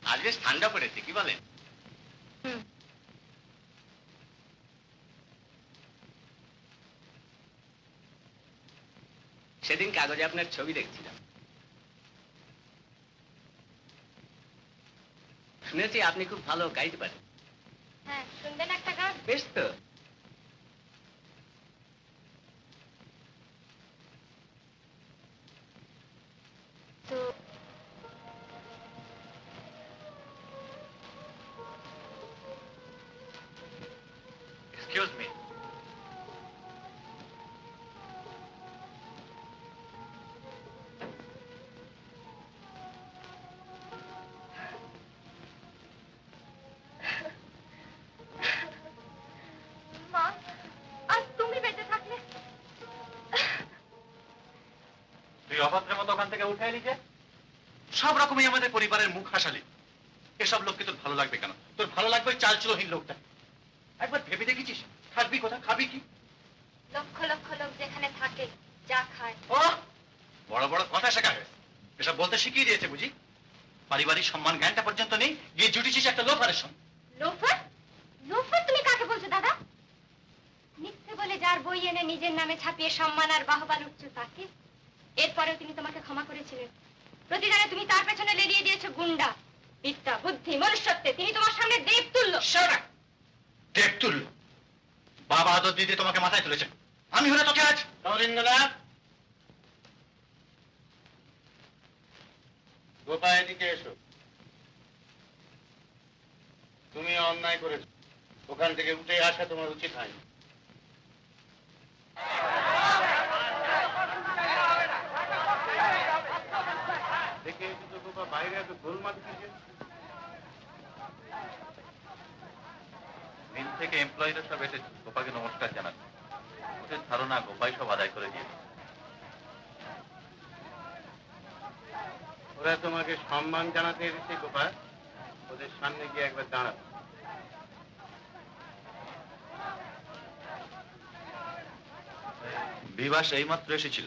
আজ বেশ ঠান্ডা পড়েছে, কি বলেন? সেদিন কাগজে আপনার ছবি দেখছিলাম, শুনেছি আপনি খুব ভালো গাইতে পারেন। হ্যাঁ, শুনবেন একটা গান? বেশ তো। তো এক্সকিউজ মি। মা, আজ তুমি বেঁচে থাকলে। তুই অভদ্রের মতো ওখান থেকে উঠে এলি যে? সব রকমই আমাদের পরিবারের মুখ হাসালি। এসব লোককে তোর ভালো লাগবে কেন? তোর ভালো লাগবে ওই চালচুলোহীন লোকটা। একবার ভেবে দেখেছিস থাকবি কোথা, খাবি কি? লক্ষ লক্ষ লোক যেখানে থাকে, যা খায়। ও বড় বড় কথা শেখা হয়েছে, এসব বলতে শিখিয়ে দিয়েছে বুঝি? পারিবারিক সম্মান জ্ঞানটা পর্যন্ত নেই, গিয়ে জুটিছিস একটা লোফারের সঙ্গে। লোফার? লোফার তুমি কাকে বলছো দাদা? মিথ্যে বলে যার বই এনে নিজের নামে ছাপিয়ে সম্মান আর বাহবা লুটছো তাকে। এরপরেও তিনি তোমাকে ক্ষমা করেছিলেন। প্রতিদানে তুমি তার পেছনে লেলিয়ে দিয়েছো গুন্ডা। বিদ্যা, বুদ্ধি, মনুষ্যত্বে তিনি তোমার সামনে দেব তুল্য। দেব তুল্য? বাবা আদর দিতে তোমাকে মাথায় তুলেছে, আমি হলে তোকে আজ। রবীন্দ্রনাথ, গোপা এদিকে এসো। তুমি অন্যায় করেছো, ওখান থেকে উঠে আসা তোমার উচিত হয়নি। দেখে এসো তো গোপা, বাইরে এত গোলমাল কিসের? মিল থেকে এমপ্লয়িরা সব এসেছে গোপাকে নমস্কার জানাতে। ওদের ধারণা গোপাই সব আদায় করে দিয়েছে। ওরা তোমাকে সম্মান জানাতে এসেছে গোপা। ওদের সামনে গিয়ে একবার দাঁড়াও। বিভাস এইমাত্র এসেছিল।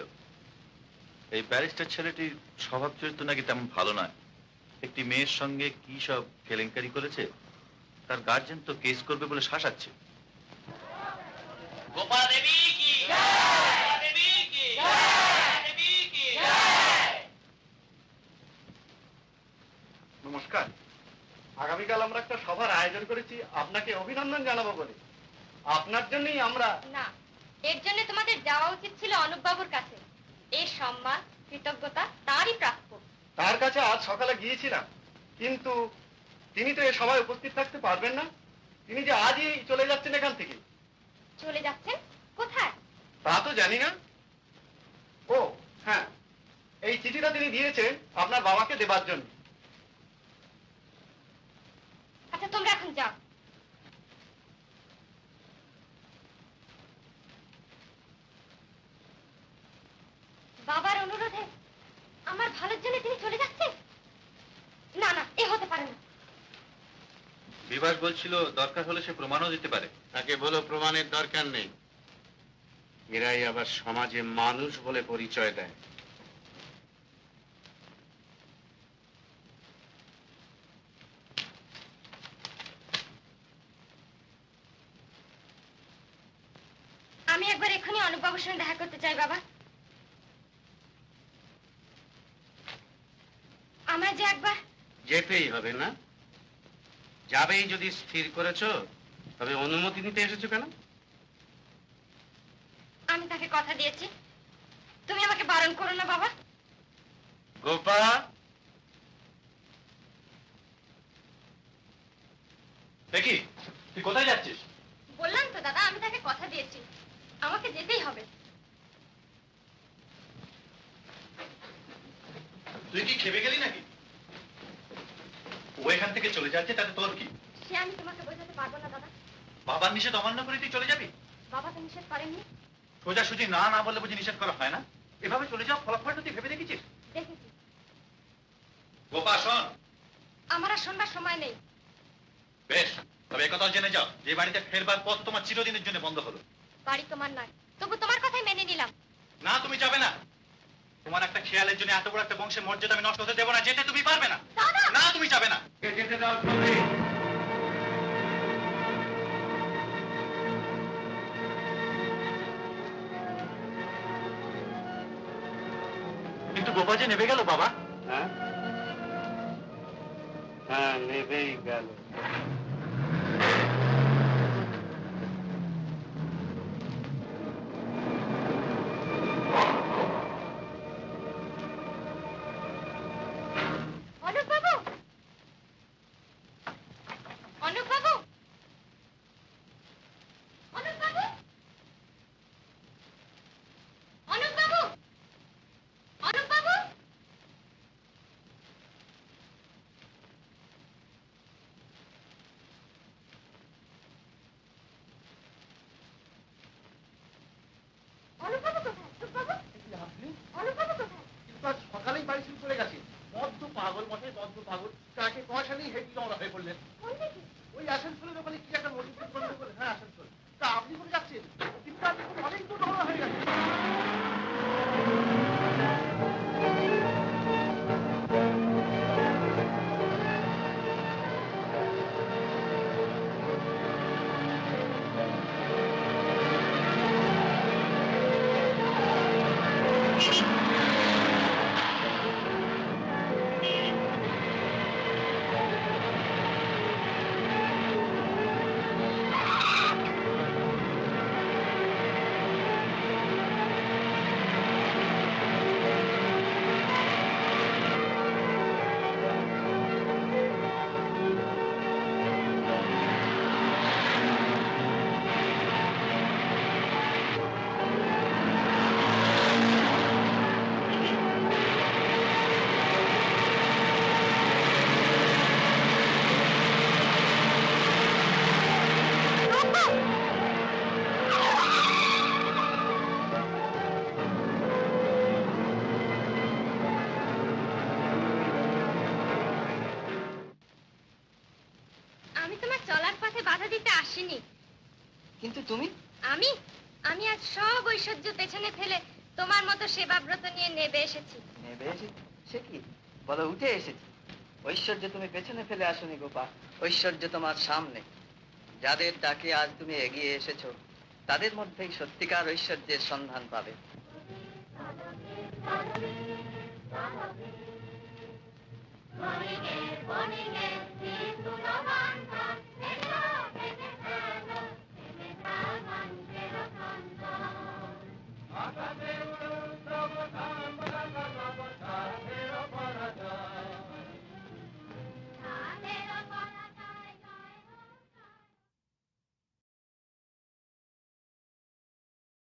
এই ব্যারিস্টার ছেলেটির স্বভাব চরিত্র নাকি তেমন ভালো নয়। একটি মেয়ের সঙ্গে কি সব কেলেঙ্কারি করেছে, তার গার্জেন তো কেস করবে বলে শাসাচ্ছে। গোপা দেবী কি নমস্কার। আগামীকাল আমরা একটা সভার আয়োজন করেছি, আপনাকে অভিনন্দন জানাবো বলে। আপনার জন্যই আমরা। না, এর জন্য তোমাদের যাওয়া উচিত ছিল অনুপ বাবুর কাছে। এই সম্মান কৃতজ্ঞতা তারই প্রাপ্য। তার কাছে আজ সকালে গিয়েছিলাম, কিন্তু তিনি তো এ সভায় উপস্থিত থাকতে পারবেন না। তিনি যে আজই চলে যাচ্ছেন এখান থেকে। চলে যাচ্ছেন কোথায়? তা তো জানি না। ও হ্যাঁ, এই চিঠিটা তিনি দিয়েছেন আপনার বাবাকে দেবার জন্য। আচ্ছা, তোমরা এখন যাও। বাবার অনুরোধে আমার ভালোর জন্য তিনি চলে যাচ্ছেন? না না, এ হতে পারে না। বিভাস বলছিল দরকার হলে সে প্রমাণও দিতে পারে। তাকে বলো প্রমাণের দরকার নেই। এরাই আবার সমাজে মানুষ বলে পরিচয় দেয়। আমি একবার এক্ষুনি অনুপ বাবুর সঙ্গে দেখা করতে চাই বাবা। আমায় যে একবার। যেতেই হবে না? যাবেই যদি স্থির করেছো, তবে অনুমতি নিতে এসেছো কেন? আমি তাকে কথা দিয়েছি, তুমি আমাকে বারণ করো না বাবা। গোপা, দেখি তুই কোথায় যাচ্ছিস? বললাম তো দাদা, আমি তাকে কথা দিয়েছি, আমাকে যেতেই হবে। তুই কি খেপে গেলি নাকি? ও এখান থেকে চলে যাচ্ছে, তাতে তোর কি? সে আমি তোমাকে বোঝাতে পারবো না দাদা। বাবার নিষেধ অমান্য করে তুই চলে যাবি? বাবা তো নিষেধ করেননি। সোজাসুজি না না বললে বুঝি নিষেধ করা হয় না? এভাবে চলে যাওয়া ফলাফলটা তুই ভেবে দেখেছিস? দেখেছি। গোপা শোন, আমার আর শোনবার সময় নেই। বেশ, তবে একথা জেনে যাও, যে বাড়িতে ফেরবার পথ তোমার চিরদিনের জন্য বন্ধ হলো। বাড়ি তোমার নয়, তবু তোমার কথাই মেনে নিলাম। না, তুমি যাবে না। তোমার একটা খেয়ালের জন্য এত বড় একটা বংশের মর্যাদা আমি নষ্ট হতে দেবো না। যেতে তুমি পারবে না। না, তুমি যাবে না। যেতে দাও চৌধুরী। কিন্তু গোপা যে নেবে গেল বাবা। হ্যাঁ হ্যাঁ, নেবেই গেল। অনুপ বাবু, অনুপ বাবু, অনুপ বাবু, অনুপ বাবু, অনুপ বাবু। অনুপ বাবু কোথায়? অনুপ বাবু, অনুপ বাবু কোথায়? কিন্তু আজ সকালেই বাড়ি শুরু করে গেছে। বদ্ধ পাগল মশাই, বদ্ধ পাগল। তাকে পয়সালেই হেঁটে রওনা হয়ে পড়লেন। কোন দিকে? ওই আসানসোলের ওখানে কি একটা মসজিদ বন্ধ করে। হ্যাঁ, আসানসোল। তা আপনি কোথায় যাচ্ছেন? কিন্তু আপনি তো অনেক দূর রওনা হয়ে গেছেন। কিন্তু তুমি? আমি আমি আজ সব ঐশ্বর্য পেছনে ফেলে তোমার মতো সেবাব্রত নিয়ে নেবে এসেছি। নেবে এসেছি? সে কি বলো, উঠে এসেছি। ঐশ্বর্য তুমি পেছনে ফেলে আসোনি গোপা, ঐশ্বর্য তোমার সামনে। যাদের ডাকে আজ তুমি এগিয়ে এসেছো তাদের মধ্যেই সত্যিকার ঐশ্বর্যের সন্ধান পাবে। Morning, morning,